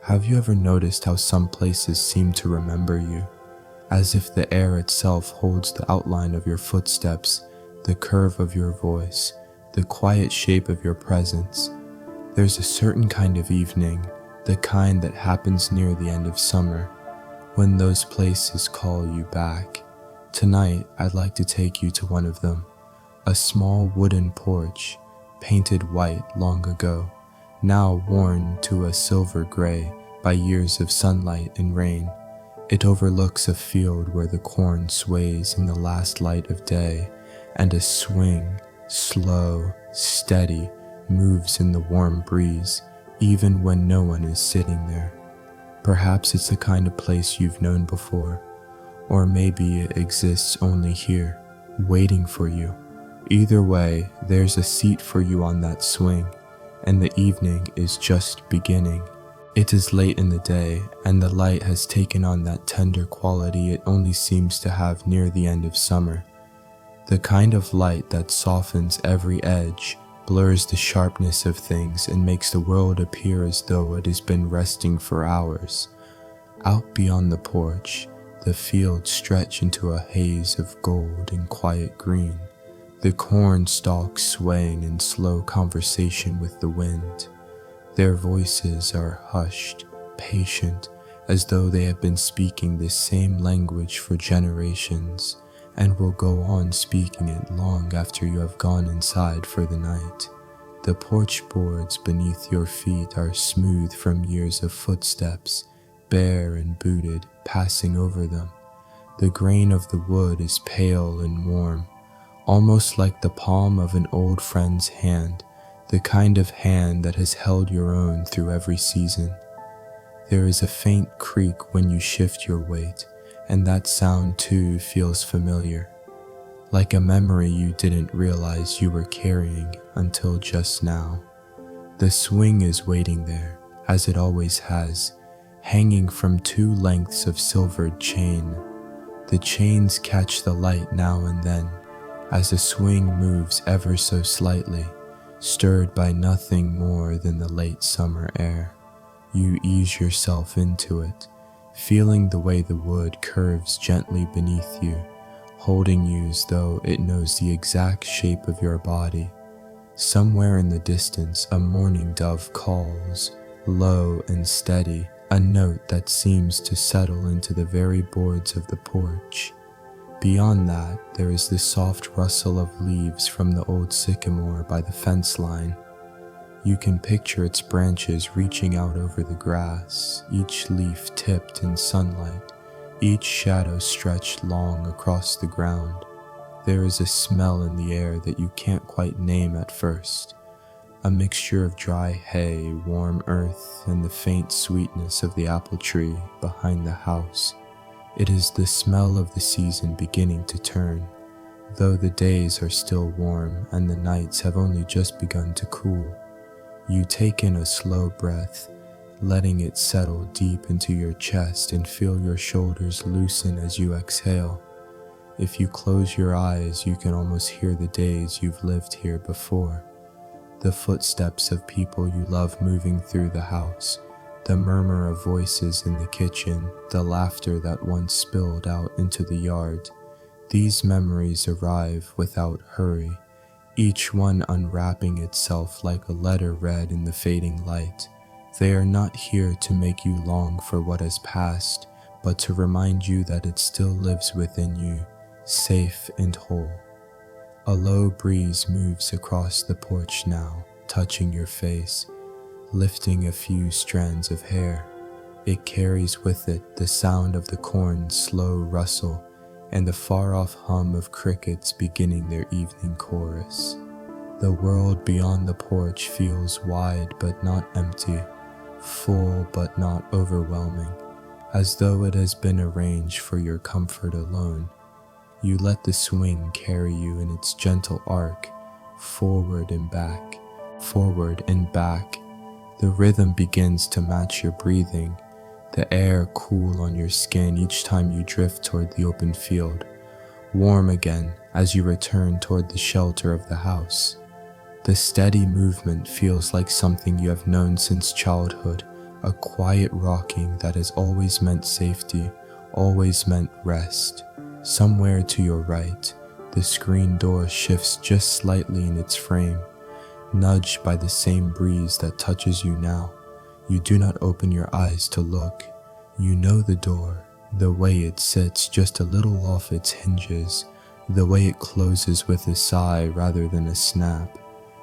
Have you ever noticed how some places seem to remember you, as if the air itself holds the outline of your footsteps, the curve of your voice, the quiet shape of your presence? There's a certain kind of evening, the kind that happens near the end of summer, when those places call you back. Tonight, I'd like to take you to one of them, a small wooden porch, painted white long ago, now worn to a silver gray by years of sunlight and rain. It overlooks a field where the corn sways in the last light of day, and a swing, slow, steady, moves in the warm breeze, even when no one is sitting there. Perhaps it's the kind of place you've known before, or maybe it exists only here, waiting for you. Either way, there's a seat for you on that swing, and the evening is just beginning. It is late in the day, and the light has taken on that tender quality it only seems to have near the end of summer. The kind of light that softens every edge, blurs the sharpness of things, and makes the world appear as though it has been resting for hours. Out beyond the porch, the fields stretch into a haze of gold and quiet green, the corn stalks swaying in slow conversation with the wind. Their voices are hushed, patient, as though they have been speaking this same language for generations, and will go on speaking it long after you have gone inside for the night. The porch boards beneath your feet are smooth from years of footsteps, bare and booted, passing over them. The grain of the wood is pale and warm, almost like the palm of an old friend's hand, the kind of hand that has held your own through every season. There is a faint creak when you shift your weight, and that sound too feels familiar, like a memory you didn't realize you were carrying until just now. The swing is waiting there, as it always has, hanging from two lengths of silvered chain. The chains catch the light now and then, as the swing moves ever so slightly, stirred by nothing more than the late summer air. You ease yourself into it, feeling the way the wood curves gently beneath you, holding you as though it knows the exact shape of your body. Somewhere in the distance, a mourning dove calls, low and steady, a note that seems to settle into the very boards of the porch. Beyond that, there is the soft rustle of leaves from the old sycamore by the fence line. You can picture its branches reaching out over the grass, each leaf tipped in sunlight, each shadow stretched long across the ground. There is a smell in the air that you can't quite name at first, a mixture of dry hay, warm earth, and the faint sweetness of the apple tree behind the house. It is the smell of the season beginning to turn, though the days are still warm and the nights have only just begun to cool. You take in a slow breath, letting it settle deep into your chest and feel your shoulders loosen as you exhale. If you close your eyes, you can almost hear the days you've lived here before. The footsteps of people you love moving through the house, the murmur of voices in the kitchen, the laughter that once spilled out into the yard. These memories arrive without hurry, each one unwrapping itself like a letter read in the fading light. They are not here to make you long for what has passed, but to remind you that it still lives within you, safe and whole. A low breeze moves across the porch now, touching your face, lifting a few strands of hair. It carries with it the sound of the corn's slow rustle and the far-off hum of crickets beginning their evening chorus. The world beyond the porch feels wide but not empty, full but not overwhelming, as though it has been arranged for your comfort alone. You let the swing carry you in its gentle arc, forward and back, forward and back. The rhythm begins to match your breathing, the air cool on your skin each time you drift toward the open field, warm again as you return toward the shelter of the house. The steady movement feels like something you have known since childhood, a quiet rocking that has always meant safety, always meant rest. Somewhere to your right, the screen door shifts just slightly in its frame, nudged by the same breeze that touches you now. You do not open your eyes to look. You know the door, the way it sits just a little off its hinges, the way it closes with a sigh rather than a snap.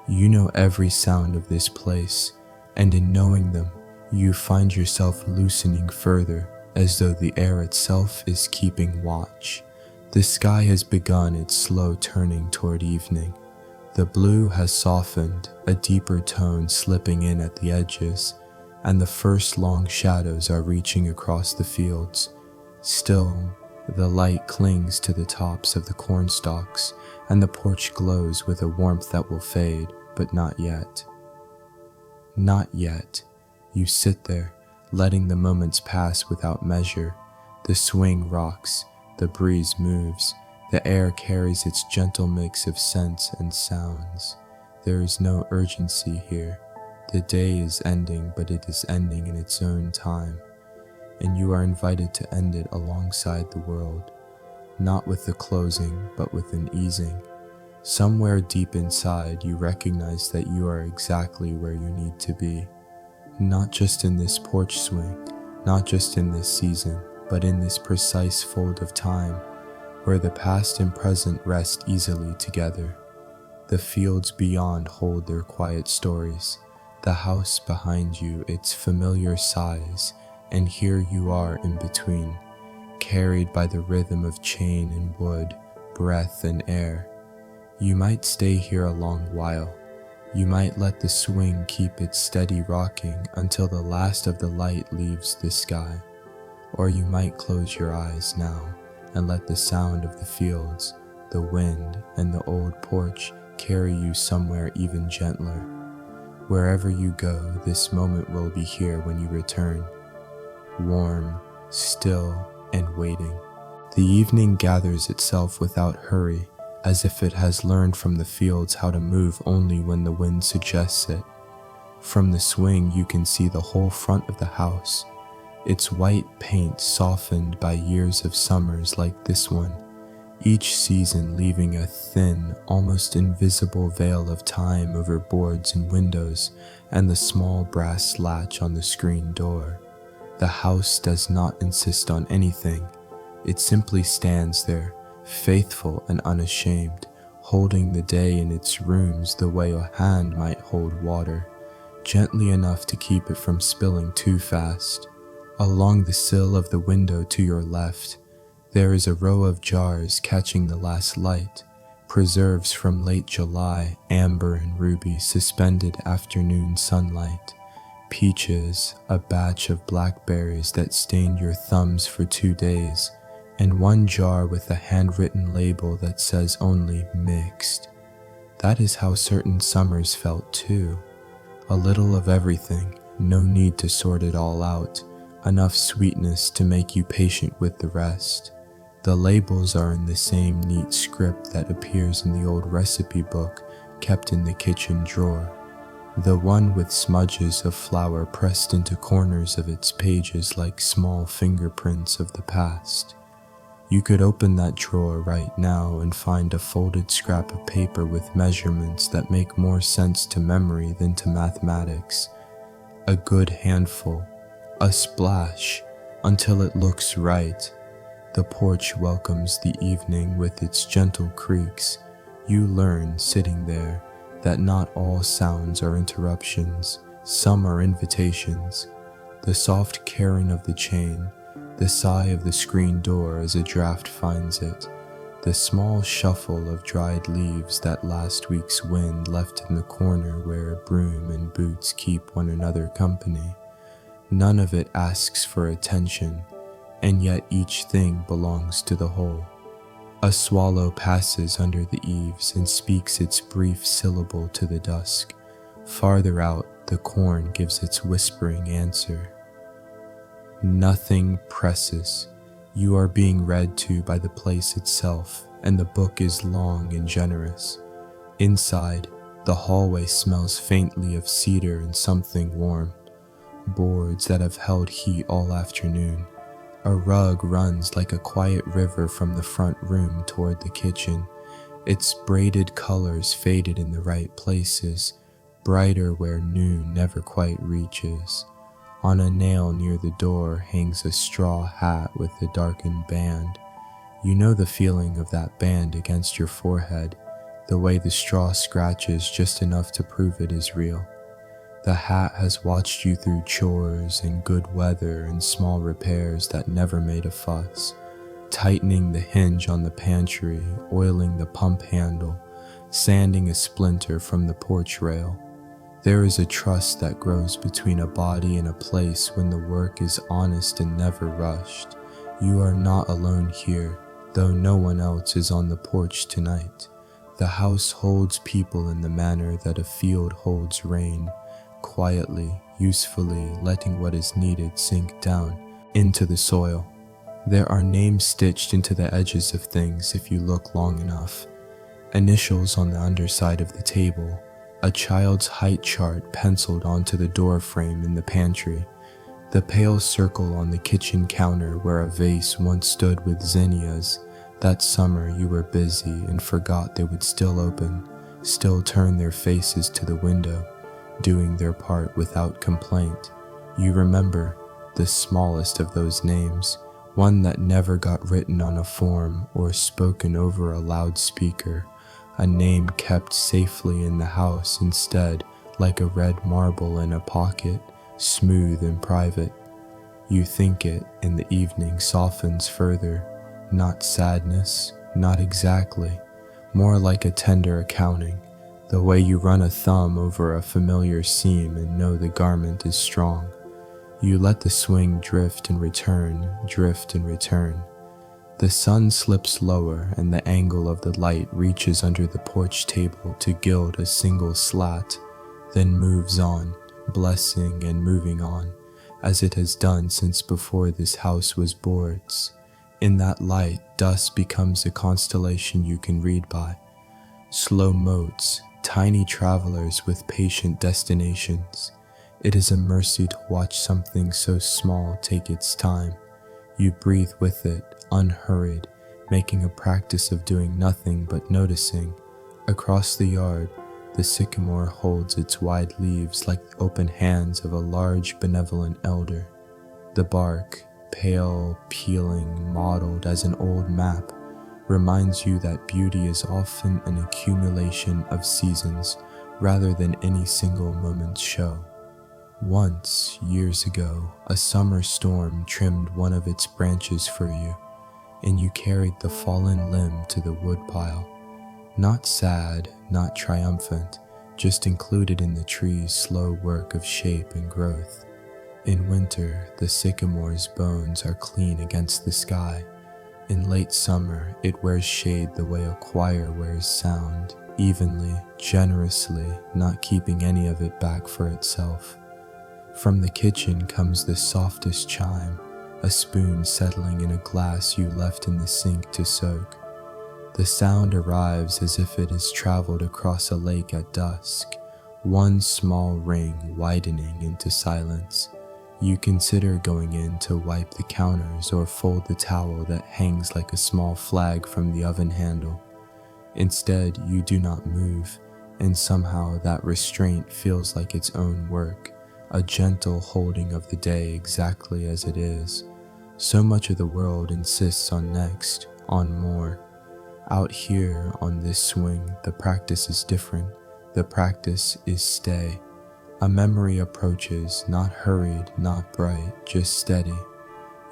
You know every sound of this place, and in knowing them, you find yourself loosening further, as though the air itself is keeping watch. The sky has begun its slow turning toward evening. The blue has softened, a deeper tone slipping in at the edges, and the first long shadows are reaching across the fields. Still, the light clings to the tops of the corn stalks, and the porch glows with a warmth that will fade, but not yet. Not yet. You sit there, letting the moments pass without measure. The swing rocks, the breeze moves, the air carries its gentle mix of scents and sounds. There is no urgency here. The day is ending, but it is ending in its own time, and you are invited to end it alongside the world, not with the closing, but with an easing. Somewhere deep inside, you recognize that you are exactly where you need to be, not just in this porch swing, not just in this season, but in this precise fold of time, where the past and present rest easily together. The fields beyond hold their quiet stories, the house behind you its familiar sighs, and here you are in between, carried by the rhythm of chain and wood, breath and air. You might stay here a long while. You might let the swing keep its steady rocking until the last of the light leaves the sky. Or you might close your eyes now and let the sound of the fields, the wind, and the old porch carry you somewhere even gentler. Wherever you go, this moment will be here when you return, warm, still, and waiting. The evening gathers itself without hurry, as if it has learned from the fields how to move only when the wind suggests it. From the swing you can see the whole front of the house, its white paint softened by years of summers like this one, each season leaving a thin, almost invisible veil of time over boards and windows and the small brass latch on the screen door. The house does not insist on anything. It simply stands there, faithful and unashamed, holding the day in its rooms the way a hand might hold water, gently enough to keep it from spilling too fast. Along the sill of the window to your left, there is a row of jars catching the last light, preserves from late July, amber and ruby suspended afternoon sunlight, peaches, a batch of blackberries that stained your thumbs for 2 days, and one jar with a handwritten label that says only mixed. That is how certain summers felt too. A little of everything, no need to sort it all out, enough sweetness to make you patient with the rest. The labels are in the same neat script that appears in the old recipe book kept in the kitchen drawer, the one with smudges of flour pressed into corners of its pages like small fingerprints of the past. You could open that drawer right now and find a folded scrap of paper with measurements that make more sense to memory than to mathematics. A good handful, a splash, until it looks right. The porch welcomes the evening with its gentle creaks. You learn, sitting there, that not all sounds are interruptions, some are invitations. The soft carring of the chain, the sigh of the screen door as a draft finds it, the small shuffle of dried leaves that last week's wind left in the corner where a broom and boots keep one another company. None of it asks for attention, and yet each thing belongs to the whole. A swallow passes under the eaves and speaks its brief syllable to the dusk. Farther out, the corn gives its whispering answer. Nothing presses. You are being read to by the place itself, and the book is long and generous. Inside, the hallway smells faintly of cedar and something warm. boards that have held heat all afternoon. A rug runs like a quiet river from the front room toward the kitchen, its braided colors faded in the right places, brighter where noon never quite reaches. On a nail near the door hangs a straw hat with a darkened band. You know the feeling of that band against your forehead, the way the straw scratches just enough to prove it is real. The hat has watched you through chores and good weather and small repairs that never made a fuss, tightening the hinge on the pantry, oiling the pump handle, sanding a splinter from the porch rail. There is a trust that grows between a body and a place when the work is honest and never rushed. You are not alone here, though no one else is on the porch tonight. The house holds people in the manner that a field holds rain, quietly, usefully letting what is needed sink down into the soil. There are names stitched into the edges of things if you look long enough. Initials on the underside of the table, a child's height chart penciled onto the door frame in the pantry, the pale circle on the kitchen counter where a vase once stood with zinnias. That summer you were busy and forgot they would still open, still turn their faces to the window, doing their part without complaint. You remember the smallest of those names, one that never got written on a form or spoken over a loudspeaker, a name kept safely in the house instead, like a red marble in a pocket, smooth and private. You think it, and the evening softens further, not sadness, not exactly, more like a tender accounting, the way you run a thumb over a familiar seam and know the garment is strong. You let the swing drift and return, drift and return. The sun slips lower and the angle of the light reaches under the porch table to gild a single slat, then moves on, blessing and moving on, as it has done since before this house was boards. In that light, dust becomes a constellation you can read by. Slow motes, tiny travelers with patient destinations. It is a mercy to watch something so small take its time. You breathe with it, unhurried, making a practice of doing nothing but noticing. Across the yard, the sycamore holds its wide leaves like the open hands of a large benevolent elder. The bark, pale, peeling, mottled as an old map, reminds you that beauty is often an accumulation of seasons rather than any single moment's show. Once, years ago, a summer storm trimmed one of its branches for you, and you carried the fallen limb to the woodpile. Not sad, not triumphant, just included in the tree's slow work of shape and growth. In winter, the sycamore's bones are clean against the sky. In late summer, it wears shade the way a choir wears sound, evenly, generously, not keeping any of it back for itself. From the kitchen comes the softest chime, a spoon settling in a glass you left in the sink to soak. The sound arrives as if it has traveled across a lake at dusk, one small ring widening into silence. You consider going in to wipe the counters or fold the towel that hangs like a small flag from the oven handle. Instead, you do not move, and somehow that restraint feels like its own work, a gentle holding of the day exactly as it is. So much of the world insists on next, on more. Out here on this swing, the practice is different. The practice is stay. A memory approaches, not hurried, not bright, just steady.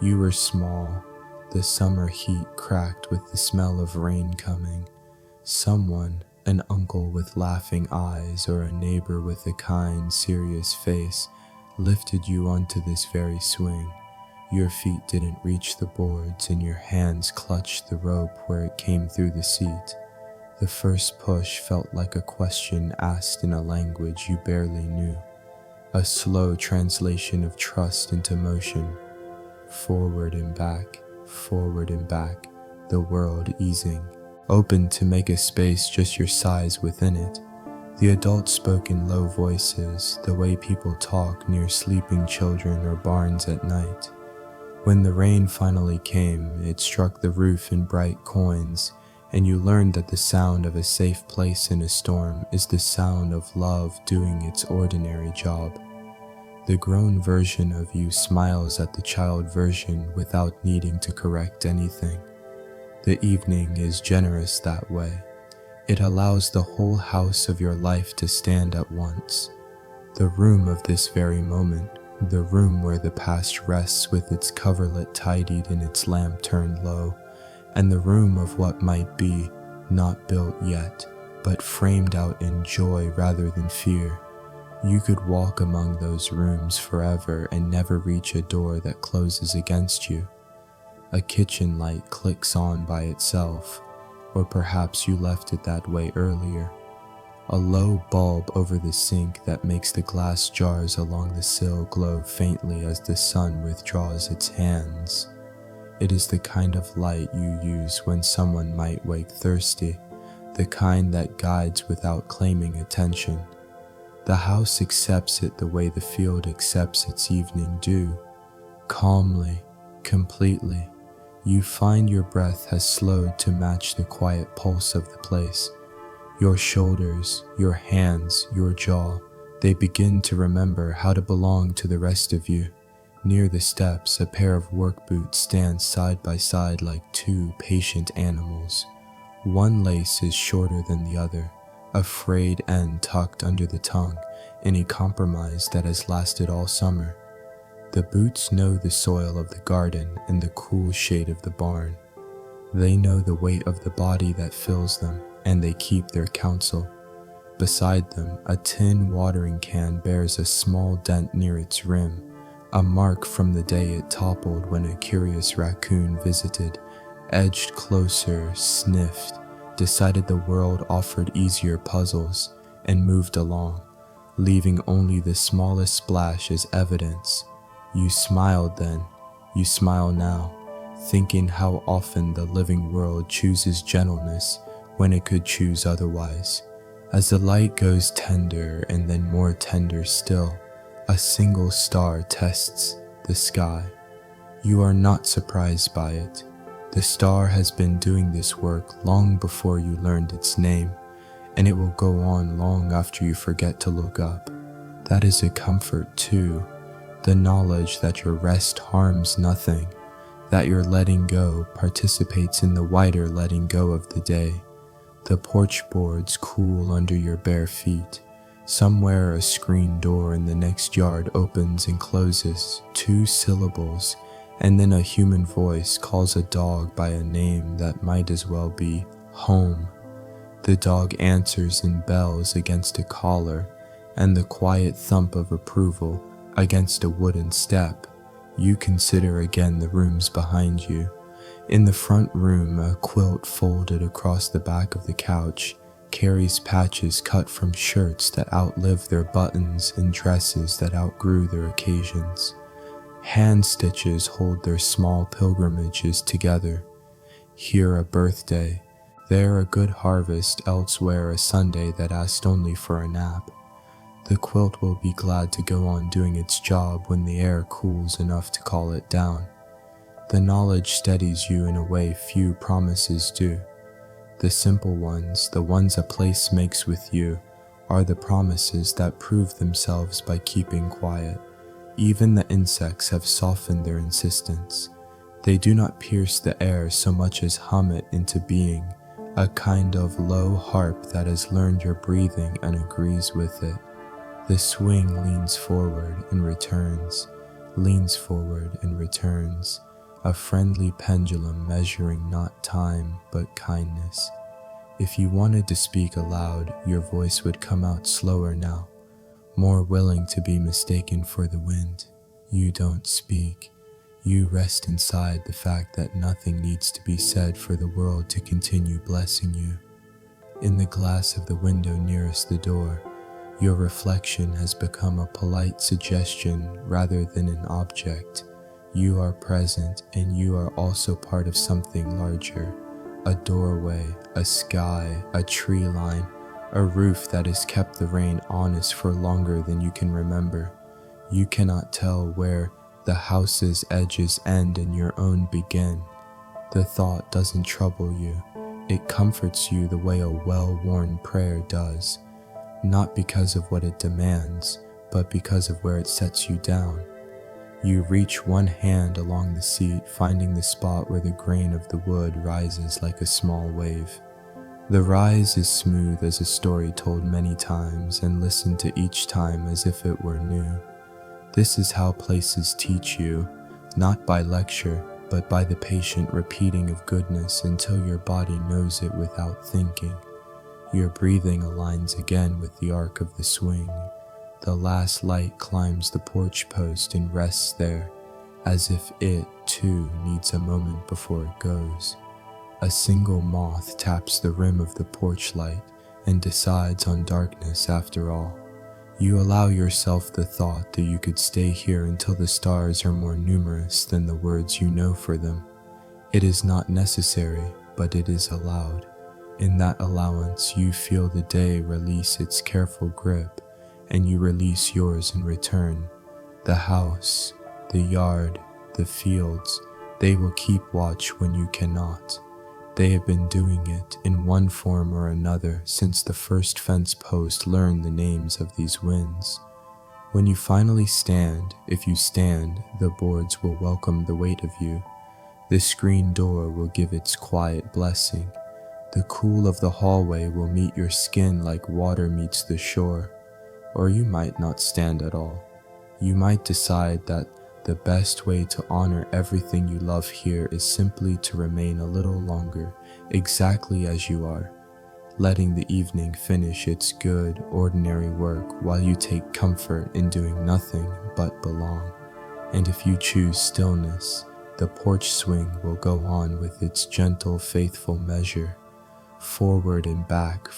You were small. The summer heat cracked with the smell of rain coming. Someone, an uncle with laughing eyes or a neighbor with a kind, serious face, lifted you onto this very swing. Your feet didn't reach the boards and your hands clutched the rope where it came through the seat. The first push felt like a question asked in a language you barely knew, a slow translation of trust into motion. Forward and back, the world easing, open to make a space just your size within it. The adults spoke in low voices, the way people talk near sleeping children or barns at night. When the rain finally came, it struck the roof in bright coins, and you learned that the sound of a safe place in a storm is the sound of love doing its ordinary job. The grown version of you smiles at the child version without needing to correct anything. The evening is generous that way. It allows the whole house of your life to stand at once. The room of this very moment, the room where the past rests with its coverlet tidied and its lamp turned low, and the room of what might be, not built yet, but framed out in joy rather than fear. You could walk among those rooms forever and never reach a door that closes against you. A kitchen light clicks on by itself, or perhaps you left it that way earlier. A low bulb over the sink that makes the glass jars along the sill glow faintly as the sun withdraws its hands. It is the kind of light you use when someone might wake thirsty, the kind that guides without claiming attention. The house accepts it the way the field accepts its evening dew. Calmly, completely, you find your breath has slowed to match the quiet pulse of the place. Your shoulders, your hands, your jaw, they begin to remember how to belong to the rest of you. Near the steps, a pair of work boots stand side by side like two patient animals. One lace is shorter than the other, a frayed end tucked under the tongue, in a compromise that has lasted all summer. The boots know the soil of the garden and the cool shade of the barn. They know the weight of the body that fills them, and they keep their counsel. Beside them, a tin watering can bears a small dent near its rim, a mark from the day it toppled when a curious raccoon visited, edged closer, sniffed, decided the world offered easier puzzles, and moved along, leaving only the smallest splash as evidence. You smiled then, you smile now, thinking how often the living world chooses gentleness when it could choose otherwise. As the light goes tender and then more tender still, a single star tests the sky. You are not surprised by it. The star has been doing this work long before you learned its name, and it will go on long after you forget to look up. That is a comfort too, the knowledge that your rest harms nothing, that your letting go participates in the wider letting go of the day. The porch boards cool under your bare feet. Somewhere a screen door in the next yard opens and closes, 2 syllables, and then a human voice calls a dog by a name that might as well be home. The dog answers in bells against a collar, and the quiet thump of approval against a wooden step. You consider again the rooms behind you. In the front room, a quilt folded across the back of the couch carries patches cut from shirts that outlived their buttons and dresses that outgrew their occasions. Hand stitches hold their small pilgrimages together. Here a birthday, there a good harvest, elsewhere a Sunday that asked only for a nap. The quilt will be glad to go on doing its job when the air cools enough to call it down. The knowledge steadies you in a way few promises do. The simple ones, the ones a place makes with you, are the promises that prove themselves by keeping quiet. Even the insects have softened their insistence. They do not pierce the air so much as hum it into being, a kind of low harp that has learned your breathing and agrees with it. The swing leans forward and returns, leans forward and returns, a friendly pendulum measuring not time but kindness. If you wanted to speak aloud, your voice would come out slower now, more willing to be mistaken for the wind. You don't speak. You rest inside the fact that nothing needs to be said for the world to continue blessing you. In the glass of the window nearest the door, your reflection has become a polite suggestion rather than an object. You are present, and you are also part of something larger. A doorway, a sky, a tree line, a roof that has kept the rain honest for longer than you can remember. You cannot tell where the house's edges end and your own begin. The thought doesn't trouble you. It comforts you the way a well-worn prayer does, not because of what it demands, but because of where it sets you down. You reach one hand along the seat, finding the spot where the grain of the wood rises like a small wave. The rise is smooth as a story told many times and listened to each time as if it were new. This is how places teach you, not by lecture, but by the patient repeating of goodness until your body knows it without thinking. Your breathing aligns again with the arc of the swing. The last light climbs the porch post and rests there, as if it, too, needs a moment before it goes. A single moth taps the rim of the porch light and decides on darkness after all. You allow yourself the thought that you could stay here until the stars are more numerous than the words you know for them. It is not necessary, but it is allowed. In that allowance, you feel the day release its careful grip, and you release yours in return. The house, the yard, the fields, they will keep watch when you cannot. They have been doing it in one form or another since the first fence post learned the names of these winds. When you finally stand, if you stand, the boards will welcome the weight of you. The screen door will give its quiet blessing. The cool of the hallway will meet your skin like water meets the shore. Or you might not stand at all. You might decide that the best way to honor everything you love here is simply to remain a little longer, exactly as you are, letting the evening finish its good, ordinary work while you take comfort in doing nothing but belong. And if you choose stillness, the porch swing will go on with its gentle, faithful measure, forward and back,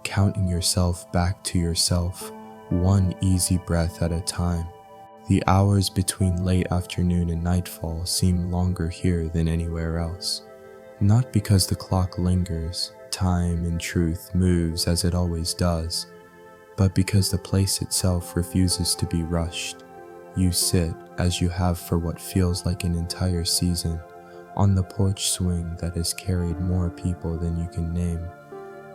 counting yourself back to yourself, one easy breath at a time. The hours between late afternoon and nightfall seem longer here than anywhere else. Not because the clock lingers, time in truth moves as it always does, but because the place itself refuses to be rushed. You sit, as you have for what feels like an entire season, on the porch swing that has carried more people than you can name,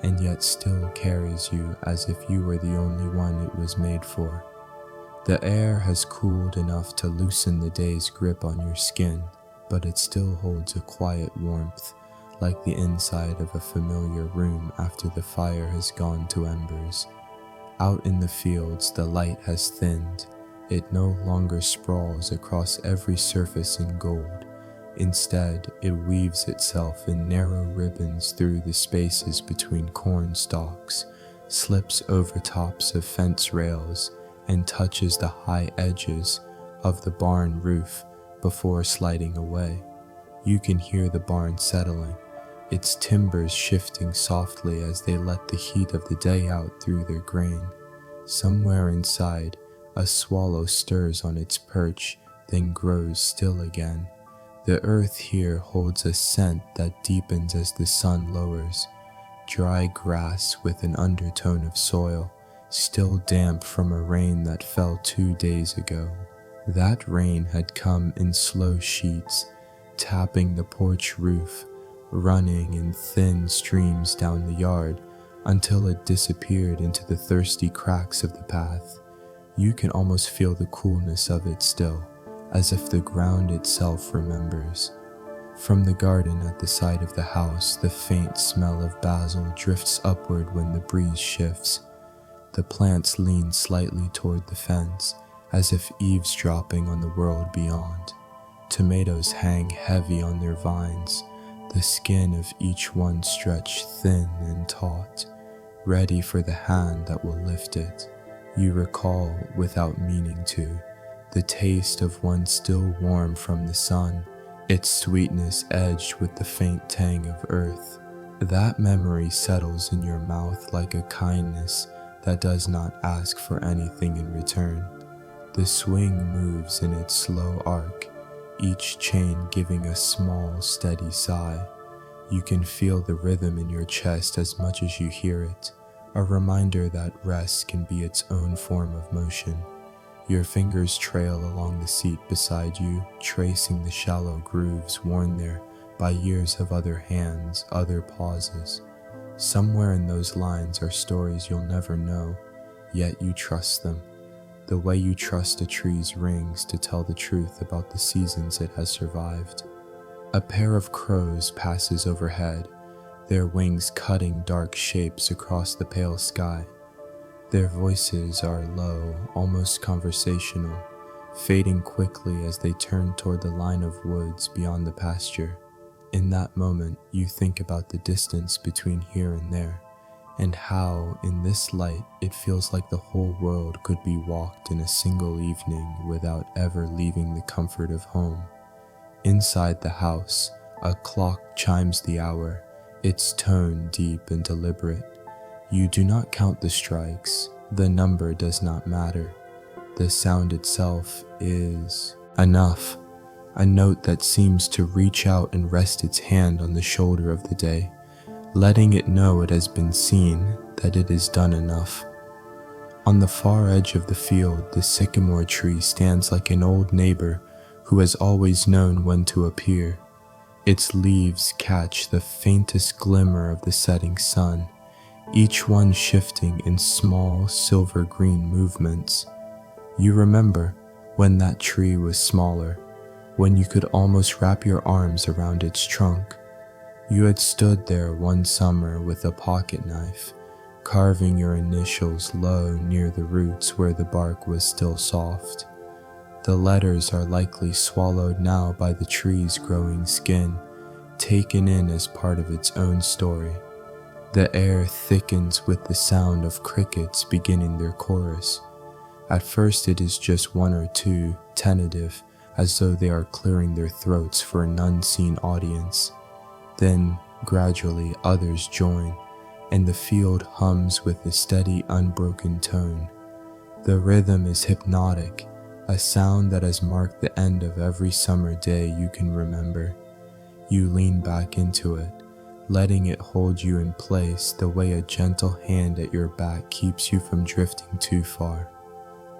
and yet still carries you as if you were the only one it was made for. The air has cooled enough to loosen the day's grip on your skin, but it still holds a quiet warmth, like the inside of a familiar room after the fire has gone to embers. Out in the fields, the light has thinned. It no longer sprawls across every surface in gold. Instead, it weaves itself in narrow ribbons through the spaces between corn stalks, slips over tops of fence rails, and touches the high edges of the barn roof before sliding away. You can hear the barn settling, its timbers shifting softly as they let the heat of the day out through their grain. Somewhere inside, a swallow stirs on its perch, then grows still again. The earth here holds a scent that deepens as the sun lowers. Dry grass with an undertone of soil, still damp from a rain that fell 2 days ago. That rain had come in slow sheets, tapping the porch roof, running in thin streams down the yard until it disappeared into the thirsty cracks of the path. You can almost feel the coolness of it still, as if the ground itself remembers. From the garden at the side of the house, the faint smell of basil drifts upward when the breeze shifts. The plants lean slightly toward the fence, as if eavesdropping on the world beyond. Tomatoes hang heavy on their vines, the skin of each one stretched thin and taut, ready for the hand that will lift it. You recall, without meaning to, the taste of one still warm from the sun, its sweetness edged with the faint tang of earth. That memory settles in your mouth like a kindness that does not ask for anything in return. The swing moves in its slow arc, each chain giving a small, steady sigh. You can feel the rhythm in your chest as much as you hear it, a reminder that rest can be its own form of motion. Your fingers trail along the seat beside you, tracing the shallow grooves worn there by years of other hands, other pauses. Somewhere in those lines are stories you'll never know, yet you trust them, the way you trust a tree's rings to tell the truth about the seasons it has survived. A pair of crows passes overhead, their wings cutting dark shapes across the pale sky. Their voices are low, almost conversational, fading quickly as they turn toward the line of woods beyond the pasture. In that moment, you think about the distance between here and there, and how, in this light, it feels like the whole world could be walked in a single evening without ever leaving the comfort of home. Inside the house, a clock chimes the hour, its tone deep and deliberate. You do not count the strikes, the number does not matter. The sound itself is enough, a note that seems to reach out and rest its hand on the shoulder of the day, letting it know it has been seen, that it is done enough. On the far edge of the field, the sycamore tree stands like an old neighbor who has always known when to appear. Its leaves catch the faintest glimmer of the setting sun, each one shifting in small silver-green movements. You remember when that tree was smaller, when you could almost wrap your arms around its trunk. You had stood there one summer with a pocket knife, carving your initials low near the roots where the bark was still soft. The letters are likely swallowed now by the tree's growing skin, taken in as part of its own story. The air thickens with the sound of crickets beginning their chorus. At first it is just one or two, tentative, as though they are clearing their throats for an unseen audience. Then, gradually, others join, and the field hums with a steady, unbroken tone. The rhythm is hypnotic, a sound that has marked the end of every summer day you can remember. You lean back into it, letting it hold you in place the way a gentle hand at your back keeps you from drifting too far.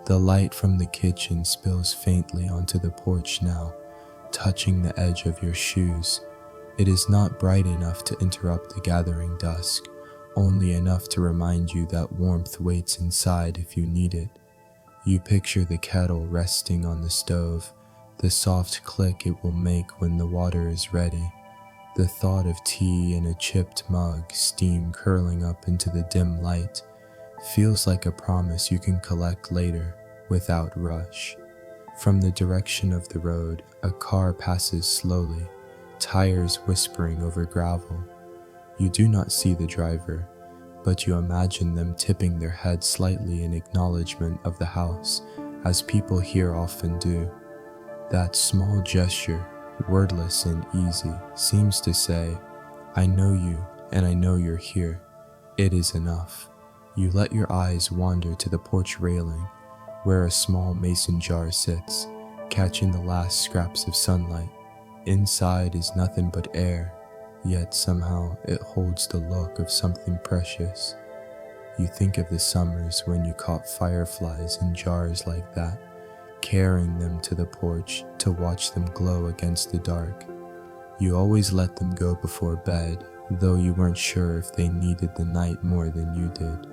The light from the kitchen spills faintly onto the porch now, touching the edge of your shoes. It is not bright enough to interrupt the gathering dusk, only enough to remind you that warmth waits inside if you need it. You picture the kettle resting on the stove, the soft click it will make when the water is ready. The thought of tea in a chipped mug, steam curling up into the dim light, feels like a promise you can collect later, without rush. From the direction of the road, a car passes slowly, tires whispering over gravel. You do not see the driver, but you imagine them tipping their heads slightly in acknowledgement of the house, as people here often do. That small gesture, wordless and easy, seems to say, "I know you, and I know you're here. It is enough." You let your eyes wander to the porch railing, where a small mason jar sits, catching the last scraps of sunlight. Inside is nothing but air, yet somehow it holds the look of something precious. You think of the summers when you caught fireflies in jars like that, carrying them to the porch to watch them glow against the dark. You always let them go before bed, though you weren't sure if they needed the night more than you did.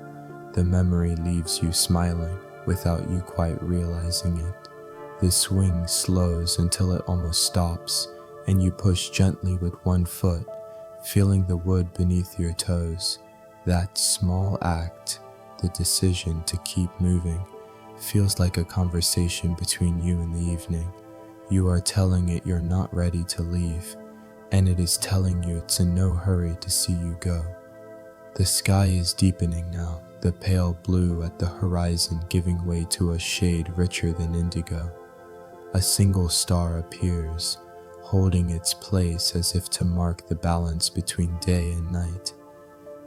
The memory leaves you smiling without you quite realizing it. The swing slows until it almost stops, and you push gently with one foot, feeling the wood beneath your toes. That small act, the decision to keep moving, feels like a conversation between you and the evening. You are telling it you're not ready to leave, and it is telling you it's in no hurry to see you go. The sky is deepening now, the pale blue at the horizon giving way to a shade richer than indigo. A single star appears, holding its place as if to mark the balance between day and night.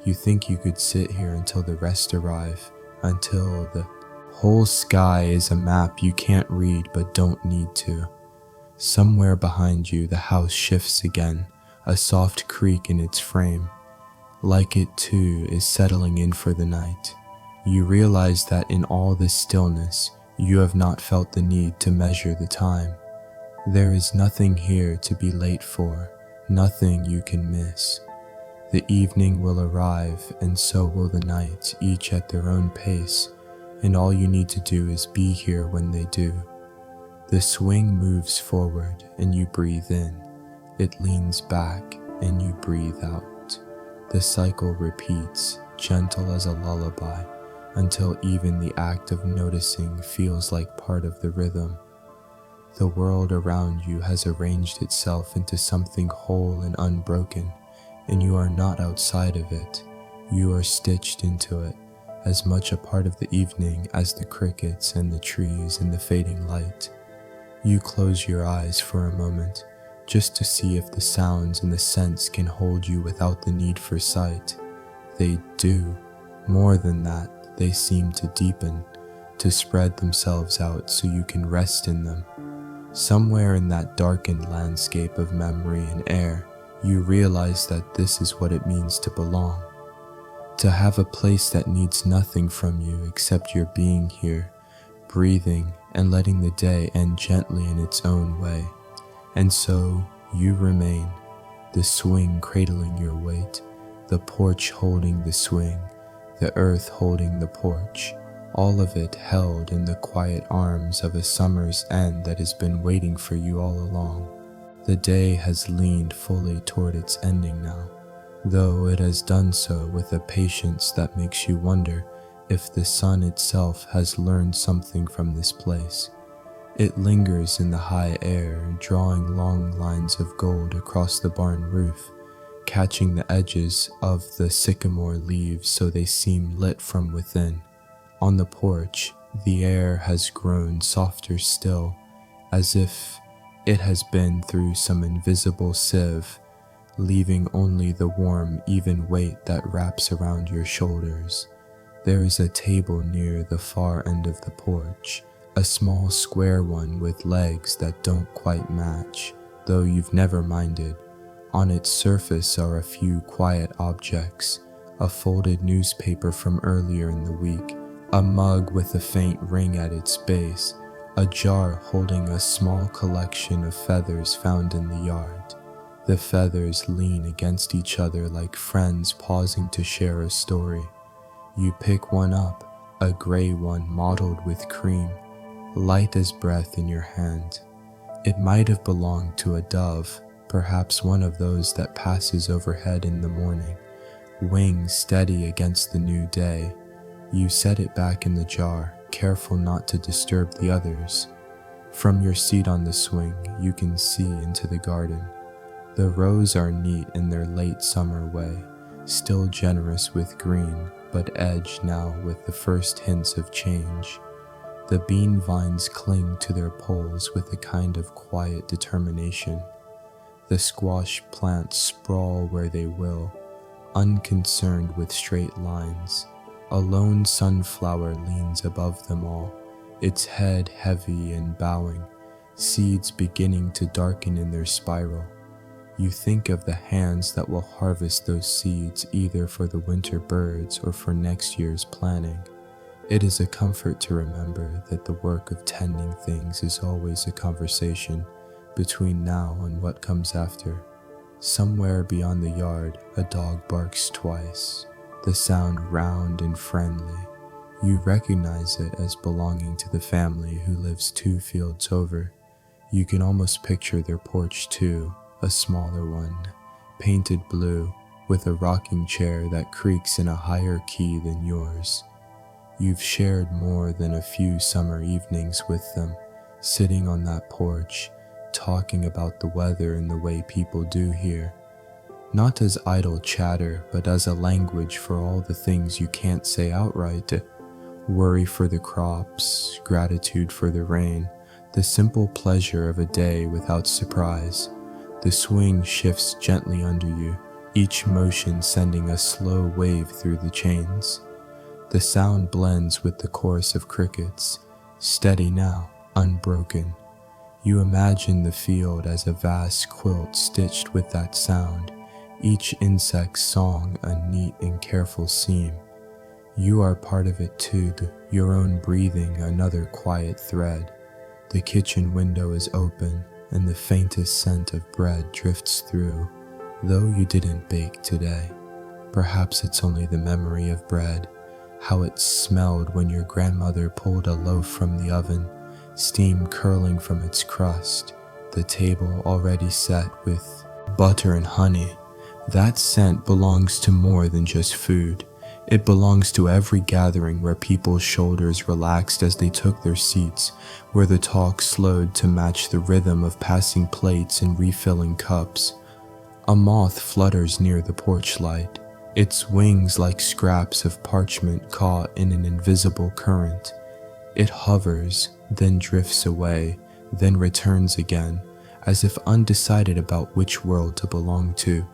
You think you could sit here until the rest arrive, until the whole sky is a map you can't read but don't need to. Somewhere behind you, the house shifts again, a soft creak in its frame, like it too is settling in for the night. You realize that in all this stillness, you have not felt the need to measure the time. There is nothing here to be late for, nothing you can miss. The evening will arrive, and so will the night, each at their own pace, and all you need to do is be here when they do. The swing moves forward, and you breathe in. It leans back, and you breathe out. The cycle repeats, gentle as a lullaby, until even the act of noticing feels like part of the rhythm. The world around you has arranged itself into something whole and unbroken, and you are not outside of it. You are stitched into it, as much a part of the evening as the crickets and the trees and the fading light. You close your eyes for a moment, just to see if the sounds and the scents can hold you without the need for sight. They do. More than that, they seem to deepen, to spread themselves out so you can rest in them. Somewhere in that darkened landscape of memory and air, you realize that this is what it means to belong. To have a place that needs nothing from you except your being here, breathing and letting the day end gently in its own way. And so you remain, the swing cradling your weight, the porch holding the swing, the earth holding the porch, all of it held in the quiet arms of a summer's end that has been waiting for you all along. The day has leaned fully toward its ending now, though it has done so with a patience that makes you wonder if the sun itself has learned something from this place. It lingers in the high air, drawing long lines of gold across the barn roof, catching the edges of the sycamore leaves so they seem lit from within. On the porch, the air has grown softer still, as if it has been through some invisible sieve, leaving only the warm, even weight that wraps around your shoulders. There is a table near the far end of the porch, a small square one with legs that don't quite match, though you've never minded. On its surface are a few quiet objects, a folded newspaper from earlier in the week, a mug with a faint ring at its base, a jar holding a small collection of feathers found in the yard. The feathers lean against each other like friends pausing to share a story. You pick one up, a gray one mottled with cream, light as breath in your hand. It might have belonged to a dove, perhaps one of those that passes overhead in the morning, wings steady against the new day. You set it back in the jar, careful not to disturb the others. From your seat on the swing, you can see into the garden. The rows are neat in their late summer way, still generous with green, but edged now with the first hints of change. The bean vines cling to their poles with a kind of quiet determination. The squash plants sprawl where they will, unconcerned with straight lines. A lone sunflower leans above them all, its head heavy and bowing, seeds beginning to darken in their spiral. You think of the hands that will harvest those seeds either for the winter birds or for next year's planting. It is a comfort to remember that the work of tending things is always a conversation between now and what comes after. Somewhere beyond the yard, a dog barks twice, the sound round and friendly. You recognize it as belonging to the family who lives 2 fields over. You can almost picture their porch too, a smaller one, painted blue, with a rocking chair that creaks in a higher key than yours. You've shared more than a few summer evenings with them, sitting on that porch, talking about the weather in the way people do here. Not as idle chatter, but as a language for all the things you can't say outright. Worry for the crops, gratitude for the rain, the simple pleasure of a day without surprise. The swing shifts gently under you, each motion sending a slow wave through the chains. The sound blends with the chorus of crickets, steady now, unbroken. You imagine the field as a vast quilt stitched with that sound, each insect's song a neat and careful seam. You are part of it too, your own breathing another quiet thread. The kitchen window is open, and the faintest scent of bread drifts through, though you didn't bake today. Perhaps it's only the memory of bread, how it smelled when your grandmother pulled a loaf from the oven, steam curling from its crust, the table already set with butter and honey. That scent belongs to more than just food. It belongs to every gathering where people's shoulders relaxed as they took their seats, where the talk slowed to match the rhythm of passing plates and refilling cups. A moth flutters near the porch light, its wings like scraps of parchment caught in an invisible current. It hovers, then drifts away, then returns again, as if undecided about which world to belong to.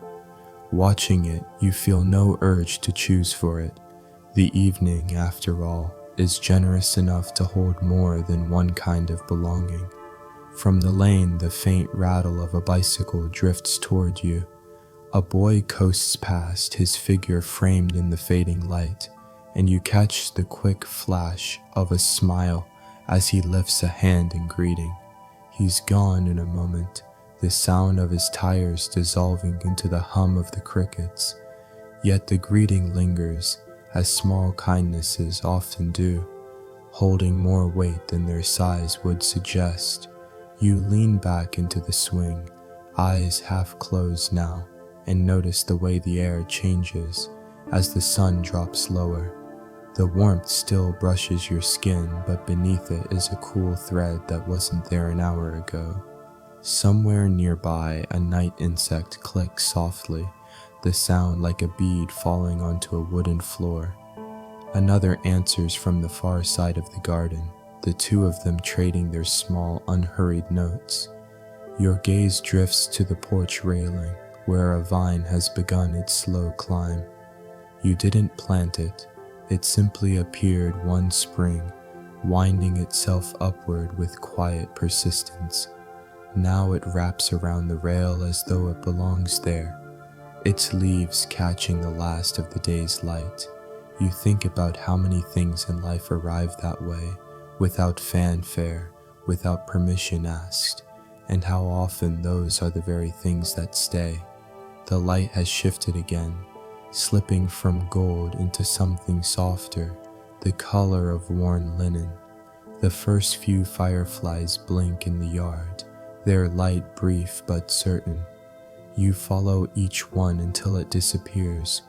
Watching it, you feel no urge to choose for it. The evening, after all, is generous enough to hold more than one kind of belonging. From the lane, the faint rattle of a bicycle drifts toward you. A boy coasts past, his figure framed in the fading light, and you catch the quick flash of a smile as he lifts a hand in greeting. He's gone in a moment, the sound of his tires dissolving into the hum of the crickets. Yet the greeting lingers, as small kindnesses often do, holding more weight than their size would suggest. You lean back into the swing, eyes half closed now, and notice the way the air changes as the sun drops lower. The warmth still brushes your skin, but beneath it is a cool thread that wasn't there an hour ago. Somewhere nearby, a night insect clicks softly, the sound like a bead falling onto a wooden floor. Another answers from the far side of the garden, the two of them trading their small, unhurried notes. Your gaze drifts to the porch railing, where a vine has begun its slow climb. You didn't plant it, it simply appeared one spring, winding itself upward with quiet persistence. Now it wraps around the rail as though it belongs there, its leaves catching the last of the day's light. You think about how many things in life arrive that way, without fanfare, without permission asked, and how often those are the very things that stay. The light has shifted again, slipping from gold into something softer, the color of worn linen. The first few fireflies blink in the yard, their light brief but certain. You follow each one until it disappears,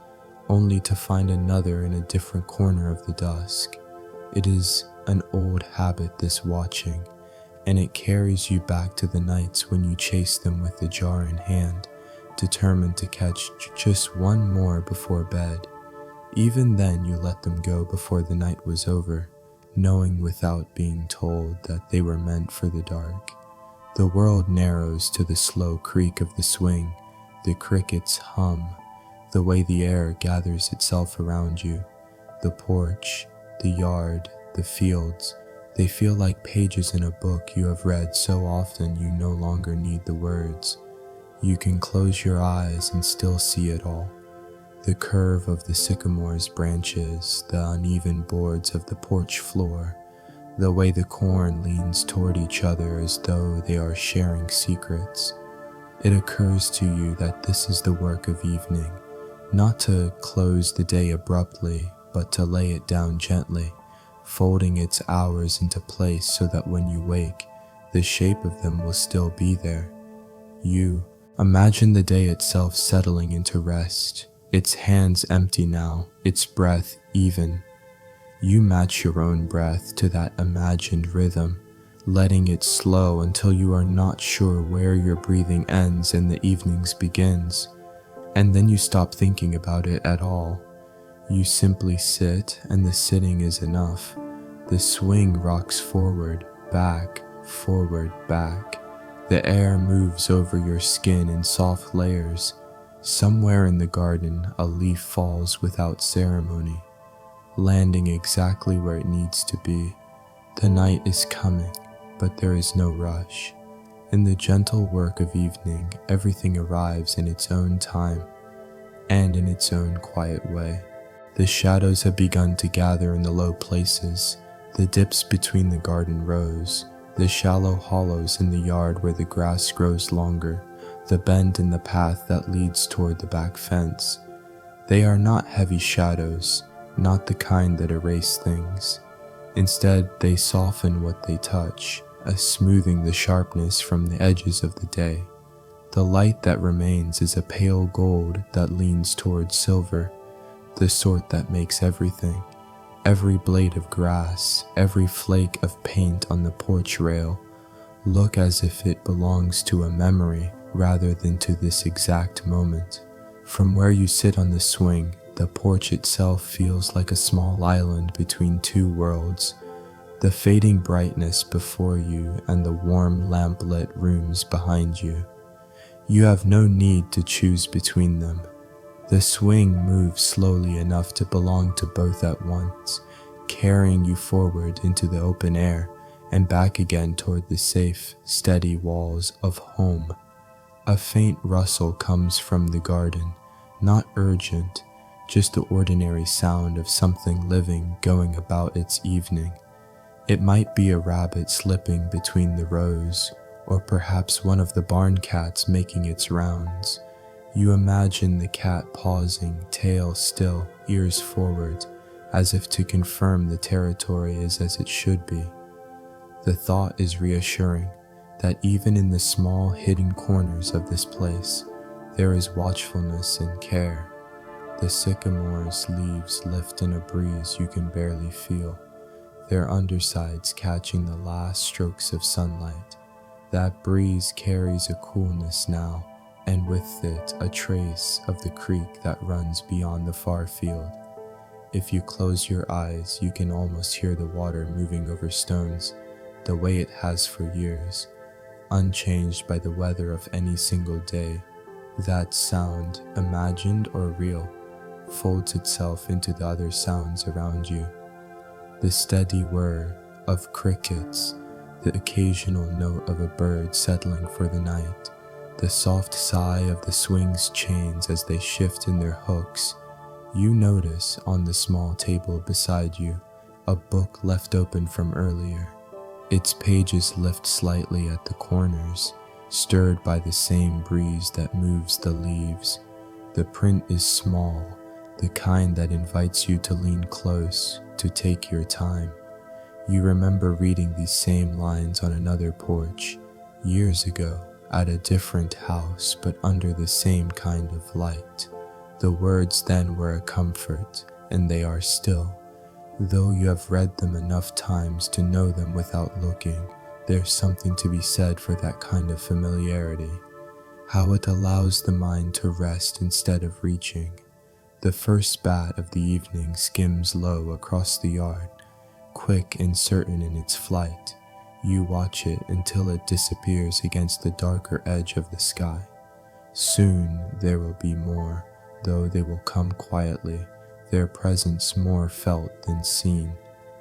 only to find another in a different corner of the dusk. It is an old habit, this watching, and it carries you back to the nights when you chase them with the jar in hand, determined to catch just one more before bed. Even then you let them go before the night was over, knowing without being told that they were meant for the dark. The world narrows to the slow creak of the swing, the crickets hum, the way the air gathers itself around you. The porch, the yard, the fields, they feel like pages in a book you have read so often you no longer need the words. You can close your eyes and still see it all. The curve of the sycamore's branches, the uneven boards of the porch floor, the way the corn leans toward each other as though they are sharing secrets. It occurs to you that this is the work of evening, not to close the day abruptly, but to lay it down gently, folding its hours into place so that when you wake, the shape of them will still be there. You imagine the day itself settling into rest, its hands empty now, its breath even. You match your own breath to that imagined rhythm, letting it slow until you are not sure where your breathing ends and the evening's begins. And then you stop thinking about it at all. You simply sit, and the sitting is enough. The swing rocks forward, back, back. The air moves over your skin in soft layers. Somewhere in the garden, a leaf falls without ceremony, landing exactly where it needs to be. The night is coming, but there is no rush. In the gentle work of evening, everything arrives in its own time and in its own quiet way. The shadows have begun to gather in the low places, the dips between the garden rows, the shallow hollows in the yard where the grass grows longer, the bend in the path that leads toward the back fence. They are not heavy shadows, not the kind that erase things. Instead, they soften what they touch, smoothing the sharpness from the edges of the day. The light that remains is a pale gold that leans toward silver, the sort that makes everything, every blade of grass, every flake of paint on the porch rail, look as if it belongs to a memory rather than to this exact moment. From where you sit on the swing, the porch itself feels like a small island between two worlds, the fading brightness before you and the warm lamp-lit rooms behind you. You have no need to choose between them. The swing moves slowly enough to belong to both at once, carrying you forward into the open air and back again toward the safe, steady walls of home. A faint rustle comes from the garden, not urgent, just the ordinary sound of something living going about its evening. It might be a rabbit slipping between the rows, or perhaps one of the barn cats making its rounds. You imagine the cat pausing, tail still, ears forward, as if to confirm the territory is as it should be. The thought is reassuring that even in the small hidden corners of this place, there is watchfulness and care. The sycamore's leaves lift in a breeze you can barely feel, their undersides catching the last strokes of sunlight. That breeze carries a coolness now, and with it a trace of the creek that runs beyond the far field. If you close your eyes, you can almost hear the water moving over stones, the way it has for years, unchanged by the weather of any single day. That sound, imagined or real, folds itself into the other sounds around you. The steady whir of crickets, the occasional note of a bird settling for the night, the soft sigh of the swing's chains as they shift in their hooks. You notice on the small table beside you a book left open from earlier. Its pages lift slightly at the corners, stirred by the same breeze that moves the leaves. The print is small, the kind that invites you to lean close, to take your time. You remember reading these same lines on another porch, years ago, at a different house, but under the same kind of light. The words then were a comfort, and they are still. Though you have read them enough times to know them without looking, there's something to be said for that kind of familiarity, how it allows the mind to rest instead of reaching. The first bat of the evening skims low across the yard, quick and certain in its flight. You watch it until it disappears against the darker edge of the sky. Soon there will be more, though they will come quietly, their presence more felt than seen.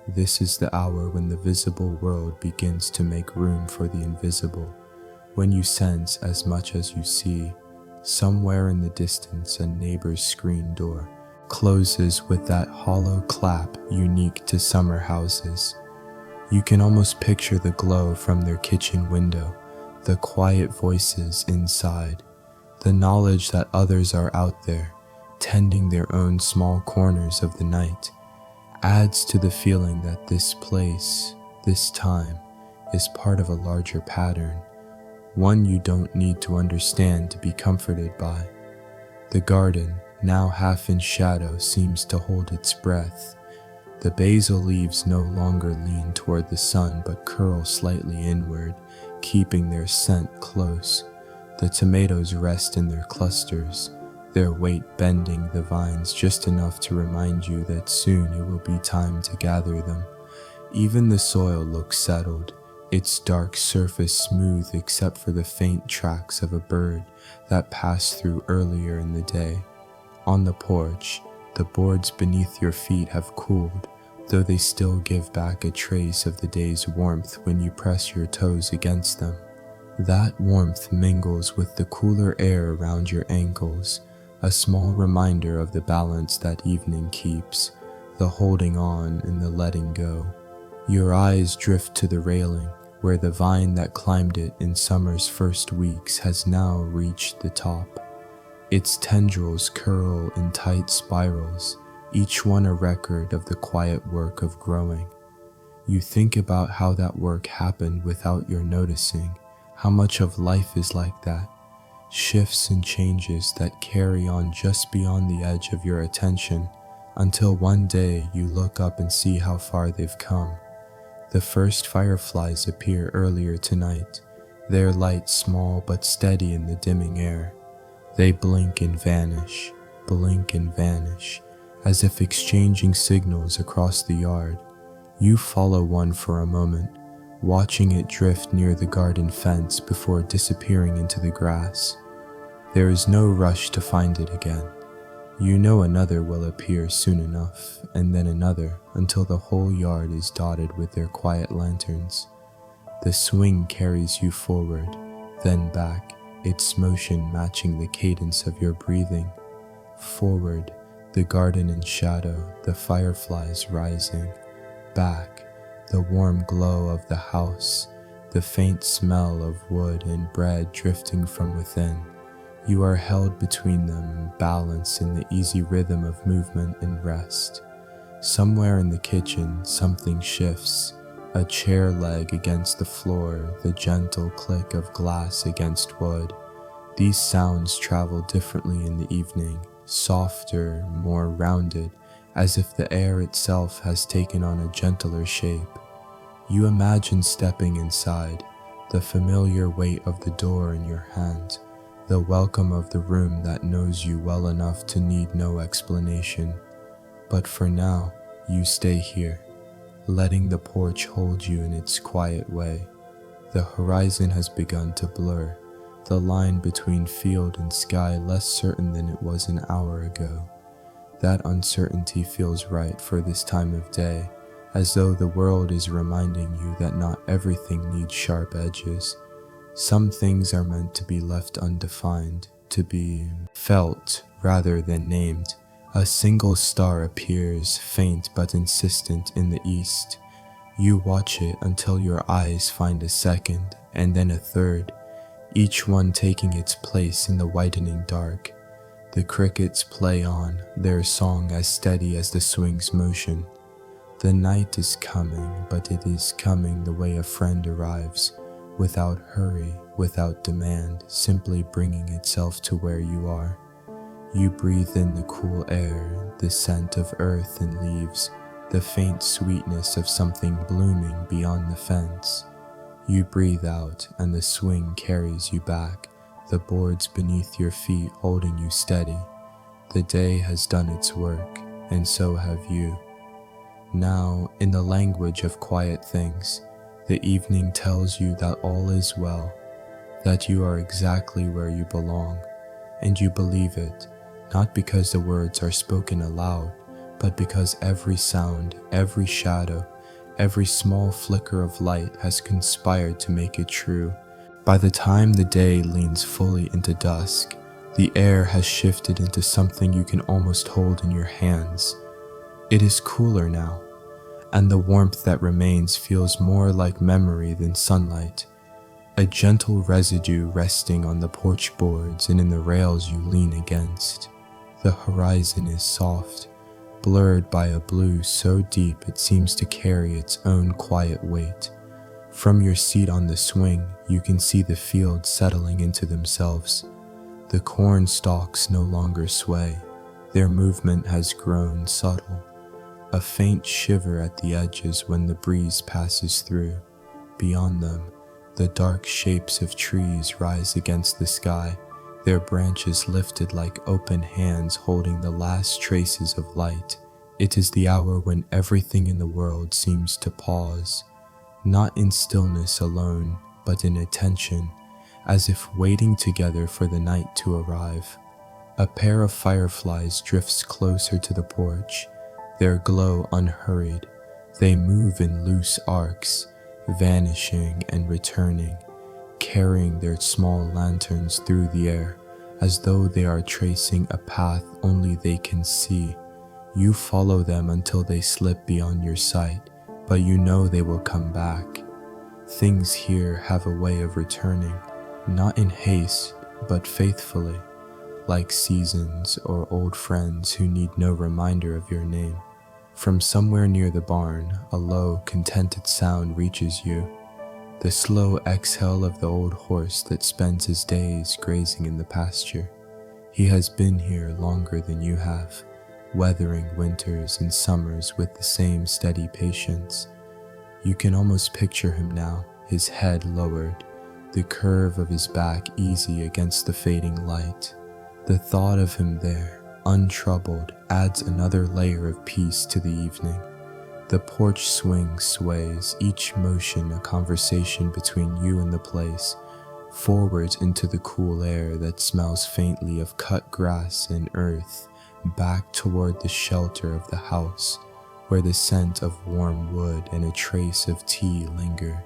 This is the hour when the visible world begins to make room for the invisible, when you sense as much as you see. Somewhere in the distance, a neighbor's screen door closes with that hollow clap unique to summer houses. You can almost picture the glow from their kitchen window, the quiet voices inside, the knowledge that others are out there, tending their own small corners of the night, adds to the feeling that this place, this time, is part of a larger pattern, one you don't need to understand to be comforted by. The garden, now half in shadow, seems to hold its breath. The basil leaves no longer lean toward the sun but curl slightly inward, keeping their scent close. The tomatoes rest in their clusters, their weight bending the vines just enough to remind you that soon it will be time to gather them. Even the soil looks settled, its dark surface smooth except for the faint tracks of a bird that passed through earlier in the day. On the porch, the boards beneath your feet have cooled, though they still give back a trace of the day's warmth when you press your toes against them. That warmth mingles with the cooler air around your ankles, a small reminder of the balance that evening keeps, the holding on and the letting go. Your eyes drift to the railing, where the vine that climbed it in summer's first weeks has now reached the top. Its tendrils curl in tight spirals, each one a record of the quiet work of growing. You think about how that work happened without your noticing, how much of life is like that, shifts and changes that carry on just beyond the edge of your attention, until one day you look up and see how far they've come. The first fireflies appear earlier tonight, their light small but steady in the dimming air. They blink and vanish, as if exchanging signals across the yard. You follow one for a moment, watching it drift near the garden fence before disappearing into the grass. There is no rush to find it again. You know another will appear soon enough, and then another, until the whole yard is dotted with their quiet lanterns. The swing carries you forward, then back, its motion matching the cadence of your breathing. Forward, the garden in shadow, the fireflies rising. Back, the warm glow of the house, the faint smell of wood and bread drifting from within. You are held between them, balanced in the easy rhythm of movement and rest. Somewhere in the kitchen, something shifts. A chair leg against the floor, the gentle click of glass against wood. These sounds travel differently in the evening, softer, more rounded, as if the air itself has taken on a gentler shape. You imagine stepping inside, the familiar weight of the door in your hand, the welcome of the room that knows you well enough to need no explanation. But for now, you stay here, letting the porch hold you in its quiet way. The horizon has begun to blur, the line between field and sky less certain than it was an hour ago. That uncertainty feels right for this time of day, as though the world is reminding you that not everything needs sharp edges. Some things are meant to be left undefined, to be felt rather than named. A single star appears, faint but insistent, in the east. You watch it until your eyes find a second, and then a third, each one taking its place in the whitening dark. The crickets play on, their song as steady as the swing's motion. The night is coming, but it is coming the way a friend arrives, without hurry, without demand, simply bringing itself to where you are. You breathe in the cool air, the scent of earth and leaves, the faint sweetness of something blooming beyond the fence. You breathe out, and the swing carries you back, the boards beneath your feet holding you steady. The day has done its work, and so have you. Now, in the language of quiet things, the evening tells you that all is well, that you are exactly where you belong, and you believe it, not because the words are spoken aloud, but because every sound, every shadow, every small flicker of light has conspired to make it true. By the time the day leans fully into dusk, the air has shifted into something you can almost hold in your hands. It is cooler now, and the warmth that remains feels more like memory than sunlight. A gentle residue resting on the porch boards and in the rails you lean against. The horizon is soft, blurred by a blue so deep it seems to carry its own quiet weight. From your seat on the swing, you can see the fields settling into themselves. The corn stalks no longer sway. Their movement has grown subtle. A faint shiver at the edges when the breeze passes through. Beyond them, the dark shapes of trees rise against the sky, their branches lifted like open hands holding the last traces of light. It is the hour when everything in the world seems to pause. Not in stillness alone, but in attention, as if waiting together for the night to arrive. A pair of fireflies drifts closer to the porch, their glow unhurried. They move in loose arcs, vanishing and returning, carrying their small lanterns through the air, as though they are tracing a path only they can see. You follow them until they slip beyond your sight, but you know they will come back. Things here have a way of returning, not in haste, but faithfully, like seasons or old friends who need no reminder of your name. From somewhere near the barn, a low, contented sound reaches you, the slow exhale of the old horse that spends his days grazing in the pasture. He has been here longer than you have, weathering winters and summers with the same steady patience. You can almost picture him now, his head lowered, the curve of his back easy against the fading light. The thought of him there, untroubled, adds another layer of peace to the evening. The porch swing sways, each motion a conversation between you and the place, forwards into the cool air that smells faintly of cut grass and earth, back toward the shelter of the house, where the scent of warm wood and a trace of tea linger.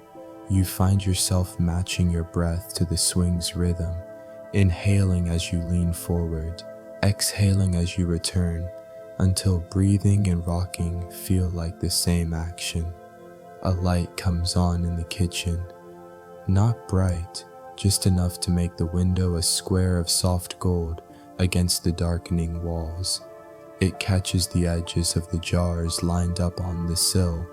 You find yourself matching your breath to the swing's rhythm, inhaling as you lean forward, exhaling as you return, until breathing and rocking feel like the same action. A light comes on in the kitchen, not bright, just enough to make the window a square of soft gold against the darkening walls. It catches the edges of the jars lined up on the sill,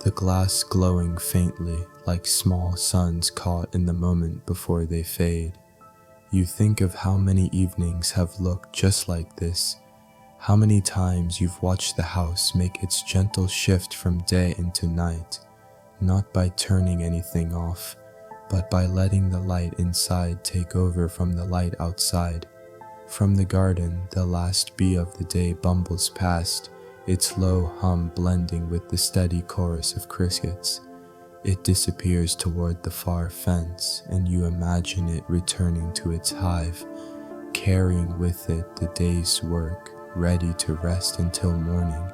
the glass glowing faintly like small suns caught in the moment before they fade. You think of how many evenings have looked just like this, how many times you've watched the house make its gentle shift from day into night, not by turning anything off, but by letting the light inside take over from the light outside. From the garden, the last bee of the day bumbles past, its low hum blending with the steady chorus of crickets. It disappears toward the far fence, and you imagine it returning to its hive, carrying with it the day's work, ready to rest until morning.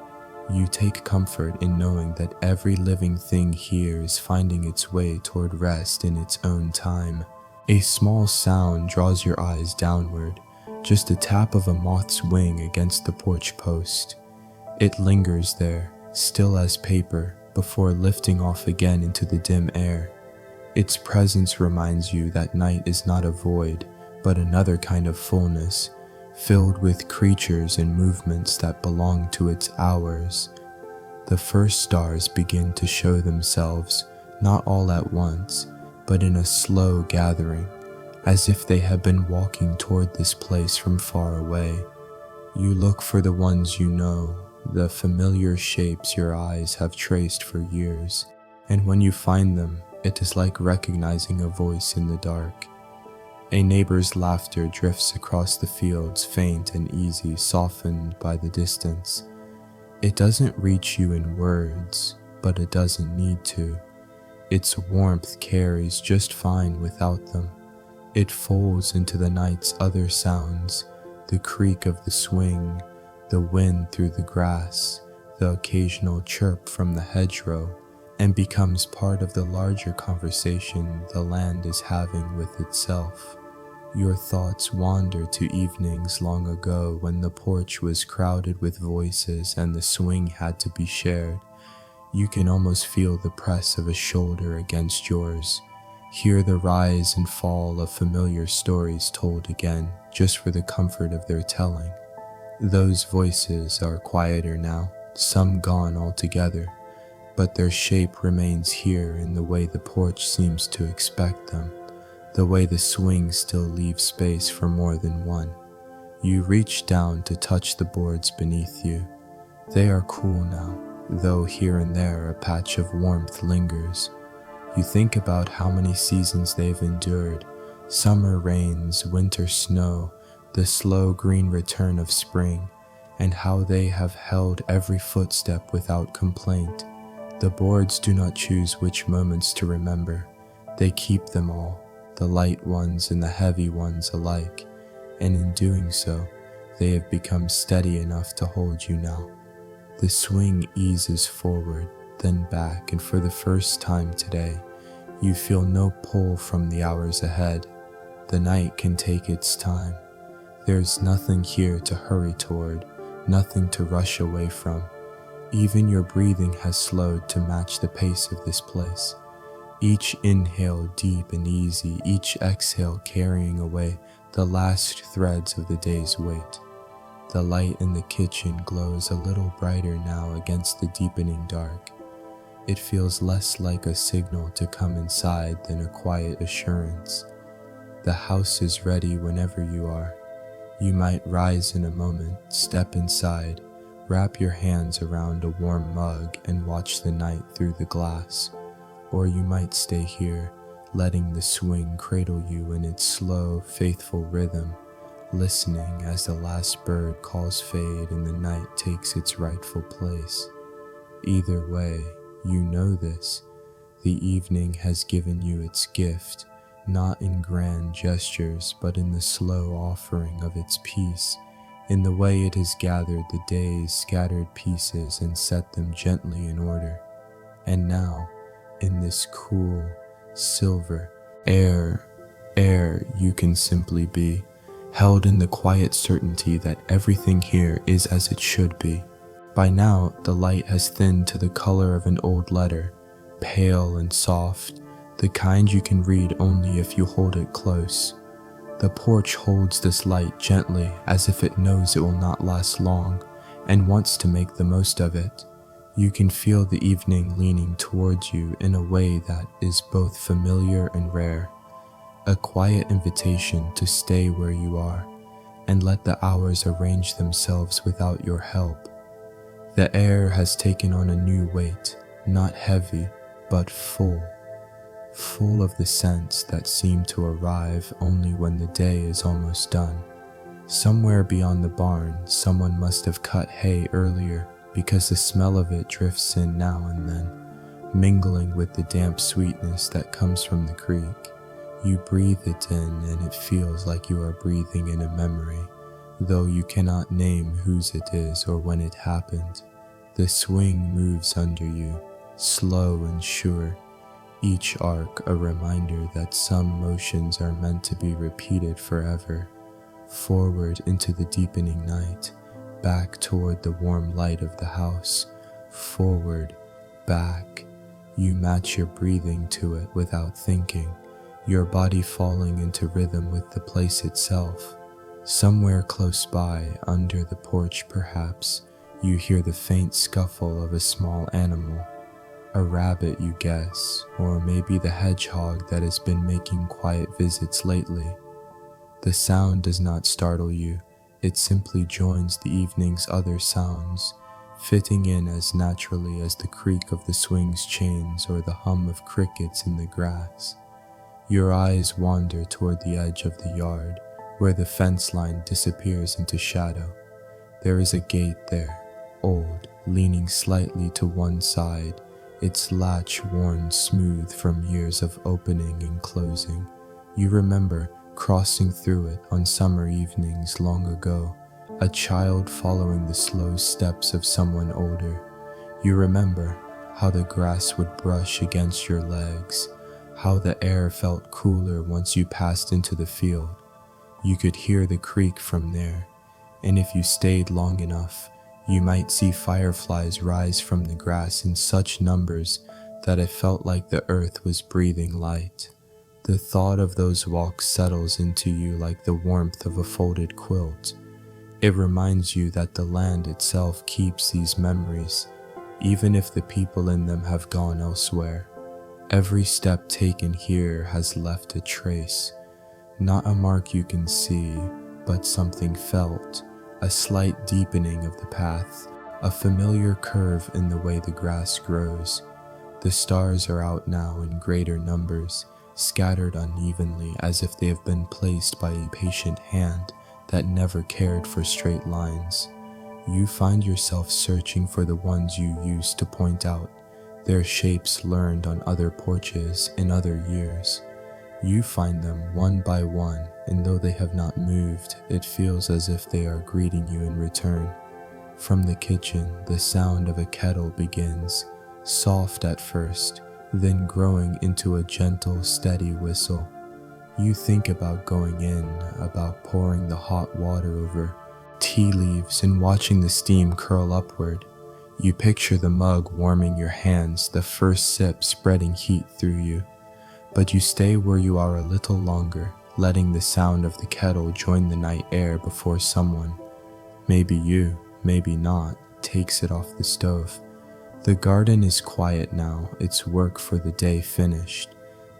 You take comfort in knowing that every living thing here is finding its way toward rest in its own time. A small sound draws your eyes downward, just a tap of a moth's wing against the porch post. It lingers there, still as paper, before lifting off again into the dim air. Its presence reminds you that night is not a void, but another kind of fullness, filled with creatures and movements that belong to its hours. The first stars begin to show themselves, not all at once, but in a slow gathering, as if they had been walking toward this place from far away. You look for the ones you know, the familiar shapes your eyes have traced for years, and when you find them, it is like recognizing a voice in the dark. A neighbor's laughter drifts across the fields, faint and easy, softened by the distance. It doesn't reach you in words, but it doesn't need to. Its warmth carries just fine without them. It folds into the night's other sounds, the creak of the swing, the wind through the grass, the occasional chirp from the hedgerow, and becomes part of the larger conversation the land is having with itself. Your thoughts wander to evenings long ago when the porch was crowded with voices and the swing had to be shared. You can almost feel the press of a shoulder against yours, hear the rise and fall of familiar stories told again, just for the comfort of their telling. Those voices are quieter now, some gone altogether, but their shape remains here in the way the porch seems to expect them, the way the swing still leaves space for more than one. You reach down to touch the boards beneath you. They are cool now, though here and there a patch of warmth lingers. You think about how many seasons they've endured, summer rains, winter snow, the slow green return of spring, and how they have held every footstep without complaint. The boards do not choose which moments to remember. They keep them all, the light ones and the heavy ones alike, and in doing so, they have become steady enough to hold you now. The swing eases forward, then back, and for the first time today, You feel no pull from the hours ahead. The night can take its time. There's nothing here to hurry toward, nothing to rush away from. Even your breathing has slowed to match the pace of this place. Each inhale deep and easy, each exhale carrying away the last threads of the day's weight. The light in the kitchen glows a little brighter now against the deepening dark. It feels less like a signal to come inside than a quiet assurance. The house is ready whenever you are. You might rise in a moment, step inside, wrap your hands around a warm mug and watch the night through the glass. Or you might stay here, letting the swing cradle you in its slow, faithful rhythm, listening as the last bird calls fade and the night takes its rightful place. Either way, you know this. The evening has given you its gift, not in grand gestures, but in the slow offering of its peace, in the way it has gathered the day's scattered pieces and set them gently in order. And now, in this cool, silver air, you can simply be, held in the quiet certainty that everything here is as it should be. By now, the light has thinned to the color of an old letter, pale and soft, the kind you can read only if you hold it close. The porch holds this light gently as if it knows it will not last long and wants to make the most of it. You can feel the evening leaning towards you in a way that is both familiar and rare, a quiet invitation to stay where you are and let the hours arrange themselves without your help. The air has taken on a new weight, not heavy, but full of the scents that seem to arrive only when the day is almost done. Somewhere beyond the barn, someone must have cut hay earlier, because the smell of it drifts in now and then, mingling with the damp sweetness that comes from the creek. You breathe it in and it feels like you are breathing in a memory, though you cannot name whose it is or when it happened. The swing moves under you, slow and sure, each arc a reminder that some motions are meant to be repeated forever. Forward into the deepening night, back toward the warm light of the house, forward, back. You match your breathing to it without thinking, your body falling into rhythm with the place itself. Somewhere close by, under the porch perhaps, you hear the faint scuffle of a small animal. A rabbit, you guess, or maybe the hedgehog that has been making quiet visits lately. The sound does not startle you, it simply joins the evening's other sounds, fitting in as naturally as the creak of the swing's chains or the hum of crickets in the grass. Your eyes wander toward the edge of the yard, where the fence line disappears into shadow. There is a gate there, old, leaning slightly to one side, its latch worn smooth from years of opening and closing. You remember crossing through it on summer evenings long ago, a child following the slow steps of someone older. You remember how the grass would brush against your legs, how the air felt cooler once you passed into the field. You could hear the creek from there, and if you stayed long enough, you might see fireflies rise from the grass in such numbers that it felt like the earth was breathing light. The thought of those walks settles into you like the warmth of a folded quilt. It reminds you that the land itself keeps these memories, even if the people in them have gone elsewhere. Every step taken here has left a trace, not a mark you can see, but something felt. A slight deepening of the path, a familiar curve in the way the grass grows. The stars are out now in greater numbers, scattered unevenly as if they have been placed by a patient hand that never cared for straight lines. You find yourself searching for the ones you used to point out, their shapes learned on other porches in other years. You find them one by one, and though they have not moved, it feels as if they are greeting you in return. From the kitchen, the sound of a kettle begins, soft at first, then growing into a gentle, steady whistle. You think about going in, about pouring the hot water over tea leaves and watching the steam curl upward. You picture the mug warming your hands, the first sip spreading heat through you. But you stay where you are a little longer, letting the sound of the kettle join the night air before someone, maybe you, maybe not, takes it off the stove. The garden is quiet now, its work for the day finished.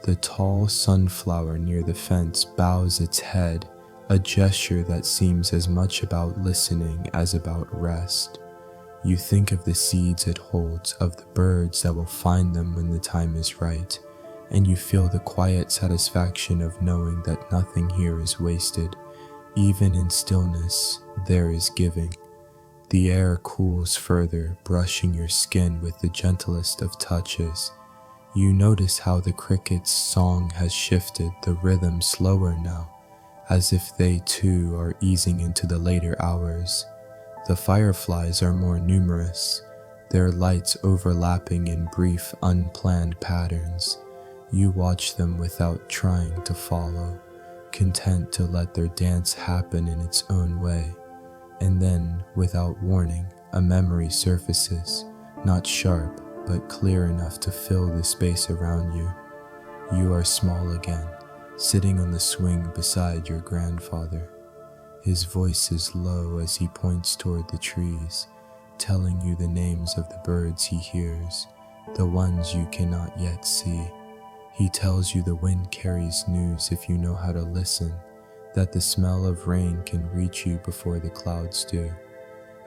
The tall sunflower near the fence bows its head, a gesture that seems as much about listening as about rest. You think of the seeds it holds, of the birds that will find them when the time is right, and you feel the quiet satisfaction of knowing that nothing here is wasted. Even in stillness, there is giving. The air cools further, brushing your skin with the gentlest of touches. You notice how the cricket's song has shifted, the rhythm slower now, as if they too are easing into the later hours. The fireflies are more numerous, their lights overlapping in brief, unplanned patterns. You watch them without trying to follow, content to let their dance happen in its own way. And then, without warning, a memory surfaces, not sharp, but clear enough to fill the space around you. You are small again, sitting on the swing beside your grandfather. His voice is low as he points toward the trees, telling you the names of the birds he hears, the ones you cannot yet see. He tells you the wind carries news if you know how to listen, that the smell of rain can reach you before the clouds do.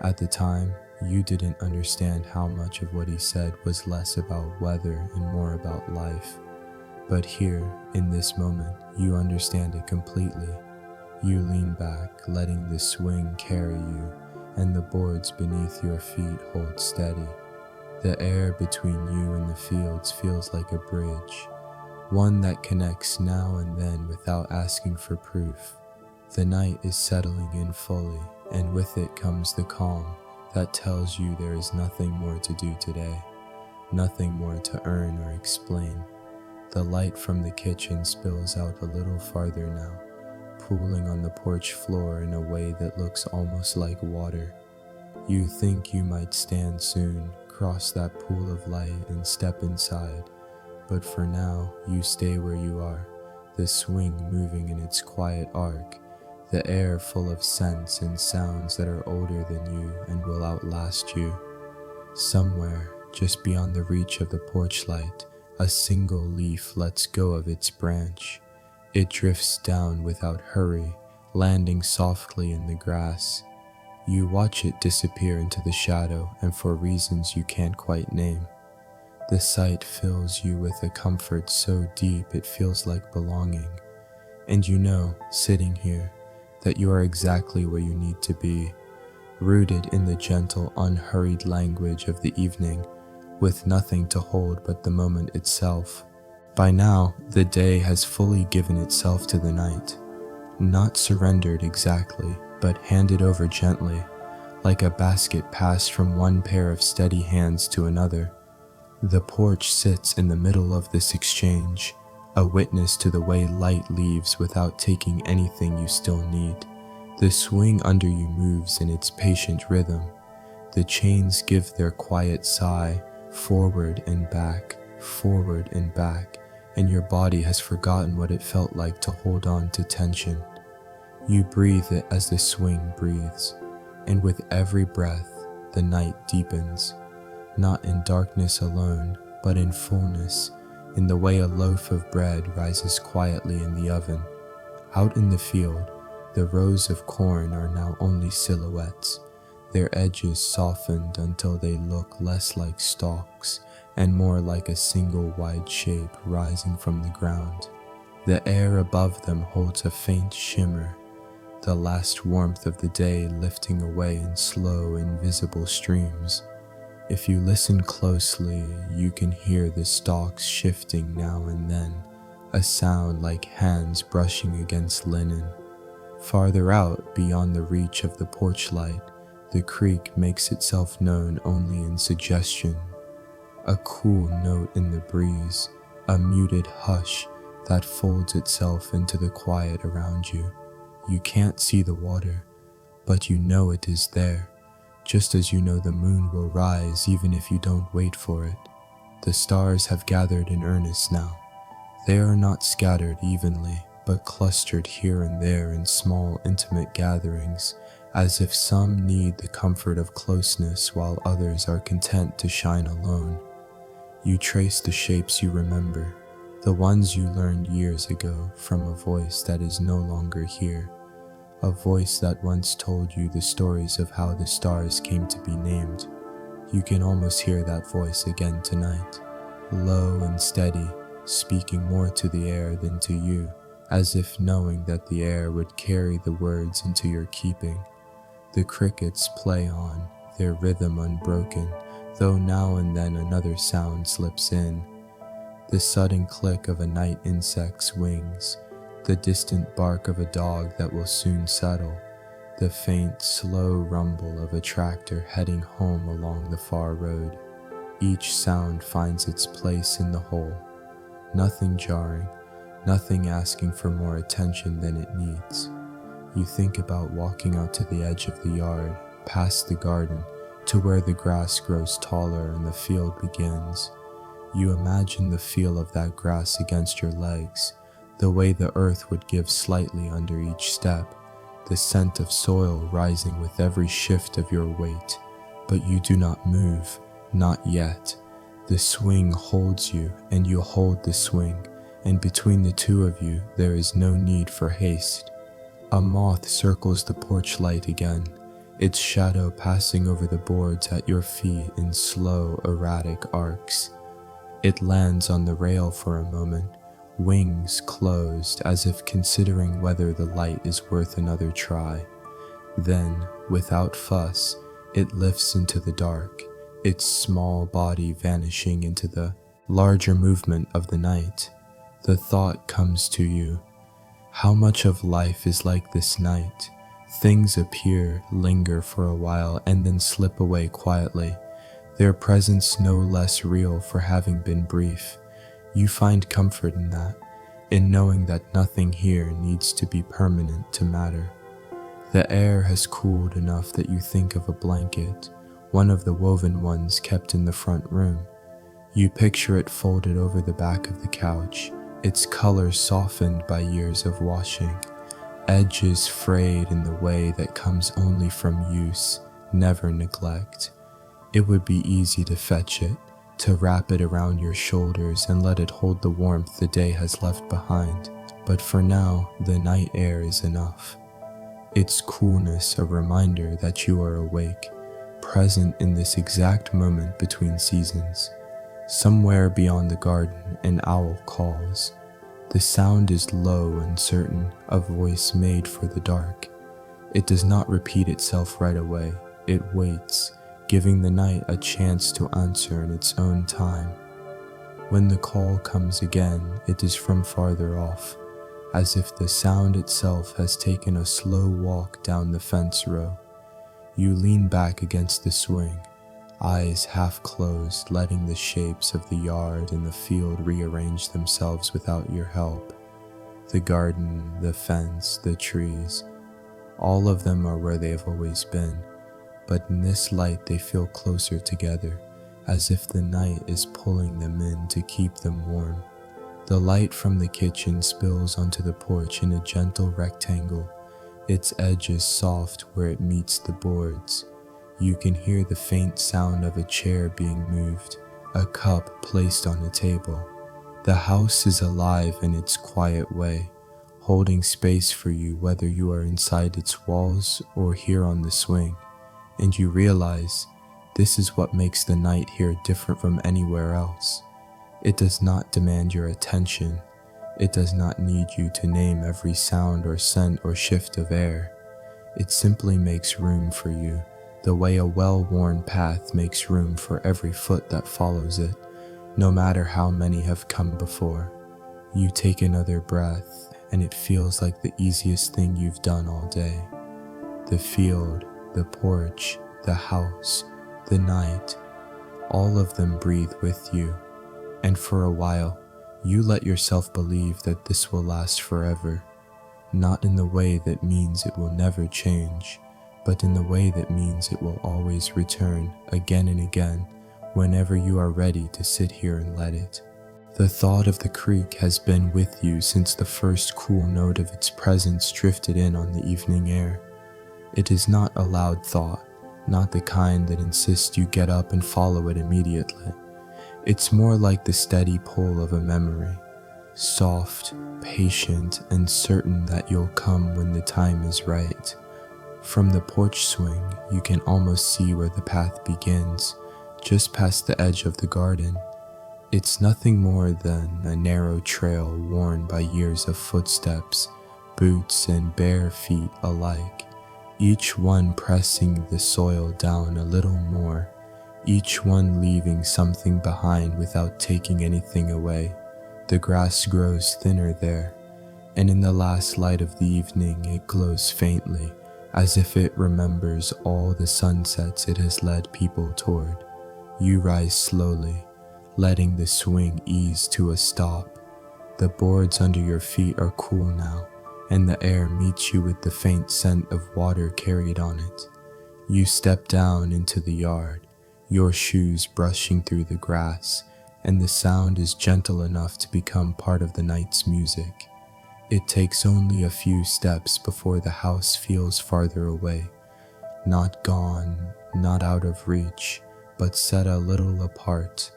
At the time, you didn't understand how much of what he said was less about weather and more about life. But here, in this moment, you understand it completely. You lean back, letting the swing carry you, and the boards beneath your feet hold steady. The air between you and the fields feels like a bridge, one that connects now and then without asking for proof. The night is settling in fully, and with it comes the calm that tells you there is nothing more to do today, nothing more to earn or explain. The light from the kitchen spills out a little farther now, pooling on the porch floor in a way that looks almost like water. You think you might stand soon, cross that pool of light and step inside, but for now you stay where you are, the swing moving in its quiet arc, the air full of scents and sounds that are older than you and will outlast you. Somewhere, just beyond the reach of the porch light, a single leaf lets go of its branch. It drifts down without hurry, landing softly in the grass. You watch it disappear into the shadow, and for reasons you can't quite name. The sight fills you with a comfort so deep it feels like belonging. And you know, sitting here, that you are exactly where you need to be, rooted in the gentle, unhurried language of the evening, with nothing to hold but the moment itself. By now, the day has fully given itself to the night, not surrendered exactly, but handed over gently, like a basket passed from one pair of steady hands to another. The porch sits in the middle of this exchange, a witness to the way light leaves without taking anything you still need. The swing under you moves in its patient rhythm. The chains give their quiet sigh, forward and back, and your body has forgotten what it felt like to hold on to tension. You breathe it as the swing breathes, and with every breath, the night deepens, not in darkness alone, but in fullness, in the way a loaf of bread rises quietly in the oven. Out in the field, the rows of corn are now only silhouettes, their edges softened until they look less like stalks and more like a single wide shape rising from the ground. The air above them holds a faint shimmer, the last warmth of the day lifting away in slow, invisible streams. If you listen closely, you can hear the stalks shifting now and then, a sound like hands brushing against linen. Farther out, beyond the reach of the porch light, the creek makes itself known only in suggestion. a cool note in the breeze, a muted hush that folds itself into the quiet around you. You can't see the water, but you know it is there, just as you know the moon will rise even if you don't wait for it. The stars have gathered in earnest now. They are not scattered evenly, but clustered here and there in small, intimate gatherings, as if some need the comfort of closeness while others are content to shine alone. You trace the shapes you remember, the ones you learned years ago from a voice that is no longer here, a voice that once told you the stories of how the stars came to be named. You can almost hear that voice again tonight, low and steady, speaking more to the air than to you, as if knowing that the air would carry the words into your keeping. The crickets play on, their rhythm unbroken, though now and then another sound slips in. The sudden click of a night insect's wings, the distant bark of a dog that will soon settle, the faint, slow rumble of a tractor heading home along the far road. Each sound finds its place in the whole. Nothing jarring, nothing asking for more attention than it needs. You think about walking out to the edge of the yard, past the garden, to where the grass grows taller and the field begins. You imagine the feel of that grass against your legs, the way the earth would give slightly under each step, the scent of soil rising with every shift of your weight. But you do not move, not yet. The swing holds you, and you hold the swing, and between the two of you there is no need for haste. A moth circles the porch light again, its shadow passing over the boards at your feet in slow, erratic arcs. It lands on the rail for a moment, wings closed as if considering whether the light is worth another try. Then, without fuss, it lifts into the dark, its small body vanishing into the larger movement of the night. The thought comes to you, how much of life is like this night? Things appear, linger for a while, and then slip away quietly, their presence no less real for having been brief. You find comfort in that, in knowing that nothing here needs to be permanent to matter. The air has cooled enough that you think of a blanket, one of the woven ones kept in the front room. You picture it folded over the back of the couch, its color softened by years of washing, edges frayed in the way that comes only from use, never neglect. It would be easy to fetch it, to wrap it around your shoulders and let it hold the warmth the day has left behind. But for now, the night air is enough. Its coolness a reminder that you are awake, present in this exact moment between seasons. Somewhere beyond the garden, an owl calls. The sound is low and certain, a voice made for the dark. It does not repeat itself right away. It waits, giving the night a chance to answer in its own time. When the call comes again, it is from farther off, as if the sound itself has taken a slow walk down the fence row. You lean back against the swing, eyes half closed, letting the shapes of the yard and the field rearrange themselves without your help. The garden, the fence, the trees, all of them are where they have always been, but in this light they feel closer together, as if the night is pulling them in to keep them warm. The light from the kitchen spills onto the porch in a gentle rectangle, its edges soft where it meets the boards. You can hear the faint sound of a chair being moved, a cup placed on a table. The house is alive in its quiet way, holding space for you whether you are inside its walls or here on the swing. And you realize this is what makes the night here different from anywhere else. It does not demand your attention. It does not need you to name every sound or scent or shift of air. It simply makes room for you, the way a well-worn path makes room for every foot that follows it, no matter how many have come before. You take another breath, and it feels like the easiest thing you've done all day. The field, the porch, the house, the night, All of them breathe with you, and for a while, you let yourself believe that this will last forever, not in the way that means it will never change, but in the way that means it will always return again and again whenever you are ready to sit here and let it. The thought of the creek has been with you since the first cool note of its presence drifted in on the evening air. It is not a loud thought, not the kind that insists you get up and follow it immediately. It's more like the steady pull of a memory, soft, patient, and certain that you'll come when the time is right. From the porch swing, you can almost see where the path begins, just past the edge of the garden. It's nothing more than a narrow trail worn by years of footsteps, boots and bare feet alike, each one pressing the soil down a little more, each one leaving something behind without taking anything away. The grass grows thinner there, and in the last light of the evening it glows faintly, as if it remembers all the sunsets it has led people toward. You rise slowly, letting the swing ease to a stop. The boards under your feet are cool now, and the air meets you with the faint scent of water carried on it. You step down into the yard, your shoes brushing through the grass, and the sound is gentle enough to become part of the night's music. It takes only a few steps before the house feels farther away, not gone, not out of reach, but set a little apart,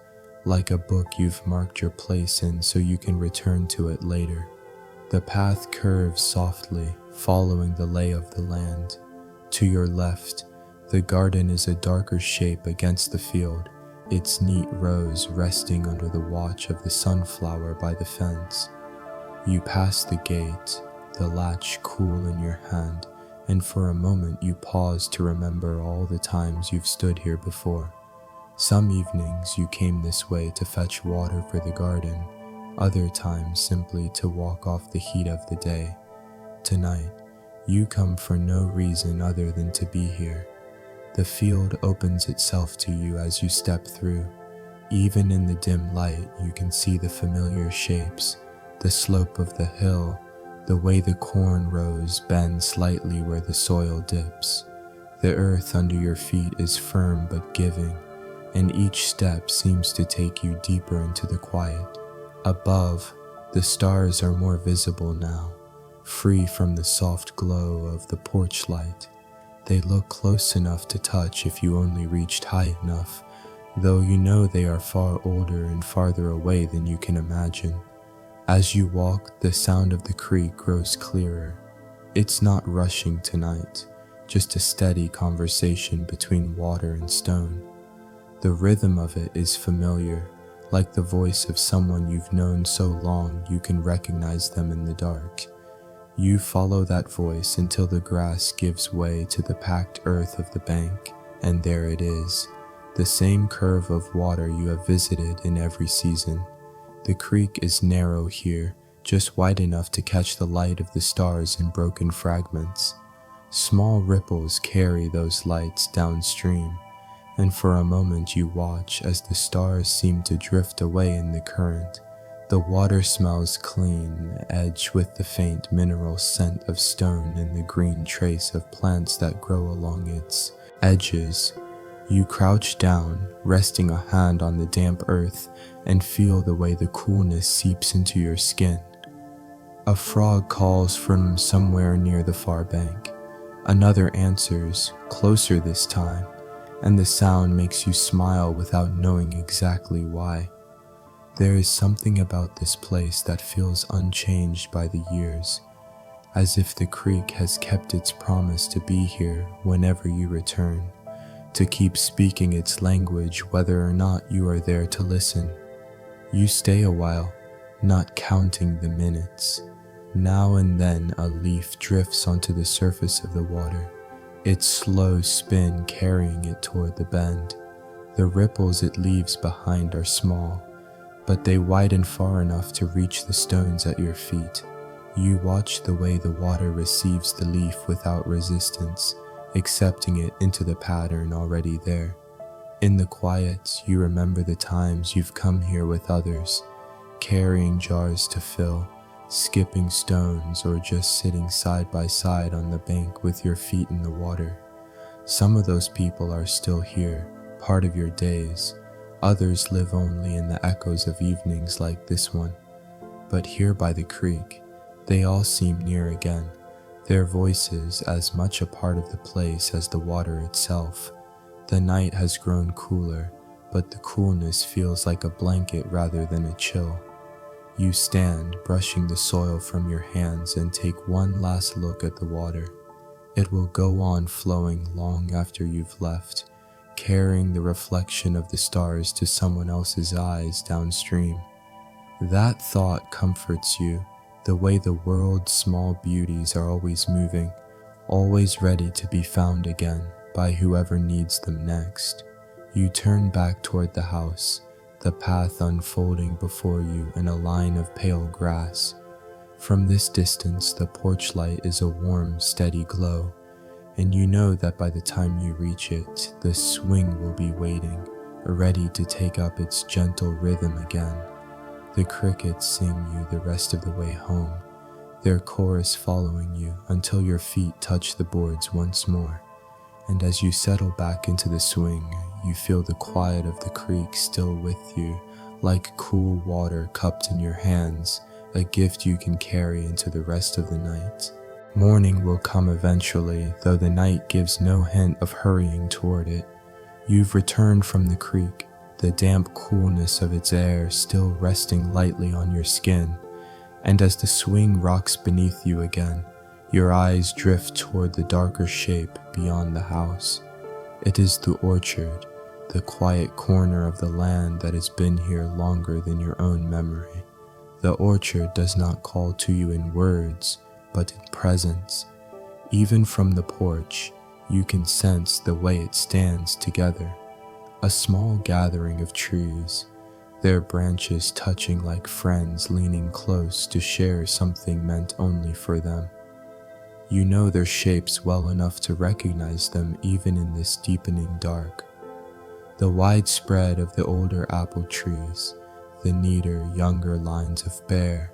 like a book you've marked your place in so you can return to it later. The path curves softly, following the lay of the land. To your left, the garden is a darker shape against the field, its neat rows resting under the watch of the sunflower by the fence. You pass the gate, the latch cool in your hand, and for a moment you pause to remember all the times you've stood here before. Some evenings you came this way to fetch water for the garden, other times simply to walk off the heat of the day. Tonight, you come for no reason other than to be here. The field opens itself to you as you step through. Even in the dim light, you can see the familiar shapes, the slope of the hill, the way the corn rows bend slightly where the soil dips. The earth under your feet is firm but giving, and each step seems to take you deeper into the quiet. Above, the stars are more visible now, free from the soft glow of the porch light. They look close enough to touch if you only reached high enough, though you know they are far older and farther away than you can imagine. As you walk, the sound of the creek grows clearer. It's not rushing tonight, just a steady conversation between water and stone. The rhythm of it is familiar, like the voice of someone you've known so long you can recognize them in the dark. You follow that voice until the grass gives way to the packed earth of the bank, and there it is, the same curve of water you have visited in every season. The creek is narrow here, just wide enough to catch the light of the stars in broken fragments. Small ripples carry those lights downstream, and for a moment you watch as the stars seem to drift away in the current. The water smells clean, edged with the faint mineral scent of stone and the green trace of plants that grow along its edges. You crouch down, resting a hand on the damp earth, and feel the way the coolness seeps into your skin. A frog calls from somewhere near the far bank. Another answers, closer this time, and the sound makes you smile without knowing exactly why. There is something about this place that feels unchanged by the years, as if the creek has kept its promise to be here whenever you return, to keep speaking its language whether or not you are there to listen. You stay a while, not counting the minutes. Now and then a leaf drifts onto the surface of the water, its slow spin carrying it toward the bend. The ripples it leaves behind are small, but they widen far enough to reach the stones at your feet. You watch the way the water receives the leaf without resistance, accepting it into the pattern already there. In the quiet, you remember the times you've come here with others, carrying jars to fill, skipping stones, or just sitting side by side on the bank with your feet in the water. Some of those people are still here, part of your days. Others live only in the echoes of evenings like this one. But here by the creek, they all seem near again, their voices as much a part of the place as the water itself. The night has grown cooler, but the coolness feels like a blanket rather than a chill. You stand, brushing the soil from your hands, and take one last look at the water. It will go on flowing long after you've left, carrying the reflection of the stars to someone else's eyes downstream. That thought comforts you, the way the world's small beauties are always moving, always ready to be found again by whoever needs them next. You turn back toward the house, the path unfolding before you in a line of pale grass. From this distance, the porch light is a warm, steady glow, and you know that by the time you reach it, the swing will be waiting, ready to take up its gentle rhythm again. The crickets sing you the rest of the way home, their chorus following you until your feet touch the boards once more. And as you settle back into the swing, you feel the quiet of the creek still with you, like cool water cupped in your hands, a gift you can carry into the rest of the night. Morning will come eventually, though the night gives no hint of hurrying toward it. You've returned from the creek, the damp coolness of its air still resting lightly on your skin, and as the swing rocks beneath you again, your eyes drift toward the darker shape beyond the house. It is the orchard, the quiet corner of the land that has been here longer than your own memory. The orchard does not call to you in words, but in presence. Even from the porch, you can sense the way it stands together. A small gathering of trees, their branches touching like friends leaning close to share something meant only for them. You know their shapes well enough to recognize them even in this deepening dark. The wide spread of the older apple trees, the neater, younger lines of pear,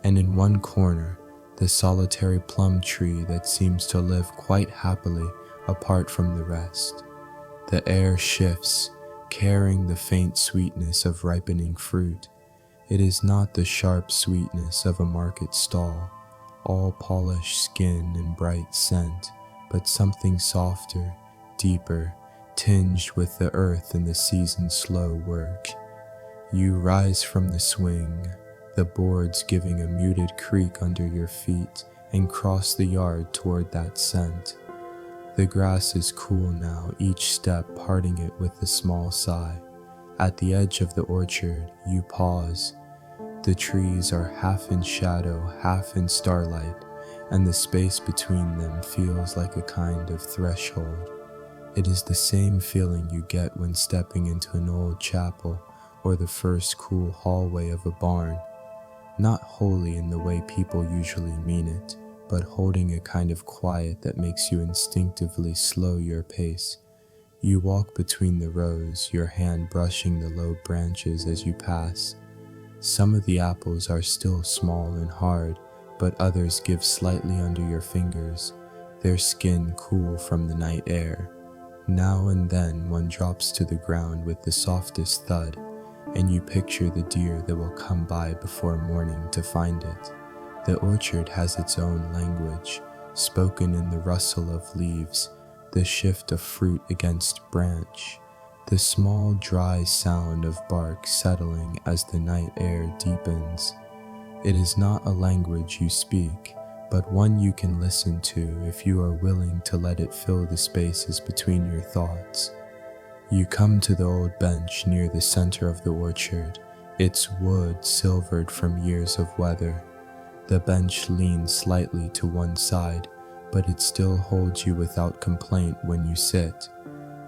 and in one corner, the solitary plum tree that seems to live quite happily apart from the rest. The air shifts, carrying the faint sweetness of ripening fruit. It is not the sharp sweetness of a market stall, all polished skin and bright scent, but something softer, deeper, tinged with the earth and the season's slow work. You rise from the swing, the boards giving a muted creak under your feet, and cross the yard toward that scent. The grass is cool now, each step parting it with a small sigh. At the edge of the orchard, you pause. The trees are half in shadow, half in starlight, and the space between them feels like a kind of threshold. It is the same feeling you get when stepping into an old chapel or the first cool hallway of a barn. Not wholly in the way people usually mean it, but holding a kind of quiet that makes you instinctively slow your pace. You walk between the rows, your hand brushing the low branches as you pass. Some of the apples are still small and hard, but others give slightly under your fingers, their skin cool from the night air. Now and then one drops to the ground with the softest thud, and you picture the deer that will come by before morning to find it. The orchard has its own language, spoken in the rustle of leaves, the shift of fruit against branch, the small dry sound of bark settling as the night air deepens. It is not a language you speak, but one you can listen to if you are willing to let it fill the spaces between your thoughts. You come to the old bench near the center of the orchard, its wood silvered from years of weather. The bench leans slightly to one side, but it still holds you without complaint when you sit.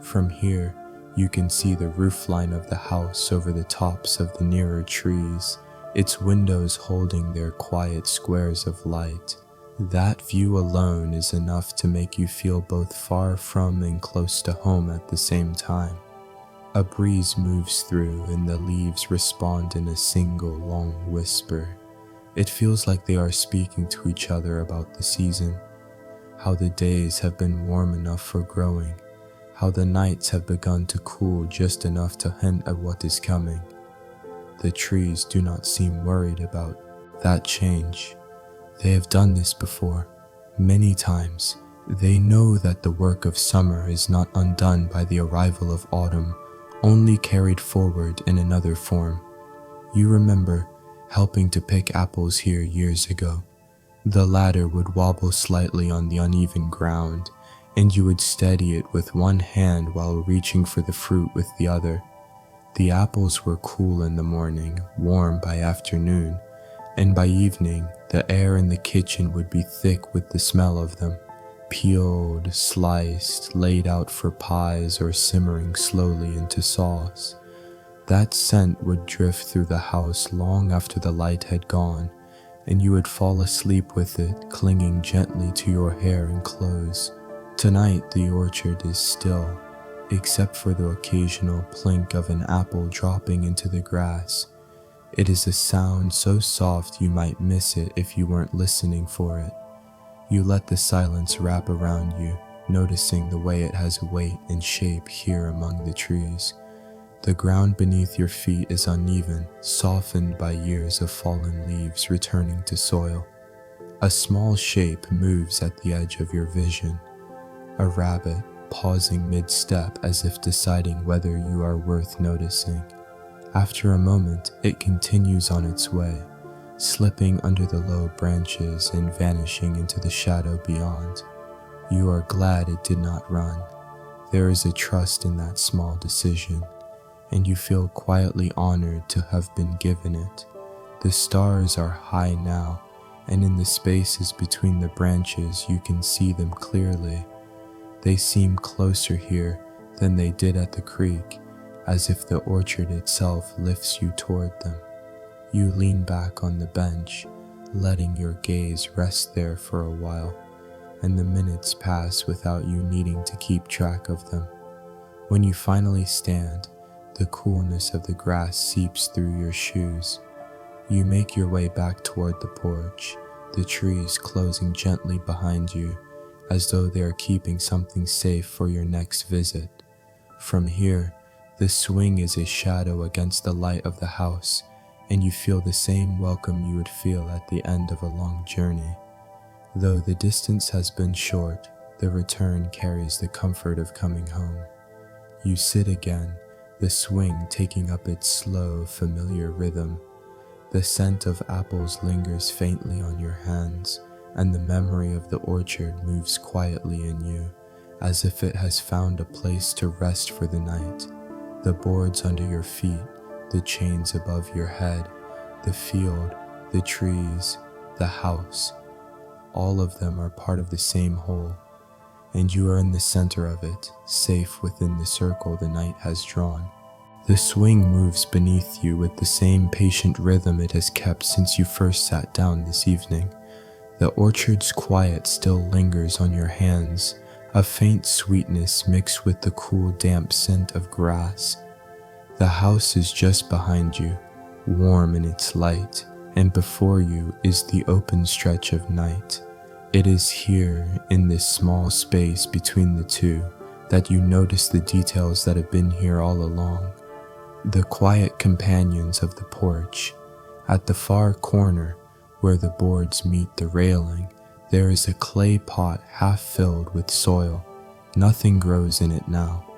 From here, you can see the roofline of the house over the tops of the nearer trees, its windows holding their quiet squares of light. That view alone is enough to make you feel both far from and close to home at the same time. A breeze moves through and the leaves respond in a single long whisper. It feels like they are speaking to each other about the season, how the days have been warm enough for growing, how the nights have begun to cool just enough to hint at what is coming. The trees do not seem worried about that change. They have done this before, many times. They know that the work of summer is not undone by the arrival of autumn, only carried forward in another form. You remember helping to pick apples here years ago. The ladder would wobble slightly on the uneven ground, and you would steady it with one hand while reaching for the fruit with the other. The apples were cool in the morning, warm by afternoon, and by evening the air in the kitchen would be thick with the smell of them, peeled, sliced, laid out for pies or simmering slowly into sauce. That scent would drift through the house long after the light had gone, and you would fall asleep with it clinging gently to your hair and clothes. Tonight the orchard is still, except for the occasional plink of an apple dropping into the grass. It is a sound so soft you might miss it if you weren't listening for it. You let the silence wrap around you, noticing the way it has weight and shape here among the trees. The ground beneath your feet is uneven, softened by years of fallen leaves returning to soil. A small shape moves at the edge of your vision. A rabbit, pausing mid-step as if deciding whether you are worth noticing. After a moment, it continues on its way, slipping under the low branches and vanishing into the shadow beyond. You are glad it did not run. There is a trust in that small decision, and you feel quietly honored to have been given it. The stars are high now, and in the spaces between the branches you can see them clearly. They seem closer here than they did at the creek, as if the orchard itself lifts you toward them. You lean back on the bench, letting your gaze rest there for a while, and the minutes pass without you needing to keep track of them. When you finally stand, the coolness of the grass seeps through your shoes. You make your way back toward the porch, the trees closing gently behind you, as though they are keeping something safe for your next visit. From here, the swing is a shadow against the light of the house, and you feel the same welcome you would feel at the end of a long journey. Though the distance has been short, the return carries the comfort of coming home. You sit again, the swing taking up its slow, familiar rhythm. The scent of apples lingers faintly on your hands, and the memory of the orchard moves quietly in you, as if it has found a place to rest for the night. The boards under your feet, the chains above your head, the field, the trees, the house, all of them are part of the same whole, and you are in the center of it, safe within the circle the night has drawn. The swing moves beneath you with the same patient rhythm it has kept since you first sat down this evening. The orchard's quiet still lingers on your hands, a faint sweetness mixed with the cool, damp scent of grass. The house is just behind you, warm in its light, and before you is the open stretch of night. It is here, in this small space between the two, that you notice the details that have been here all along. The quiet companions of the porch. At the far corner, where the boards meet the railing, there is a clay pot half filled with soil. Nothing grows in it now,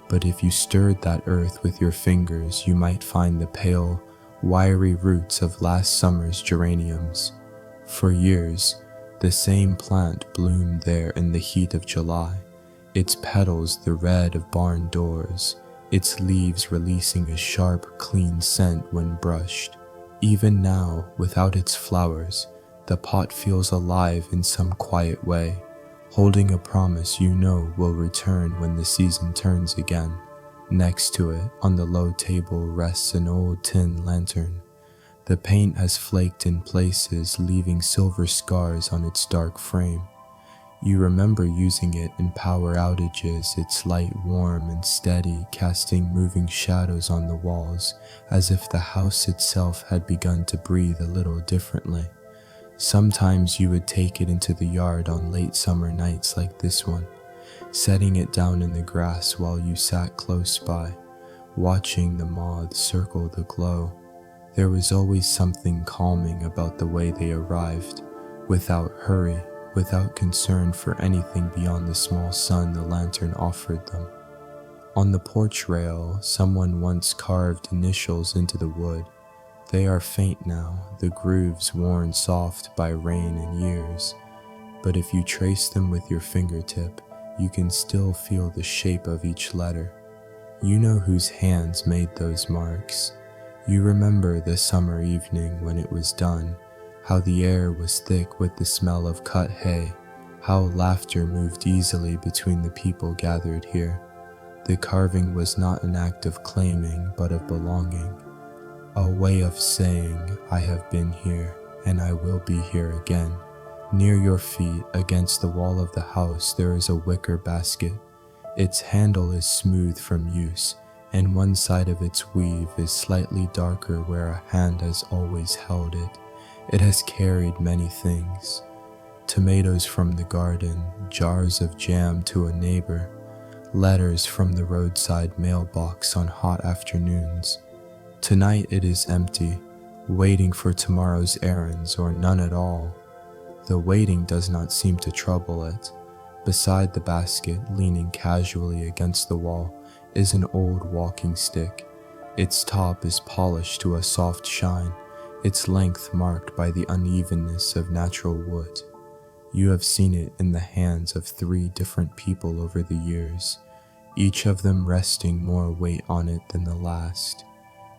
but if you stirred that earth with your fingers, you might find the pale, wiry roots of last summer's geraniums. For years, the same plant bloomed there in the heat of July, its petals the red of barn doors, its leaves releasing a sharp, clean scent when brushed. Even now, without its flowers, the pot feels alive in some quiet way, holding a promise you know will return when the season turns again. Next to it, on the low table, rests an old tin lantern. The paint has flaked in places, leaving silver scars on its dark frame. You remember using it in power outages, its light warm and steady, casting moving shadows on the walls, as if the house itself had begun to breathe a little differently. Sometimes you would take it into the yard on late summer nights like this one, setting it down in the grass while you sat close by, watching the moths circle the glow. There was always something calming about the way they arrived, without hurry, without concern for anything beyond the small sun the lantern offered them. On the porch rail, someone once carved initials into the wood. They are faint now, the grooves worn soft by rain and years, but if you trace them with your fingertip, you can still feel the shape of each letter. You know whose hands made those marks. You remember the summer evening when it was done, how the air was thick with the smell of cut hay, how laughter moved easily between the people gathered here. The carving was not an act of claiming, but of belonging, a way of saying, I have been here, and I will be here again. Near your feet, against the wall of the house, there is a wicker basket. Its handle is smooth from use, and one side of its weave is slightly darker where a hand has always held it. It has carried many things. Tomatoes from the garden, jars of jam to a neighbor, letters from the roadside mailbox on hot afternoons. Tonight it is empty, waiting for tomorrow's errands or none at all. The waiting does not seem to trouble it. Beside the basket, leaning casually against the wall, is an old walking stick. Its top is polished to a soft shine, its length marked by the unevenness of natural wood. You have seen it in the hands of 3 different people over the years, each of them resting more weight on it than the last.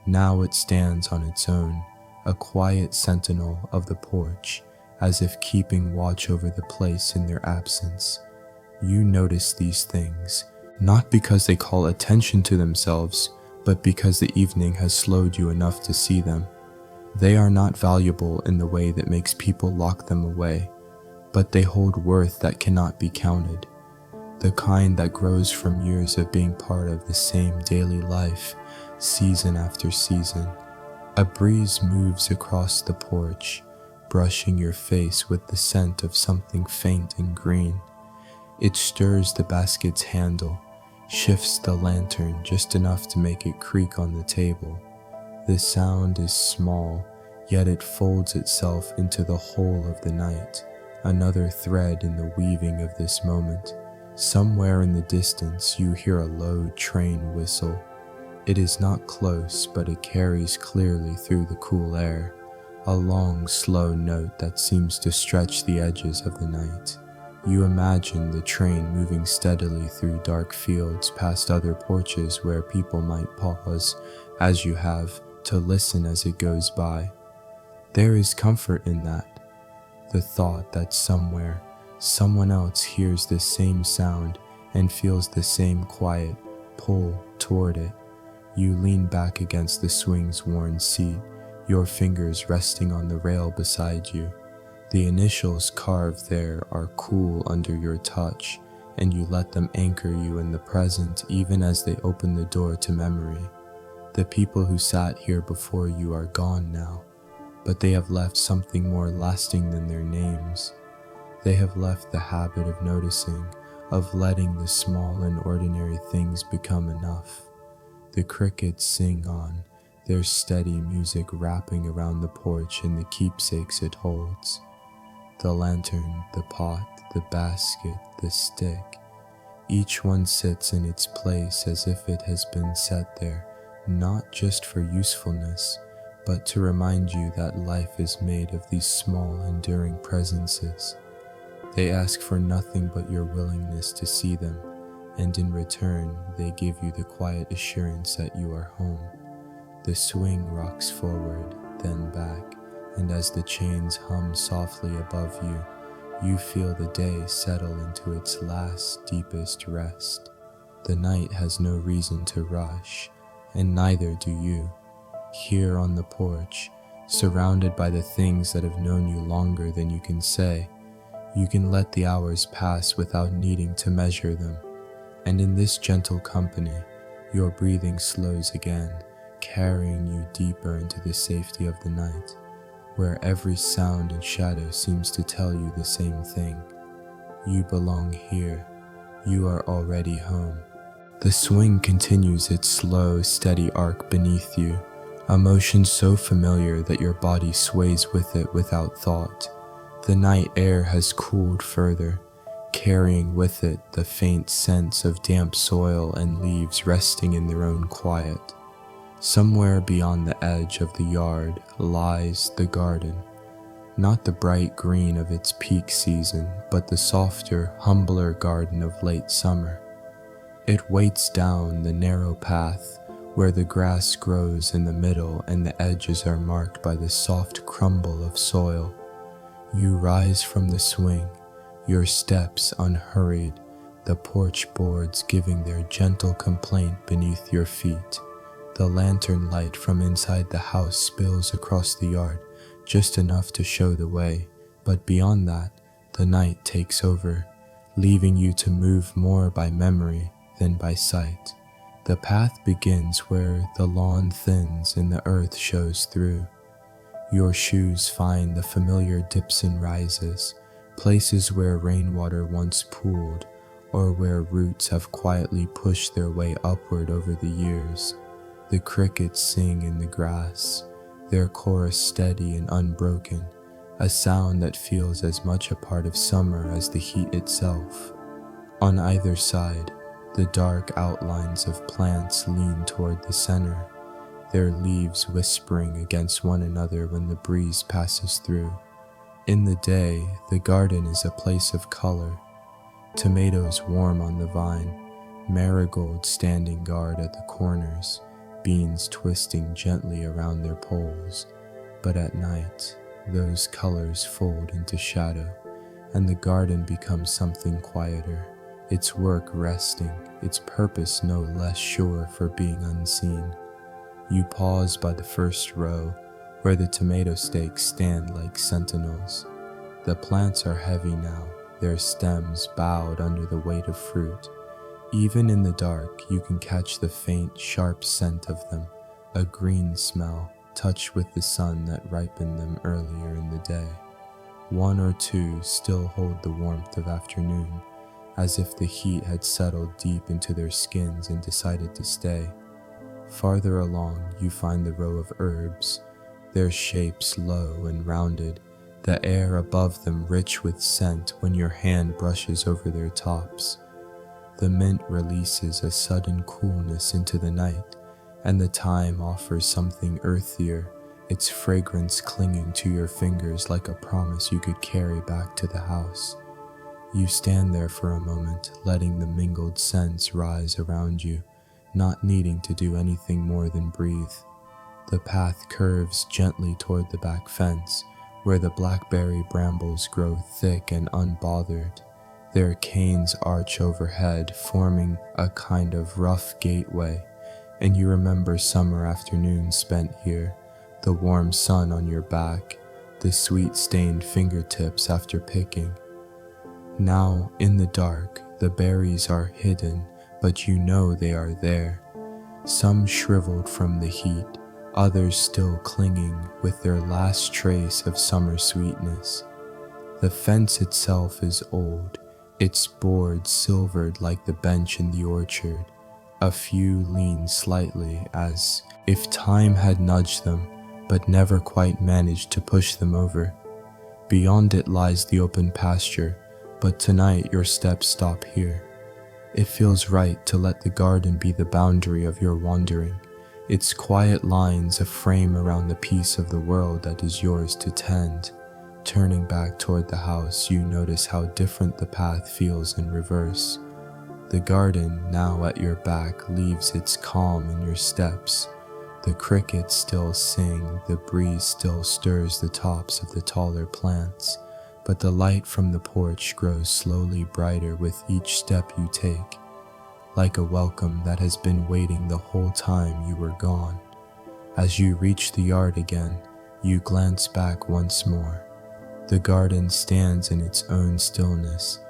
Now it stands on its own, a quiet sentinel of the porch, as if keeping watch over the place in their absence. You notice these things, not because they call attention to themselves, but because the evening has slowed you enough to see them. They are not valuable in the way that makes people lock them away, but they hold worth that cannot be counted, the kind that grows from years of being part of the same daily life, season after season. A breeze moves across the porch, brushing your face with the scent of something faint and green. It stirs the basket's handle, shifts the lantern just enough to make it creak on the table. The sound is small, yet it folds itself into the whole of the night, another thread in the weaving of this moment. Somewhere in the distance you hear a low train whistle. It is not close, but it carries clearly through the cool air, a long, slow note that seems to stretch the edges of the night. You imagine the train moving steadily through dark fields past other porches where people might pause, as you have, to listen as it goes by. There is comfort in that, the thought that somewhere, someone else hears the same sound and feels the same quiet pull toward it. You lean back against the swing's worn seat, your fingers resting on the rail beside you. The initials carved there are cool under your touch, and you let them anchor you in the present even as they open the door to memory. The people who sat here before you are gone now, but they have left something more lasting than their names. They have left the habit of noticing, of letting the small and ordinary things become enough. The crickets sing on, their steady music wrapping around the porch and the keepsakes it holds. The lantern, the pot, the basket, the stick. Each one sits in its place as if it has been set there, not just for usefulness, but to remind you that life is made of these small, enduring presences. They ask for nothing but your willingness to see them, and in return, they give you the quiet assurance that you are home. The swing rocks forward, then back, and as the chains hum softly above you, you feel the day settle into its last, deepest rest. The night has no reason to rush, and neither do you. Here on the porch, surrounded by the things that have known you longer than you can say, You can let the hours pass without needing to measure them, and in this gentle company, your breathing slows again, carrying you deeper into the safety of the night, where every sound and shadow seems to tell you the same thing. You belong here. You are already home. The swing continues its slow, steady arc beneath you, a motion so familiar that your body sways with it without thought. The night air has cooled further, carrying with it the faint sense of damp soil and leaves resting in their own quiet. Somewhere beyond the edge of the yard lies the garden, not the bright green of its peak season, but the softer, humbler garden of late summer. It waits down the narrow path where the grass grows in the middle and the edges are marked by the soft crumble of soil. You rise from the swing, your steps unhurried, the porch boards giving their gentle complaint beneath your feet. The lantern light from inside the house spills across the yard, just enough to show the way, but beyond that, the night takes over, leaving you to move more by memory than by sight. The path begins where the lawn thins and the earth shows through. Your shoes find the familiar dips and rises, places where rainwater once pooled, or where roots have quietly pushed their way upward over the years. The crickets sing in the grass, their chorus steady and unbroken, a sound that feels as much a part of summer as the heat itself. On either side, the dark outlines of plants lean toward the center, their leaves whispering against one another when the breeze passes through. In the day, the garden is a place of color. Tomatoes warm on the vine, marigolds standing guard at the corners, beans twisting gently around their poles. But at night, those colors fold into shadow, and the garden becomes something quieter, its work resting, its purpose no less sure for being unseen. You pause by the first row, where the tomato stakes stand like sentinels. The plants are heavy now, their stems bowed under the weight of fruit. Even in the dark, you can catch the faint, sharp scent of them, a green smell, touched with the sun that ripened them earlier in the day. One or two still hold the warmth of afternoon, as if the heat had settled deep into their skins and decided to stay. Farther along, you find the row of herbs, their shapes low and rounded, the air above them rich with scent when your hand brushes over their tops. The mint releases a sudden coolness into the night, and the thyme offers something earthier, its fragrance clinging to your fingers like a promise you could carry back to the house. You stand there for a moment, letting the mingled scents rise around you, not needing to do anything more than breathe. The path curves gently toward the back fence, where the blackberry brambles grow thick and unbothered. Their canes arch overhead, forming a kind of rough gateway, and you remember summer afternoons spent here, the warm sun on your back, the sweet-stained fingertips after picking. Now, in the dark, the berries are hidden, but you know they are there, some shriveled from the heat, others still clinging with their last trace of summer sweetness. The fence itself is old, its boards silvered like the bench in the orchard. A few lean slightly as if time had nudged them, but never quite managed to push them over. Beyond it lies the open pasture, but tonight your steps stop here. It feels right to let the garden be the boundary of your wandering, its quiet lines a frame around the piece of the world that is yours to tend. Turning back toward the house, you notice how different the path feels in reverse. The garden, now at your back, leaves its calm in your steps. The crickets still sing, the breeze still stirs the tops of the taller plants, but the light from the porch grows slowly brighter with each step you take, like a welcome that has been waiting the whole time you were gone. As you reach the yard again, you glance back once more. The garden stands in its own stillness,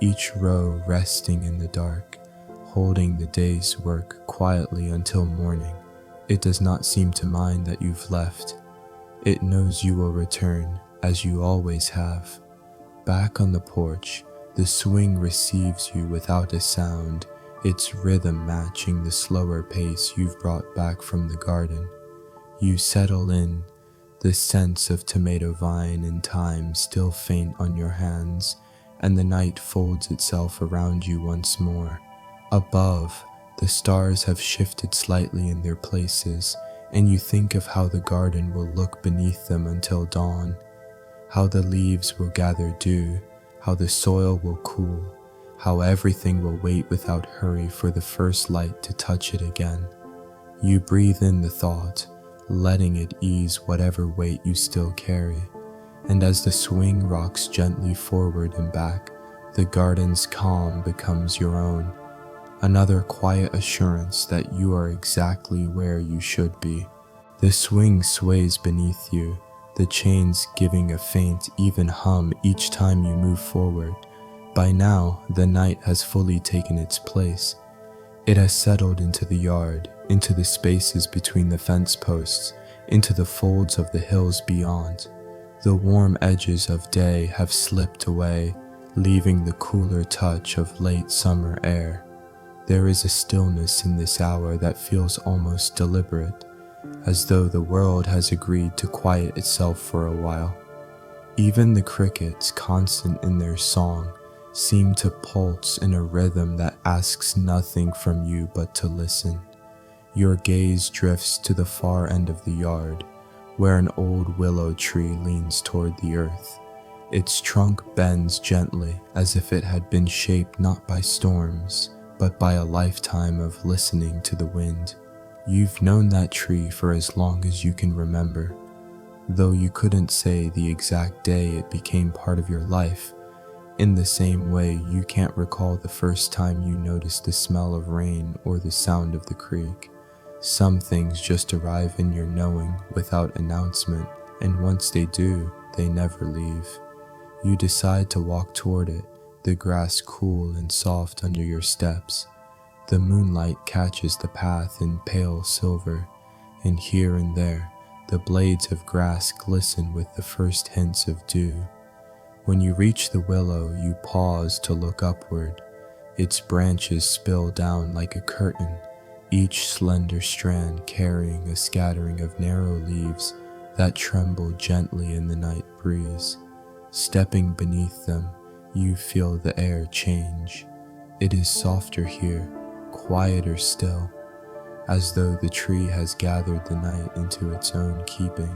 each row resting in the dark, holding the day's work quietly until morning. It does not seem to mind that you've left. It knows you will return, as you always have. Back on the porch, the swing receives you without a sound, its rhythm matching the slower pace you've brought back from the garden. You settle in, the sense of tomato vine and thyme still faint on your hands, and the night folds itself around you once more. Above, the stars have shifted slightly in their places, and you think of how the garden will look beneath them until dawn, how the leaves will gather dew, how the soil will cool, how everything will wait without hurry for the first light to touch it again. You breathe in the thought, letting it ease whatever weight you still carry, and as the swing rocks gently forward and back, the garden's calm becomes your own, another quiet assurance that you are exactly where you should be. The swing sways beneath you, the chains giving a faint, even hum each time you move forward. By now, the night has fully taken its place. It has settled into the yard, into the spaces between the fence posts, into the folds of the hills beyond. The warm edges of day have slipped away, leaving the cooler touch of late summer air. There is a stillness in this hour that feels almost deliberate, as though the world has agreed to quiet itself for a while. Even the crickets, constant in their song, seem to pulse in a rhythm that asks nothing from you but to listen. Your gaze drifts to the far end of the yard, where an old willow tree leans toward the earth. Its trunk bends gently, as if it had been shaped not by storms, but by a lifetime of listening to the wind. You've known that tree for as long as you can remember. Though you couldn't say the exact day it became part of your life, in the same way you can't recall the first time you noticed the smell of rain or the sound of the creek. Some things just arrive in your knowing without announcement, and once they do, they never leave. You decide to walk toward it, the grass cool and soft under your steps. The moonlight catches the path in pale silver, and here and there, the blades of grass glisten with the first hints of dew. When you reach the willow, you pause to look upward. Its branches spill down like a curtain, each slender strand carrying a scattering of narrow leaves that tremble gently in the night breeze. Stepping beneath them, you feel the air change. It is softer here, quieter still, as though the tree has gathered the night into its own keeping.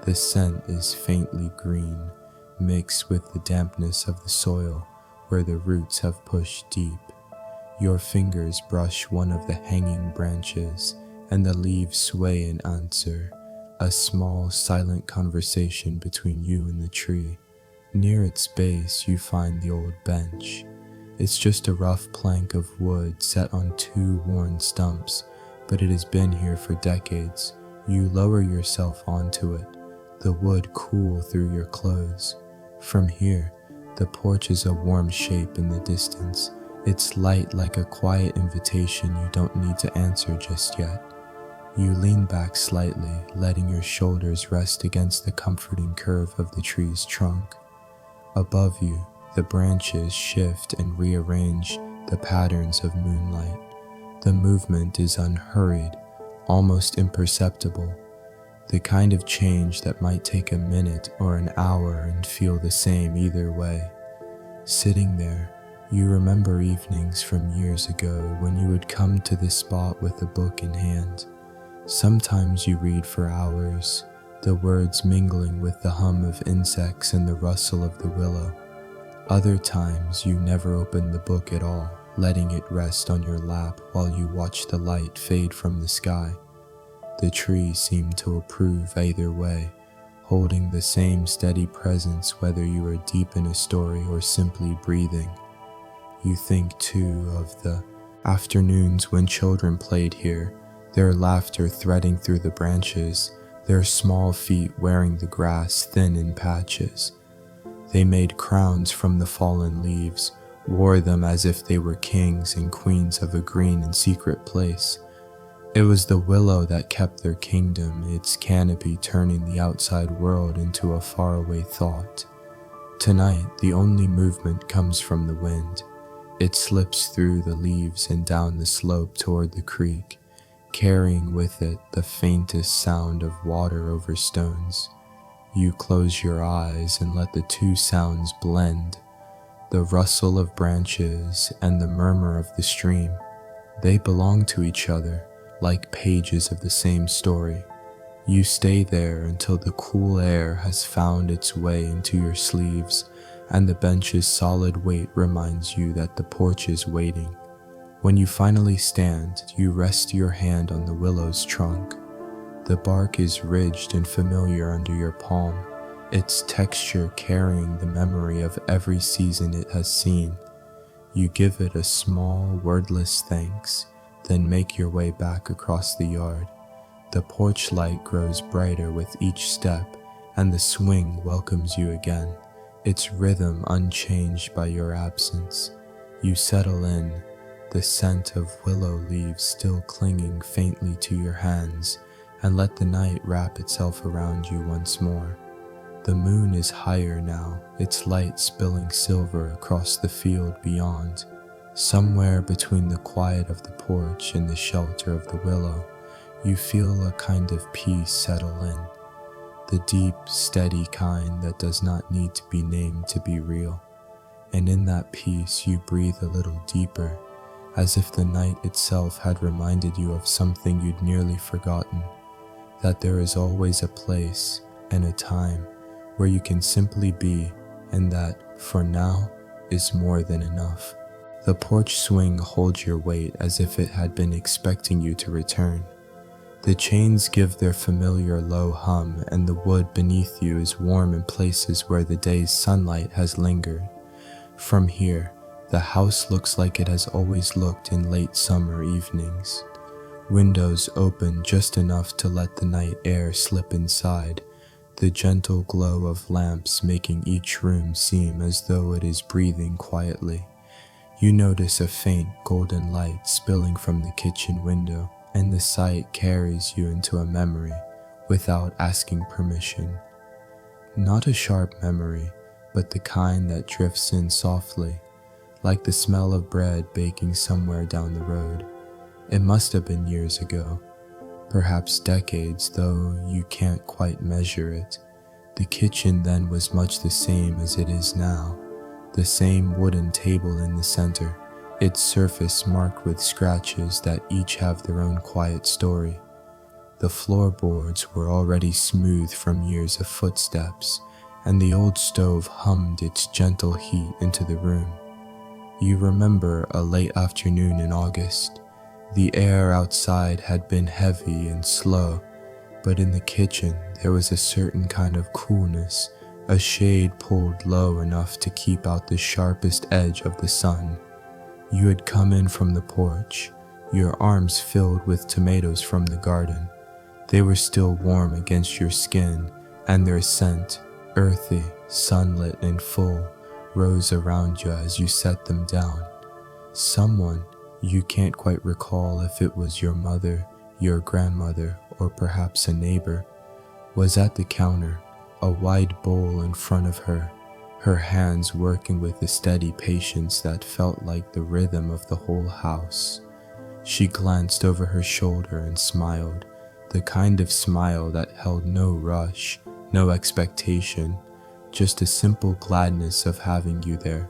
The scent is faintly green, mixed with the dampness of the soil where the roots have pushed deep. Your fingers brush one of the hanging branches, and the leaves sway in answer, a small, silent conversation between you and the tree. Near its base, you find the old bench. It's just a rough plank of wood set on two worn stumps, but it has been here for decades. You lower yourself onto it, the wood cool through your clothes. From here, the porch is a warm shape in the distance, its light like a quiet invitation you don't need to answer just yet. You lean back slightly, letting your shoulders rest against the comforting curve of the tree's trunk. Above you, the branches shift and rearrange the patterns of moonlight. The movement is unhurried, almost imperceptible, the kind of change that might take a minute or an hour and feel the same either way. Sitting there, you remember evenings from years ago when you would come to this spot with a book in hand. Sometimes you read for hours, the words mingling with the hum of insects and the rustle of the willow. Other times you never open the book at all, letting it rest on your lap while you watch the light fade from the sky. The tree seemed to approve either way, holding the same steady presence whether you are deep in a story or simply breathing. You think too of the afternoons when children played here, their laughter threading through the branches, their small feet wearing the grass thin in patches, They made crowns from the fallen leaves, wore them as if they were kings and queens of a green and secret place. It was the willow that kept their kingdom, its canopy turning the outside world into a faraway thought. Tonight, the only movement comes from the wind. It slips through the leaves and down the slope toward the creek, carrying with it the faintest sound of water over stones. You close your eyes and let the two sounds blend, the rustle of branches and the murmur of the stream. They belong to each other, like pages of the same story. You stay there until the cool air has found its way into your sleeves, and the bench's solid weight reminds you that the porch is waiting. When you finally stand, you rest your hand on the willow's trunk. The bark is ridged and familiar under your palm, its texture carrying the memory of every season it has seen. You give it a small, wordless thanks, then make your way back across the yard. The porch light grows brighter with each step, and the swing welcomes you again, its rhythm unchanged by your absence. You settle in, the scent of willow leaves still clinging faintly to your hands, and let the night wrap itself around you once more. The moon is higher now, its light spilling silver across the field beyond. Somewhere between the quiet of the porch and the shelter of the willow, you feel a kind of peace settle in, the deep, steady kind that does not need to be named to be real. And in that peace you breathe a little deeper, as if the night itself had reminded you of something you'd nearly forgotten, that there is always a place and a time where you can simply be, and that, for now, is more than enough. The porch swing holds your weight as if it had been expecting you to return. The chains give their familiar low hum, and the wood beneath you is warm in places where the day's sunlight has lingered. From here, the house looks like it has always looked in late summer evenings. Windows open just enough to let the night air slip inside, the gentle glow of lamps making each room seem as though it is breathing quietly. You notice a faint golden light spilling from the kitchen window, and the sight carries you into a memory without asking permission. Not a sharp memory, but the kind that drifts in softly, like the smell of bread baking somewhere down the road. It must have been years ago, perhaps decades, though you can't quite measure it. The kitchen then was much the same as it is now, the same wooden table in the center, its surface marked with scratches that each have their own quiet story. The floorboards were already smooth from years of footsteps, and the old stove hummed its gentle heat into the room. You remember a late afternoon in August. The air outside had been heavy and slow, but in the kitchen there was a certain kind of coolness, a shade pulled low enough to keep out the sharpest edge of the sun. You had come in from the porch, your arms filled with tomatoes from the garden. They were still warm against your skin, and their scent, earthy, sunlit and full, rose around you as you set them down. Someone, you can't quite recall if it was your mother, your grandmother, or perhaps a neighbor, was at the counter, a wide bowl in front of her, her hands working with a steady patience that felt like the rhythm of the whole house. She glanced over her shoulder and smiled, the kind of smile that held no rush, no expectation, just a simple gladness of having you there.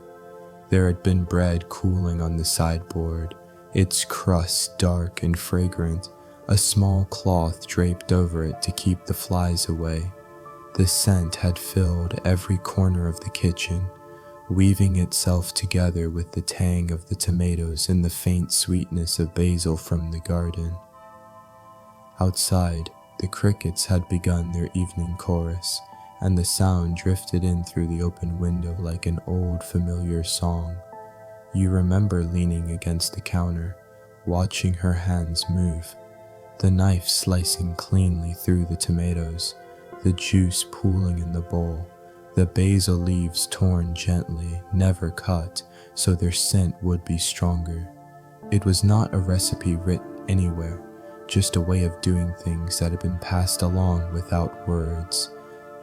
There had been bread cooling on the sideboard, its crust dark and fragrant, a small cloth draped over it to keep the flies away. The scent had filled every corner of the kitchen, weaving itself together with the tang of the tomatoes and the faint sweetness of basil from the garden. Outside, the crickets had begun their evening chorus, and the sound drifted in through the open window like an old familiar song. You remember leaning against the counter, watching her hands move, the knife slicing cleanly through the tomatoes, the juice pooling in the bowl, the basil leaves torn gently, never cut, so their scent would be stronger. It was not a recipe written anywhere, just a way of doing things that had been passed along without words.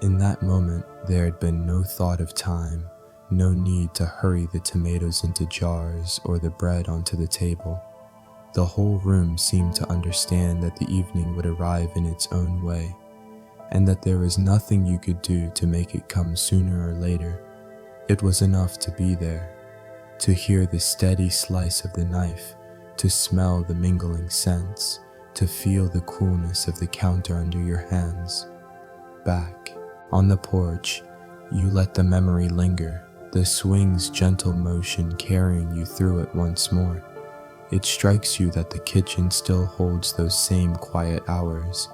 In that moment, there had been no thought of time, no need to hurry the tomatoes into jars or the bread onto the table. The whole room seemed to understand that the evening would arrive in its own way, and that there was nothing you could do to make it come sooner or later. It was enough to be there, to hear the steady slice of the knife, to smell the mingling scents, to feel the coolness of the counter under your hands. Back, on the porch, you let the memory linger, the swing's gentle motion carrying you through it once more. It strikes you that the kitchen still holds those same quiet hours,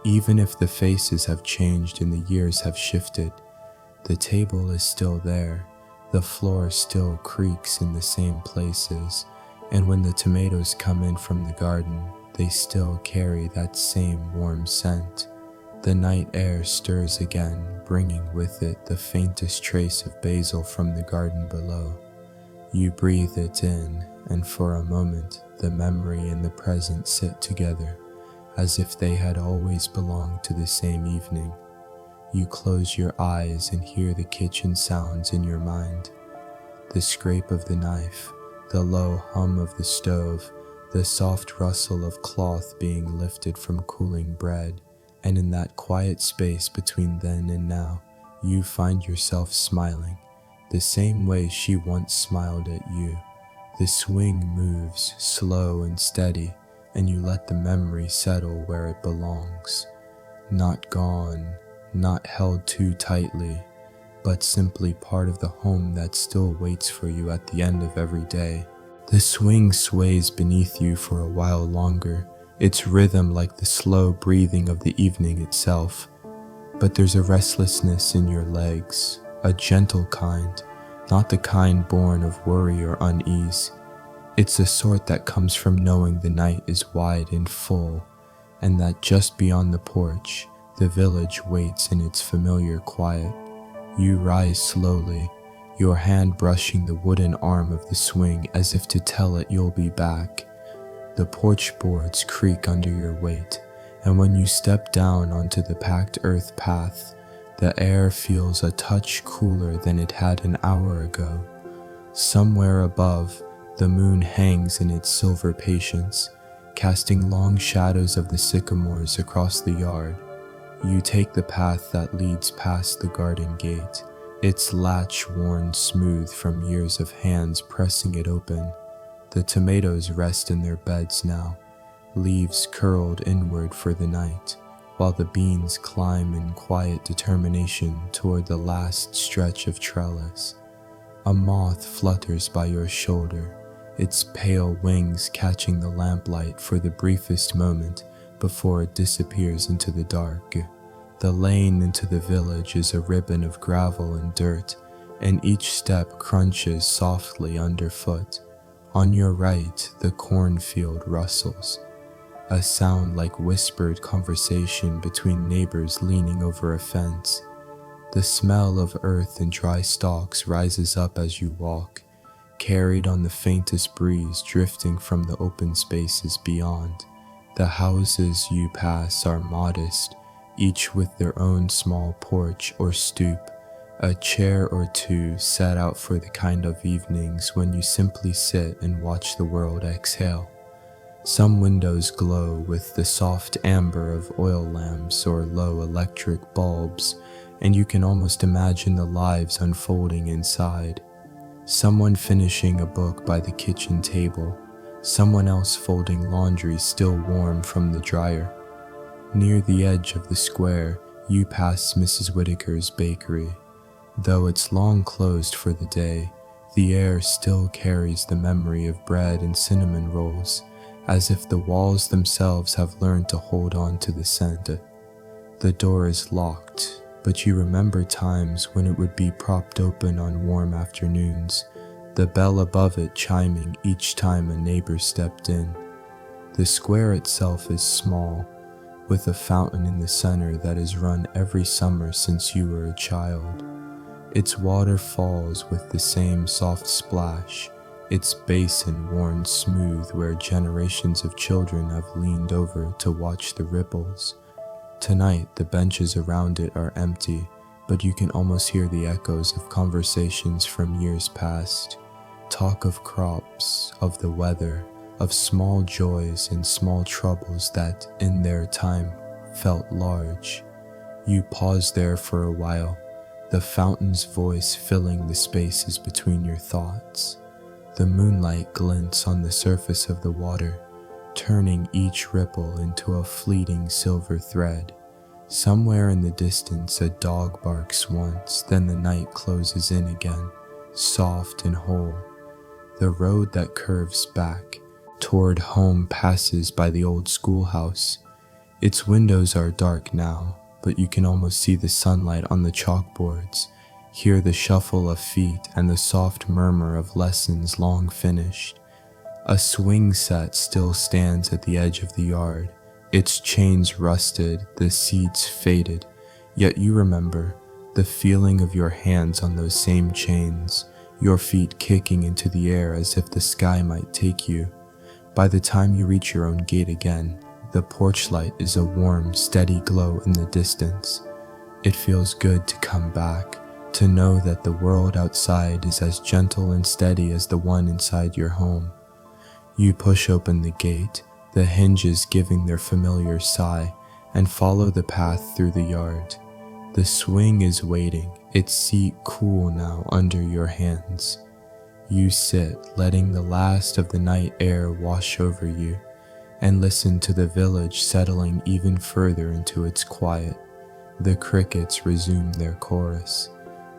even if the faces have changed and the years have shifted. The table is still there, the floor still creaks in the same places, and when the tomatoes come in from the garden, they still carry that same warm scent. The night air stirs again, bringing with it the faintest trace of basil from the garden below. You breathe it in, and for a moment, the memory and the present sit together, as if they had always belonged to the same evening. You close your eyes and hear the kitchen sounds in your mind. The scrape of the knife, the low hum of the stove, the soft rustle of cloth being lifted from cooling bread, and in that quiet space between then and now, you find yourself smiling, the same way she once smiled at you. The swing moves, slow and steady, and you let the memory settle where it belongs. Not gone, not held too tightly, but simply part of the home that still waits for you at the end of every day. The swing sways beneath you for a while longer, its rhythm like the slow breathing of the evening itself. But there's a restlessness in your legs, a gentle kind, not the kind born of worry or unease. It's the sort that comes from knowing the night is wide and full, and that just beyond the porch, the village waits in its familiar quiet. You rise slowly, your hand brushing the wooden arm of the swing as if to tell it you'll be back. The porch boards creak under your weight, and when you step down onto the packed earth path, the air feels a touch cooler than it had an hour ago. Somewhere above, the moon hangs in its silver patience, casting long shadows of the sycamores across the yard. You take the path that leads past the garden gate, its latch worn smooth from years of hands pressing it open. The tomatoes rest in their beds now, leaves curled inward for the night, while the beans climb in quiet determination toward the last stretch of trellis. A moth flutters by your shoulder, its pale wings catching the lamplight for the briefest moment before it disappears into the dark. The lane into the village is a ribbon of gravel and dirt, and each step crunches softly underfoot. On your right, the cornfield rustles, a sound like whispered conversation between neighbors leaning over a fence. The smell of earth and dry stalks rises up as you walk, carried on the faintest breeze drifting from the open spaces beyond. The houses you pass are modest, each with their own small porch or stoop, a chair or two set out for the kind of evenings when you simply sit and watch the world exhale. Some windows glow with the soft amber of oil lamps or low electric bulbs, and you can almost imagine the lives unfolding inside. Someone finishing a book by the kitchen table, someone else folding laundry still warm from the dryer. Near the edge of the square, you pass Mrs. Whitaker's bakery. Though it's long closed for the day, the air still carries the memory of bread and cinnamon rolls, as if the walls themselves have learned to hold on to the scent. The door is locked, but you remember times when it would be propped open on warm afternoons, the bell above it chiming each time a neighbor stepped in. The square itself is small, with a fountain in the center that has run every summer since you were a child. Its water falls with the same soft splash, its basin worn smooth where generations of children have leaned over to watch the ripples. Tonight, the benches around it are empty, but you can almost hear the echoes of conversations from years past. Talk of crops, of the weather, of small joys and small troubles that, in their time, felt large. You pause there for a while, the fountain's voice filling the spaces between your thoughts. The moonlight glints on the surface of the water, turning each ripple into a fleeting silver thread. Somewhere in the distance a dog barks once, then the night closes in again, soft and whole. The road that curves back toward home passes by the old schoolhouse. Its windows are dark now, but you can almost see the sunlight on the chalkboards, hear the shuffle of feet and the soft murmur of lessons long finished. A swing set still stands at the edge of the yard, its chains rusted, the seats faded, yet you remember the feeling of your hands on those same chains, your feet kicking into the air as if the sky might take you. By the time you reach your own gate again, the porch light is a warm, steady glow in the distance. It feels good to come back, to know that the world outside is as gentle and steady as the one inside your home. You push open the gate, the hinges giving their familiar sigh, and follow the path through the yard. The swing is waiting, its seat cool now under your hands. You sit, letting the last of the night air wash over you, and listen to the village settling even further into its quiet. The crickets resume their chorus.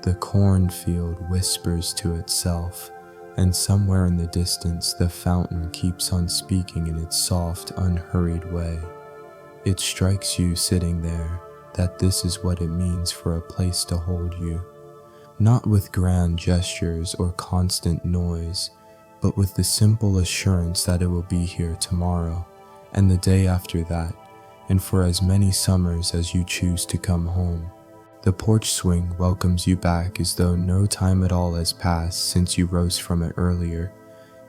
The cornfield whispers to itself, and somewhere in the distance the fountain keeps on speaking in its soft, unhurried way. It strikes you sitting there that this is what it means for a place to hold you, not with grand gestures or constant noise, but with the simple assurance that it will be here tomorrow, and the day after that, and for as many summers as you choose to come home. The porch swing welcomes you back as though no time at all has passed since you rose from it earlier.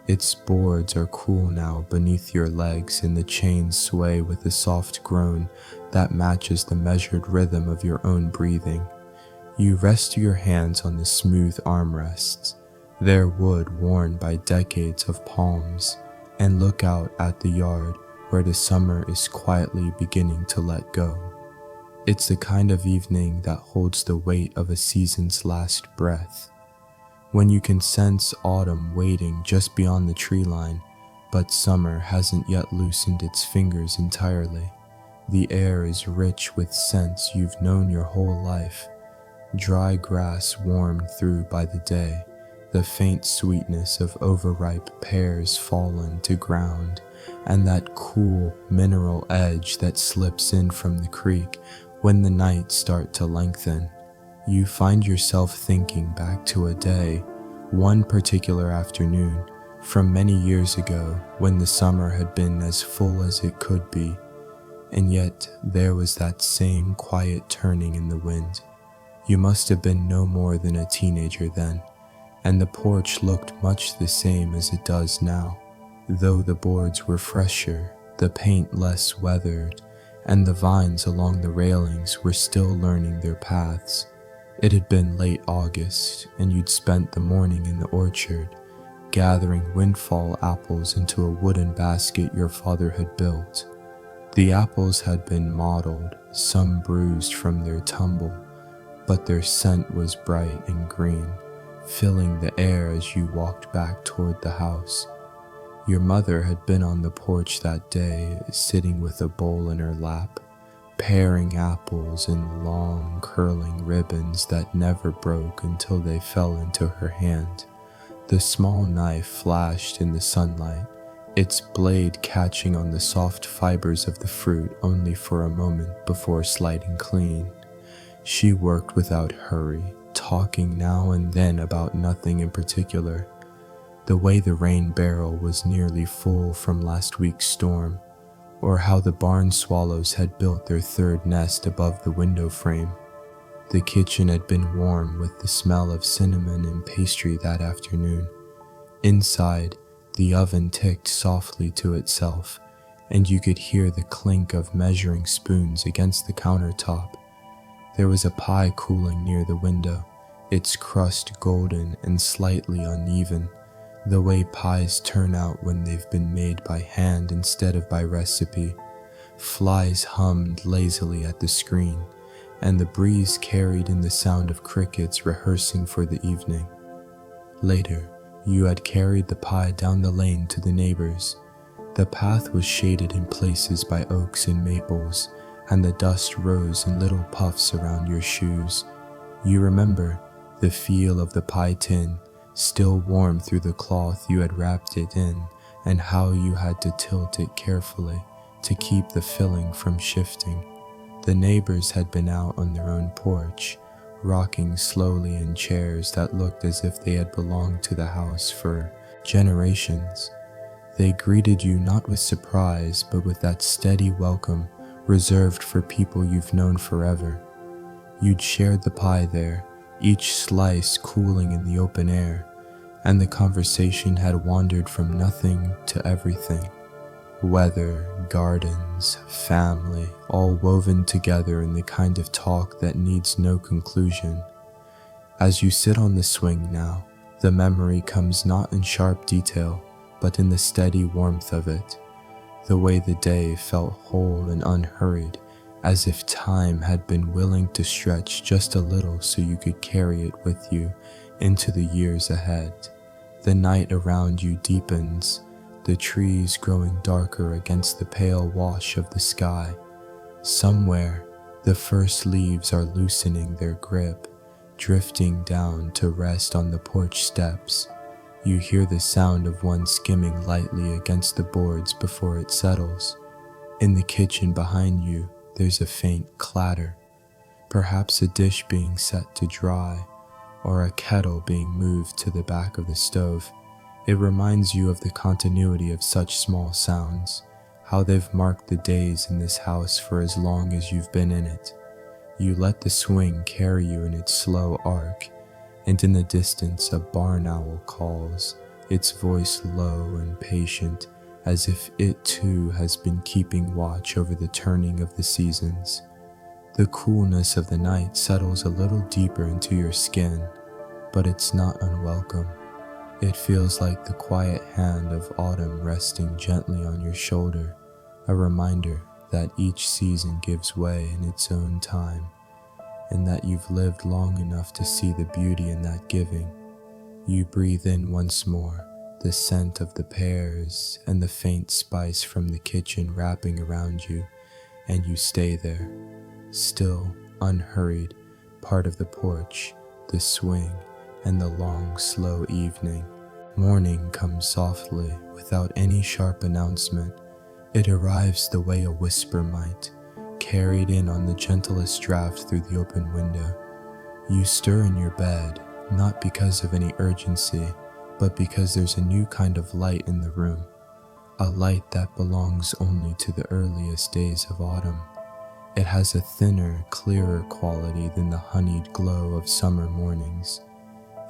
Its boards are cool now beneath your legs, and the chains sway with a soft groan that matches the measured rhythm of your own breathing. You rest your hands on the smooth armrests, their wood worn by decades of palms, and look out at the yard where the summer is quietly beginning to let go. It's the kind of evening that holds the weight of a season's last breath, when you can sense autumn waiting just beyond the tree line, but summer hasn't yet loosened its fingers entirely. The air is rich with scents you've known your whole life, dry grass warmed through by the day, the faint sweetness of overripe pears fallen to ground, and that cool mineral edge that slips in from the creek when the nights start to lengthen. You find yourself thinking back to a day, one particular afternoon, from many years ago when the summer had been as full as it could be, and yet there was that same quiet turning in the wind. You must have been no more than a teenager then, and the porch looked much the same as it does now, though the boards were fresher, the paint less weathered, and the vines along the railings were still learning their paths. It had been late August, and you'd spent the morning in the orchard, gathering windfall apples into a wooden basket your father had built. The apples had been mottled, some bruised from their tumble, but their scent was bright and green, filling the air as you walked back toward the house. Your mother had been on the porch that day, sitting with a bowl in her lap, paring apples in long, curling ribbons that never broke until they fell into her hand. The small knife flashed in the sunlight, its blade catching on the soft fibers of the fruit only for a moment before sliding clean. She worked without hurry, talking now and then about nothing in particular. The way the rain barrel was nearly full from last week's storm, or how the barn swallows had built their third nest above the window frame. The kitchen had been warm with the smell of cinnamon and pastry that afternoon. Inside, the oven ticked softly to itself, and you could hear the clink of measuring spoons against the countertop. There was a pie cooling near the window, its crust golden and slightly uneven, the way pies turn out when they've been made by hand instead of by recipe. Flies hummed lazily at the screen, and the breeze carried in the sound of crickets rehearsing for the evening. Later, you had carried the pie down the lane to the neighbors. The path was shaded in places by oaks and maples, and the dust rose in little puffs around your shoes. You remember the feel of the pie tin, still warm through the cloth you had wrapped it in, and how you had to tilt it carefully to keep the filling from shifting. The neighbors had been out on their own porch, rocking slowly in chairs that looked as if they had belonged to the house for generations. They greeted you not with surprise, but with that steady welcome reserved for people you've known forever. You'd shared the pie there, each slice cooling in the open air, and the conversation had wandered from nothing to everything. Weather, gardens, family, all woven together in the kind of talk that needs no conclusion. As you sit on the swing now, the memory comes not in sharp detail, but in the steady warmth of it. The way the day felt whole and unhurried, as if time had been willing to stretch just a little so you could carry it with you into the years ahead. The night around you deepens, the trees growing darker against the pale wash of the sky. Somewhere, the first leaves are loosening their grip, drifting down to rest on the porch steps. You hear the sound of one skimming lightly against the boards before it settles. In the kitchen behind you, there's a faint clatter, perhaps a dish being set to dry, or a kettle being moved to the back of the stove. It reminds you of the continuity of such small sounds, how they've marked the days in this house for as long as you've been in it. You let the swing carry you in its slow arc, and in the distance a barn owl calls, its voice low and patient, as if it too has been keeping watch over the turning of the seasons. The coolness of the night settles a little deeper into your skin, but it's not unwelcome. It feels like the quiet hand of autumn resting gently on your shoulder, a reminder that each season gives way in its own time, and that you've lived long enough to see the beauty in that giving. You breathe in once more, the scent of the pears and the faint spice from the kitchen wrapping around you, and you stay there, still, unhurried, part of the porch, the swing, and the long, slow evening. Morning comes softly, without any sharp announcement. It arrives the way a whisper might, carried in on the gentlest draft through the open window. You stir in your bed, not because of any urgency, but because there's a new kind of light in the room, a light that belongs only to the earliest days of autumn. It has a thinner, clearer quality than the honeyed glow of summer mornings.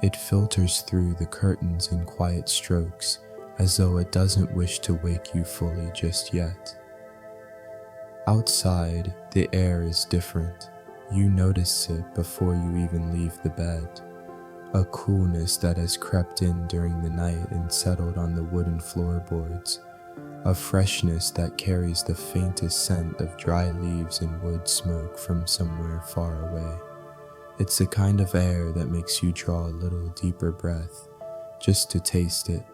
It filters through the curtains in quiet strokes, as though it doesn't wish to wake you fully just yet. Outside, the air is different. You notice it before you even leave the bed. A coolness that has crept in during the night and settled on the wooden floorboards. A freshness that carries the faintest scent of dry leaves and wood smoke from somewhere far away. It's the kind of air that makes you draw a little deeper breath, just to taste it,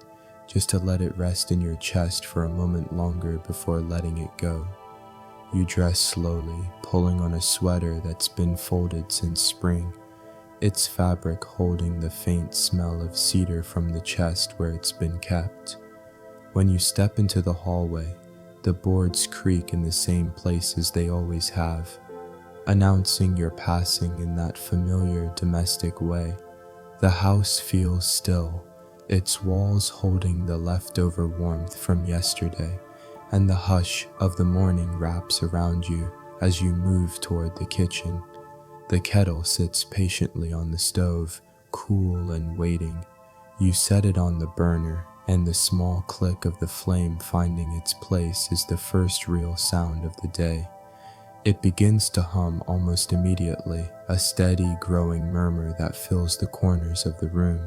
just to let it rest in your chest for a moment longer before letting it go. You dress slowly, pulling on a sweater that's been folded since spring, its fabric holding the faint smell of cedar from the chest where it's been kept. When you step into the hallway, the boards creak in the same place as they always have, announcing your passing in that familiar domestic way. The house feels still, its walls holding the leftover warmth from yesterday, and the hush of the morning wraps around you as you move toward the kitchen. The kettle sits patiently on the stove, cool and waiting. You set it on the burner, and the small click of the flame finding its place is the first real sound of the day. It begins to hum almost immediately, a steady, growing murmur that fills the corners of the room.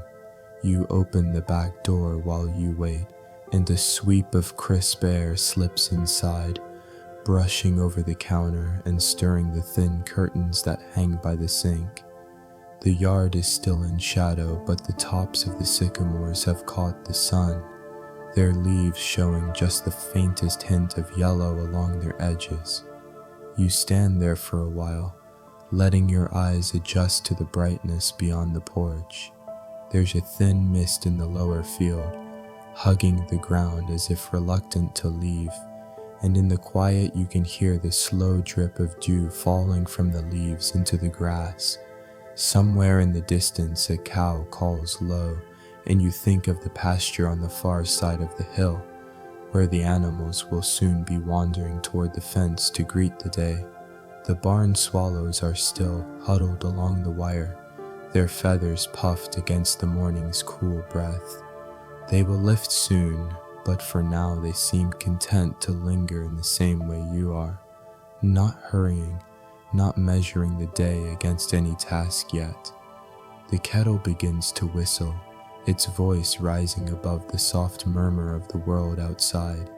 You open the back door while you wait, and a sweep of crisp air slips inside, brushing over the counter and stirring the thin curtains that hang by the sink. The yard is still in shadow, but the tops of the sycamores have caught the sun, their leaves showing just the faintest hint of yellow along their edges. You stand there for a while, letting your eyes adjust to the brightness beyond the porch. There's a thin mist in the lower field, hugging the ground as if reluctant to leave, and in the quiet you can hear the slow drip of dew falling from the leaves into the grass. Somewhere in the distance a cow calls low, and you think of the pasture on the far side of the hill, where the animals will soon be wandering toward the fence to greet the day. The barn swallows are still huddled along the wire, their feathers puffed against the morning's cool breath. They will lift soon, but for now they seem content to linger in the same way you are, not hurrying, not measuring the day against any task yet. The kettle begins to whistle, its voice rising above the soft murmur of the world outside.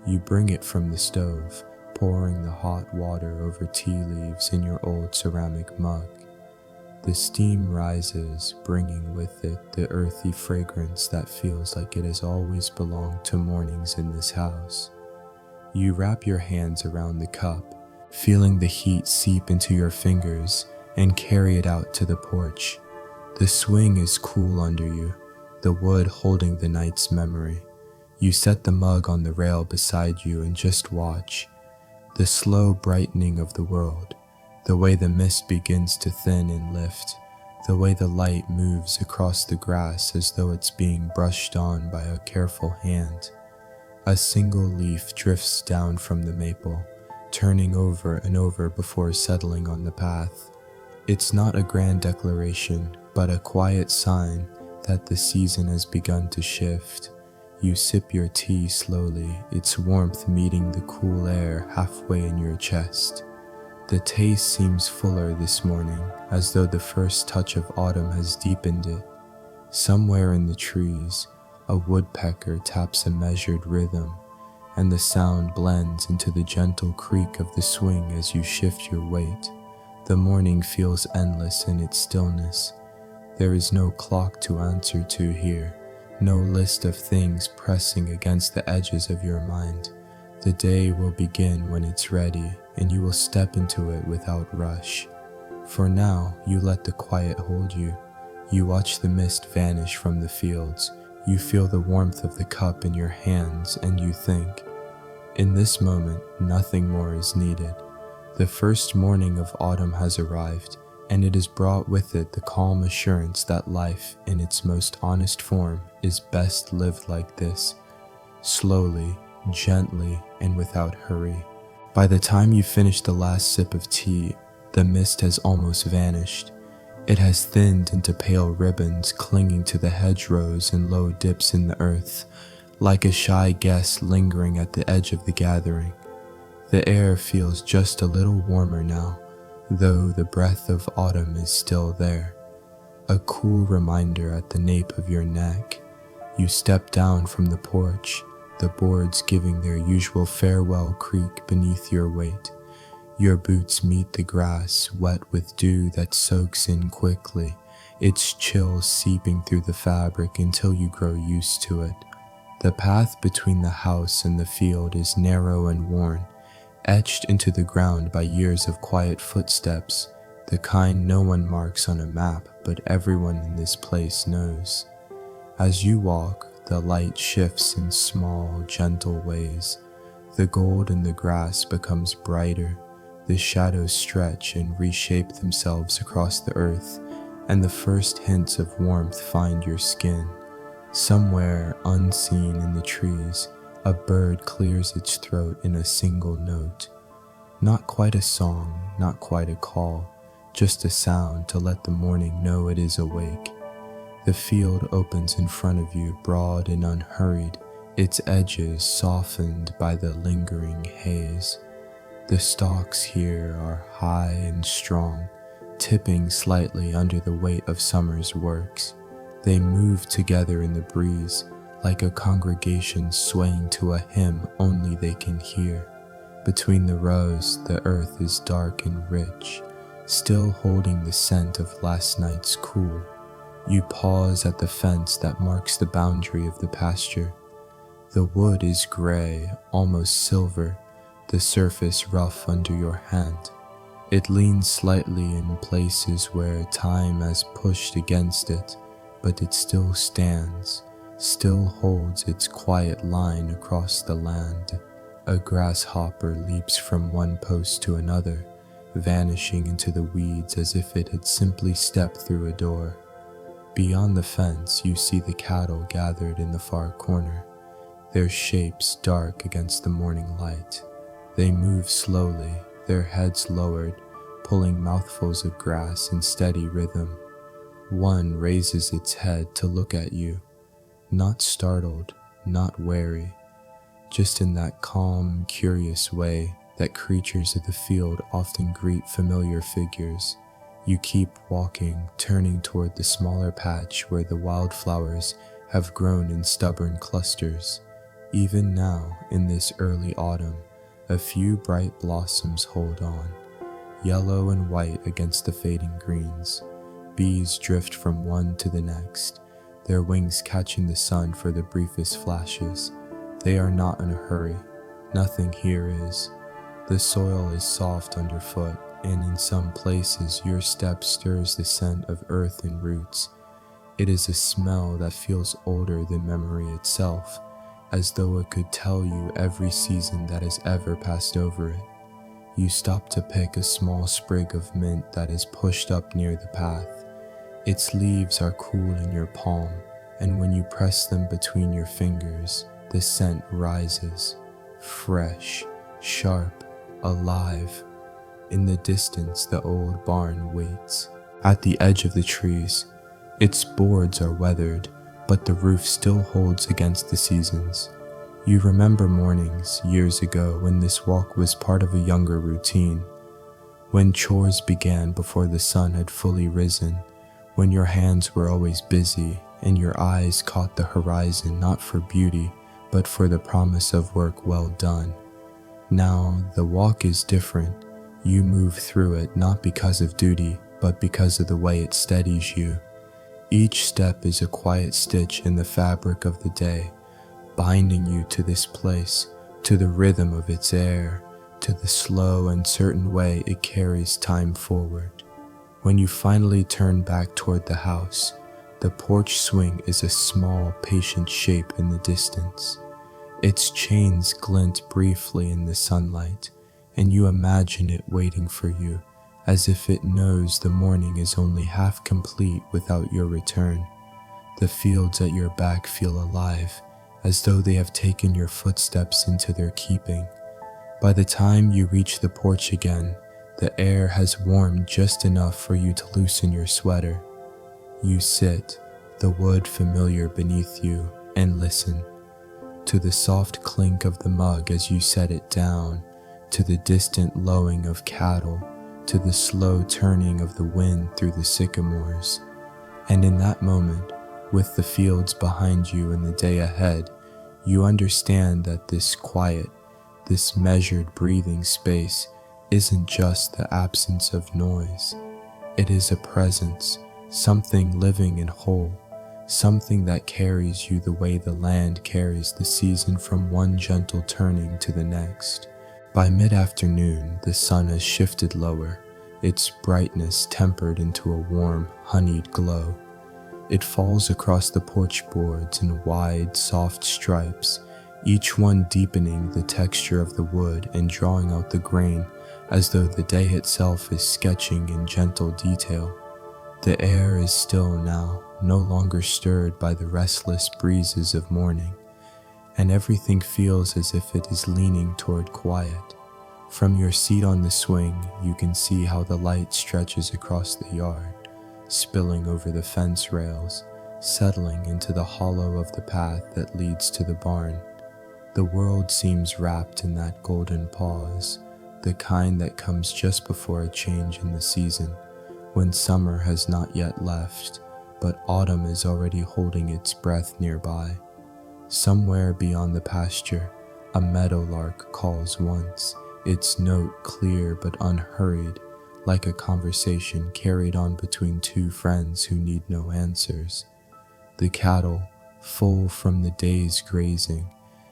You bring it from the stove, pouring the hot water over tea leaves in your old ceramic mug. The steam rises, bringing with it the earthy fragrance that feels like it has always belonged to mornings in this house. You wrap your hands around the cup, feeling the heat seep into your fingers, and carry it out to the porch. The swing is cool under you, the wood holding the night's memory. You set the mug on the rail beside you and just watch. The slow brightening of the world, the way the mist begins to thin and lift, the way the light moves across the grass as though it's being brushed on by a careful hand. A single leaf drifts down from the maple, turning over and over before settling on the path. It's not a grand declaration, but a quiet sign that the season has begun to shift. You sip your tea slowly, its warmth meeting the cool air halfway in your chest. The taste seems fuller this morning, as though the first touch of autumn has deepened it. Somewhere in the trees, a woodpecker taps a measured rhythm, and the sound blends into the gentle creak of the swing as you shift your weight. The morning feels endless in its stillness. There is no clock to answer to here, no list of things pressing against the edges of your mind. The day will begin when it's ready, and you will step into it without rush. For now, you let the quiet hold you. You watch the mist vanish from the fields. You feel the warmth of the cup in your hands, and you think, in this moment, nothing more is needed. The first morning of autumn has arrived, and it has brought with it the calm assurance that life, in its most honest form, is best lived like this, slowly, gently, and without hurry. By the time you finish the last sip of tea, the mist has almost vanished. It has thinned into pale ribbons clinging to the hedgerows and low dips in the earth, like a shy guest lingering at the edge of the gathering. The air feels just a little warmer now, though the breath of autumn is still there. A cool reminder at the nape of your neck. You step down from the porch, the boards giving their usual farewell creak beneath your weight. Your boots meet the grass, wet with dew that soaks in quickly, its chill seeping through the fabric until you grow used to it. The path between the house and the field is narrow and worn, etched into the ground by years of quiet footsteps, the kind no one marks on a map, but everyone in this place knows. As you walk, the light shifts in small, gentle ways. The gold in the grass becomes brighter, the shadows stretch and reshape themselves across the earth, and the first hints of warmth find your skin. Somewhere, unseen in the trees, a bird clears its throat in a single note. Not quite a song, not quite a call, just a sound to let the morning know it is awake. The field opens in front of you, broad and unhurried, its edges softened by the lingering haze. The stalks here are high and strong, tipping slightly under the weight of summer's works. They move together in the breeze, like a congregation swaying to a hymn only they can hear. Between the rows, the earth is dark and rich, still holding the scent of last night's cool. You pause at the fence that marks the boundary of the pasture. The wood is gray, almost silver, the surface rough under your hand. It leans slightly in places where time has pushed against it, but it still stands, still holds its quiet line across the land. A grasshopper leaps from one post to another, vanishing into the weeds as if it had simply stepped through a door. Beyond the fence, you see the cattle gathered in the far corner, their shapes dark against the morning light. They move slowly, their heads lowered, pulling mouthfuls of grass in steady rhythm. One raises its head to look at you, not startled, not wary, just in that calm, curious way that creatures of the field often greet familiar figures. You keep walking, turning toward the smaller patch where the wildflowers have grown in stubborn clusters. Even now, in this early autumn, a few bright blossoms hold on, yellow and white against the fading greens. Bees drift from one to the next, their wings catching the sun for the briefest flashes. They are not in a hurry. Nothing here is. The soil is soft underfoot, and in some places your step stirs the scent of earth and roots. It is a smell that feels older than memory itself, as though it could tell you every season that has ever passed over it. You stop to pick a small sprig of mint that is pushed up near the path. Its leaves are cool in your palm, and when you press them between your fingers, the scent rises, fresh, sharp, alive. In the distance, the old barn waits. At the edge of the trees, its boards are weathered, but the roof still holds against the seasons. You remember mornings years ago when this walk was part of a younger routine, when chores began before the sun had fully risen, when your hands were always busy and your eyes caught the horizon not for beauty, but for the promise of work well done. Now, the walk is different. You move through it not because of duty, but because of the way it steadies you. Each step is a quiet stitch in the fabric of the day, binding you to this place, to the rhythm of its air, to the slow and certain way it carries time forward. When you finally turn back toward the house, the porch swing is a small, patient shape in the distance. Its chains glint briefly in the sunlight, and you imagine it waiting for you, as if it knows the morning is only half complete without your return. The fields at your back feel alive, as though they have taken your footsteps into their keeping. By the time you reach the porch again, the air has warmed just enough for you to loosen your sweater. You sit, the wood familiar beneath you, and listen to the soft clink of the mug as you set it down, to the distant lowing of cattle, to the slow turning of the wind through the sycamores. And in that moment, with the fields behind you and the day ahead, you understand that this quiet, this measured breathing space isn't just the absence of noise. It is a presence, something living and whole, something that carries you the way the land carries the season from one gentle turning to the next. By mid-afternoon, the sun has shifted lower, its brightness tempered into a warm, honeyed glow. It falls across the porch boards in wide, soft stripes, each one deepening the texture of the wood and drawing out the grain as though the day itself is sketching in gentle detail. The air is still now, no longer stirred by the restless breezes of morning, and everything feels as if it is leaning toward quiet. From your seat on the swing, you can see how the light stretches across the yard, spilling over the fence rails, settling into the hollow of the path that leads to the barn. The world seems wrapped in that golden pause, the kind that comes just before a change in the season, when summer has not yet left, but autumn is already holding its breath nearby. Somewhere beyond the pasture, a meadowlark calls once, its note clear but unhurried, like a conversation carried on between two friends who need no answers. The cattle, full from the day's grazing,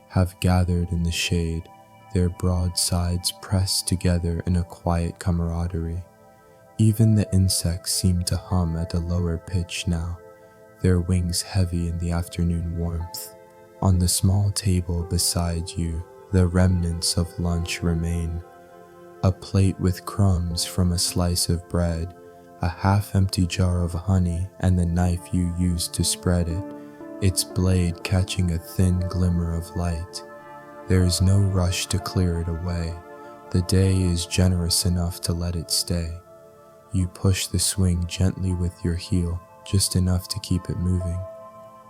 have gathered in the shade, their broad sides pressed together in a quiet camaraderie. Even the insects seem to hum at a lower pitch now, their wings heavy in the afternoon warmth. On the small table beside you, the remnants of lunch remain. A plate with crumbs from a slice of bread, a half-empty jar of honey, and the knife you used to spread it, its blade catching a thin glimmer of light. There is no rush to clear it away. The day is generous enough to let it stay. You push the swing gently with your heel, just enough to keep it moving.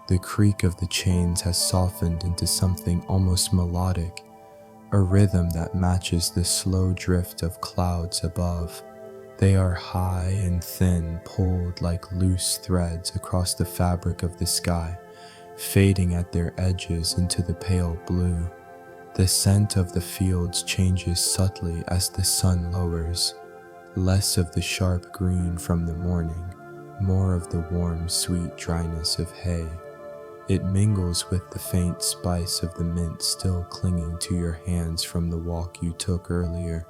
The creak of the chains has softened into something almost melodic, a rhythm that matches the slow drift of clouds above. They are high and thin, pulled like loose threads across the fabric of the sky, fading at their edges into the pale blue. The scent of the fields changes subtly as the sun lowers, less of the sharp green from the morning, more of the warm, sweet dryness of hay. It mingles with the faint spice of the mint still clinging to your hands from the walk you took earlier.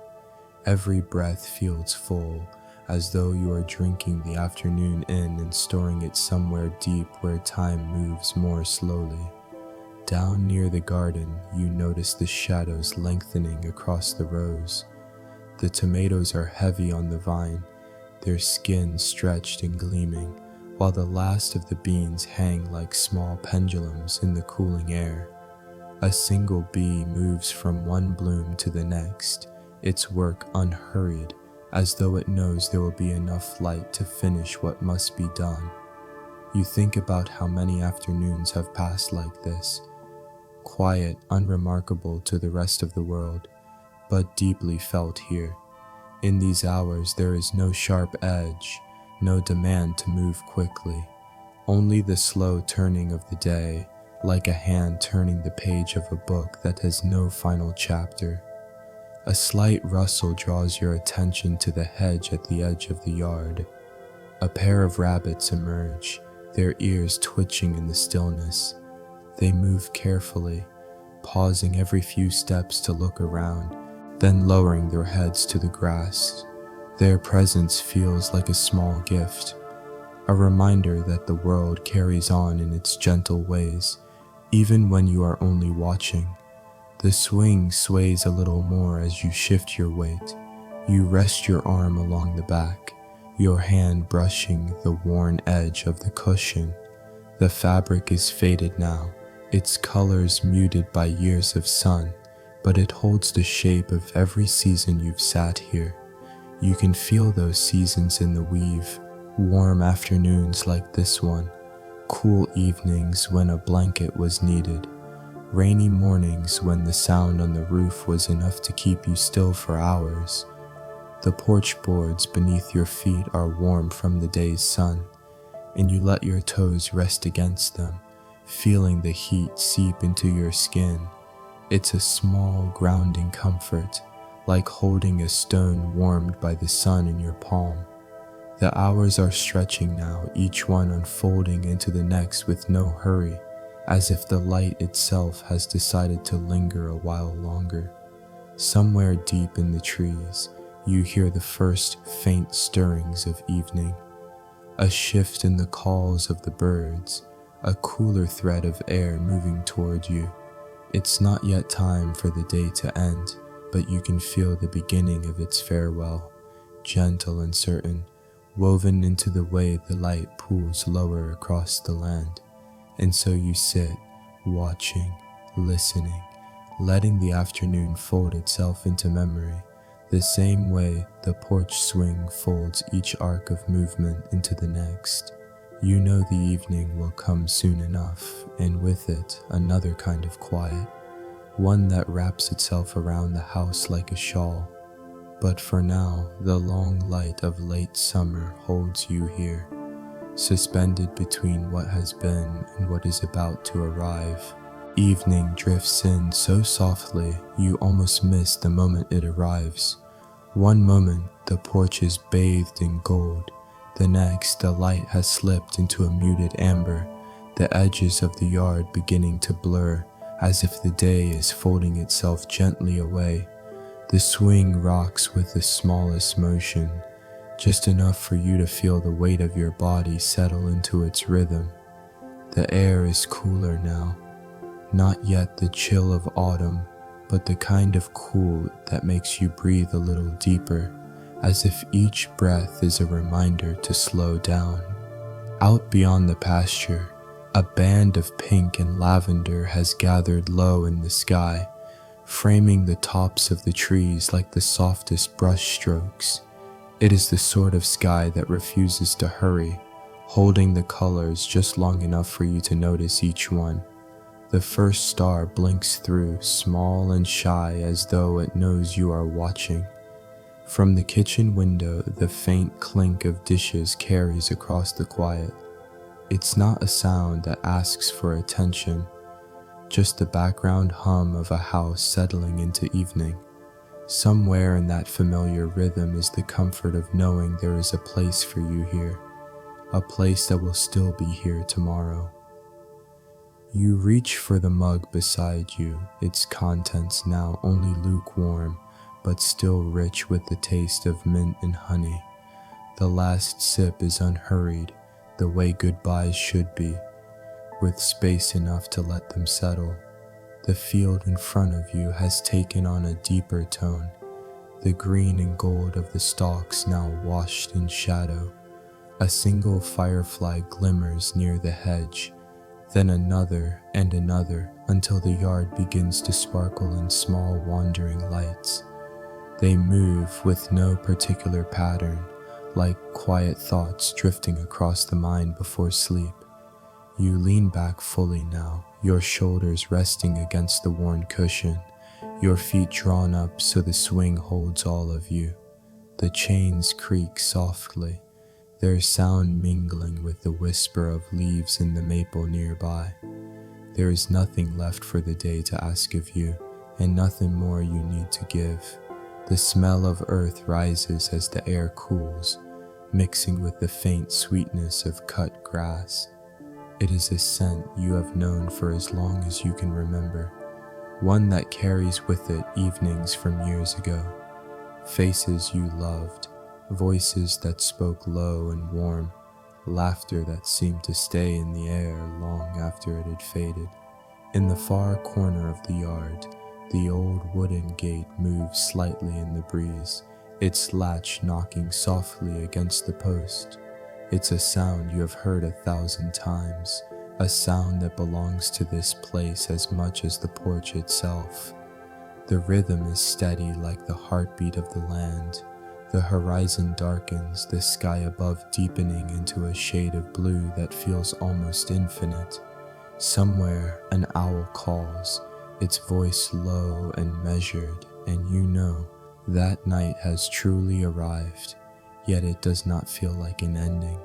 Every breath feels full, as though you are drinking the afternoon in and storing it somewhere deep where time moves more slowly. Down near the garden, you notice the shadows lengthening across the rows. The tomatoes are heavy on the vine, their skin stretched and gleaming, while the last of the beans hang like small pendulums in the cooling air. A single bee moves from one bloom to the next, its work unhurried, as though it knows there will be enough light to finish what must be done. You think about how many afternoons have passed like this, quiet, unremarkable to the rest of the world, but deeply felt here. In these hours there is no sharp edge, no demand to move quickly, only the slow turning of the day, like a hand turning the page of a book that has no final chapter. A slight rustle draws your attention to the hedge at the edge of the yard. A pair of rabbits emerge, their ears twitching in the stillness. They move carefully, pausing every few steps to look around, then lowering their heads to the grass. Their presence feels like a small gift, a reminder that the world carries on in its gentle ways, even when you are only watching. The swing sways a little more as you shift your weight. You rest your arm along the back, your hand brushing the worn edge of the cushion. The fabric is faded now, its colors muted by years of sun, but it holds the shape of every season you've sat here. You can feel those seasons in the weave, warm afternoons like this one, cool evenings when a blanket was needed, rainy mornings when the sound on the roof was enough to keep you still for hours. The porch boards beneath your feet are warm from the day's sun, and you let your toes rest against them, feeling the heat seep into your skin. It's a small, grounding comfort, like holding a stone warmed by the sun in your palm. The hours are stretching now, each one unfolding into the next with no hurry, as if the light itself has decided to linger a while longer. Somewhere deep in the trees, you hear the first faint stirrings of evening, a shift in the calls of the birds, a cooler thread of air moving toward you. It's not yet time for the day to end, but you can feel the beginning of its farewell, gentle and certain, woven into the way the light pools lower across the land. And so you sit, watching, listening, letting the afternoon fold itself into memory, the same way the porch swing folds each arc of movement into the next. You know the evening will come soon enough, and with it another kind of quiet, one that wraps itself around the house like a shawl. But for now, the long light of late summer holds you here, suspended between what has been and what is about to arrive. Evening drifts in so softly you almost miss the moment it arrives. One moment the porch is bathed in gold, the next the light has slipped into a muted amber, the edges of the yard beginning to blur as if the day is folding itself gently away. The swing rocks with the smallest motion, just enough for you to feel the weight of your body settle into its rhythm. The air is cooler now, not yet the chill of autumn, but the kind of cool that makes you breathe a little deeper, as if each breath is a reminder to slow down. Out beyond the pasture, a band of pink and lavender has gathered low in the sky, framing the tops of the trees like the softest brush strokes. It is the sort of sky that refuses to hurry, holding the colors just long enough for you to notice each one. The first star blinks through, small and shy, as though it knows you are watching. From the kitchen window, the faint clink of dishes carries across the quiet. It's not a sound that asks for attention, just the background hum of a house settling into evening. Somewhere in that familiar rhythm is the comfort of knowing there is a place for you here, a place that will still be here tomorrow. You reach for the mug beside you, its contents now only lukewarm, but still rich with the taste of mint and honey. The last sip is unhurried, the way goodbyes should be, with space enough to let them settle. The field in front of you has taken on a deeper tone, the green and gold of the stalks now washed in shadow. A single firefly glimmers near the hedge, then another and another until the yard begins to sparkle in small wandering lights. They move with no particular pattern, like quiet thoughts drifting across the mind before sleep. You lean back fully now, your shoulders resting against the worn cushion, your feet drawn up so the swing holds all of you. The chains creak softly, their sound mingling with the whisper of leaves in the maple nearby. There is nothing left for the day to ask of you, and nothing more you need to give. The smell of earth rises as the air cools, mixing with the faint sweetness of cut grass. It is a scent you have known for as long as you can remember, one that carries with it evenings from years ago, faces you loved, voices that spoke low and warm, laughter that seemed to stay in the air long after it had faded. In the far corner of the yard, the old wooden gate moves slightly in the breeze, its latch knocking softly against the post. It's a sound you have heard 1,000 times, a sound that belongs to this place as much as the porch itself. The rhythm is steady like the heartbeat of the land. The horizon darkens, the sky above deepening into a shade of blue that feels almost infinite. Somewhere an owl calls, its voice low and measured, and you know that night has truly arrived, yet it does not feel like an ending,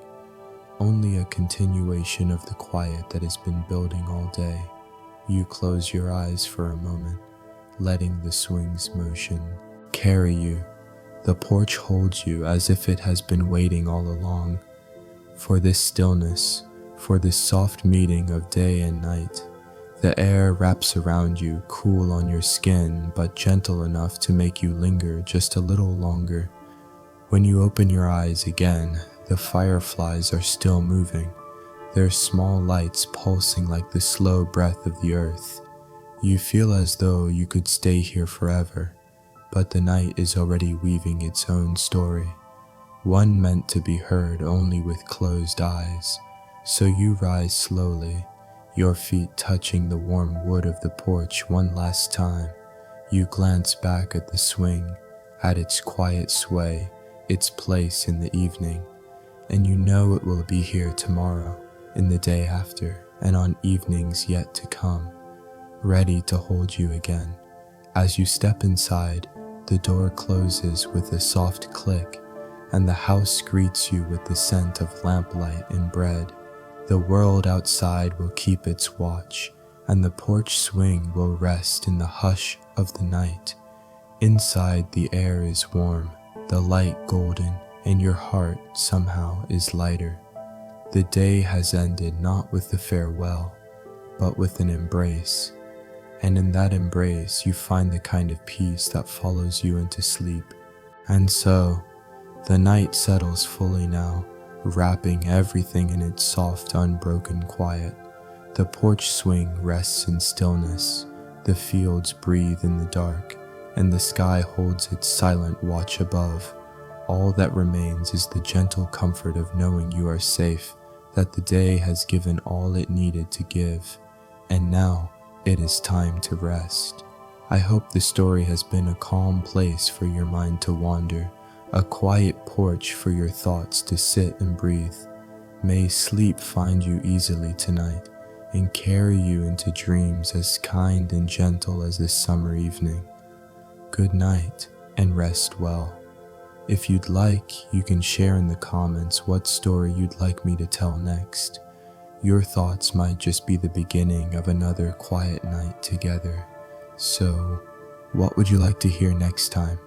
only a continuation of the quiet that has been building all day. You close your eyes for a moment, letting the swing's motion carry you. The porch holds you as if it has been waiting all along, for this stillness, for this soft meeting of day and night. The air wraps around you, cool on your skin, but gentle enough to make you linger just a little longer. When you open your eyes again, the fireflies are still moving, their small lights pulsing like the slow breath of the earth. You feel as though you could stay here forever, but the night is already weaving its own story, one meant to be heard only with closed eyes. So you rise slowly, your feet touching the warm wood of the porch one last time. You glance back at the swing, at its quiet sway, its place in the evening, and you know it will be here tomorrow, in the day after, and on evenings yet to come, ready to hold you again. As you step inside, the door closes with a soft click, and the house greets you with the scent of lamplight and bread. The world outside will keep its watch, and the porch swing will rest in the hush of the night. Inside, the air is warm, the light golden, and your heart somehow is lighter. The day has ended not with a farewell, but with an embrace. And in that embrace, you find the kind of peace that follows you into sleep. And so, the night settles fully now, wrapping everything in its soft, unbroken quiet. The porch swing rests in stillness, the fields breathe in the dark, and the sky holds its silent watch above. All that remains is the gentle comfort of knowing you are safe, that the day has given all it needed to give, and now it is time to rest. I hope the story has been a calm place for your mind to wander, a quiet porch for your thoughts to sit and breathe. May sleep find you easily tonight and carry you into dreams as kind and gentle as this summer evening. Good night and rest well. If you'd like, you can share in the comments what story you'd like me to tell next. Your thoughts might just be the beginning of another quiet night together. So, what would you like to hear next time?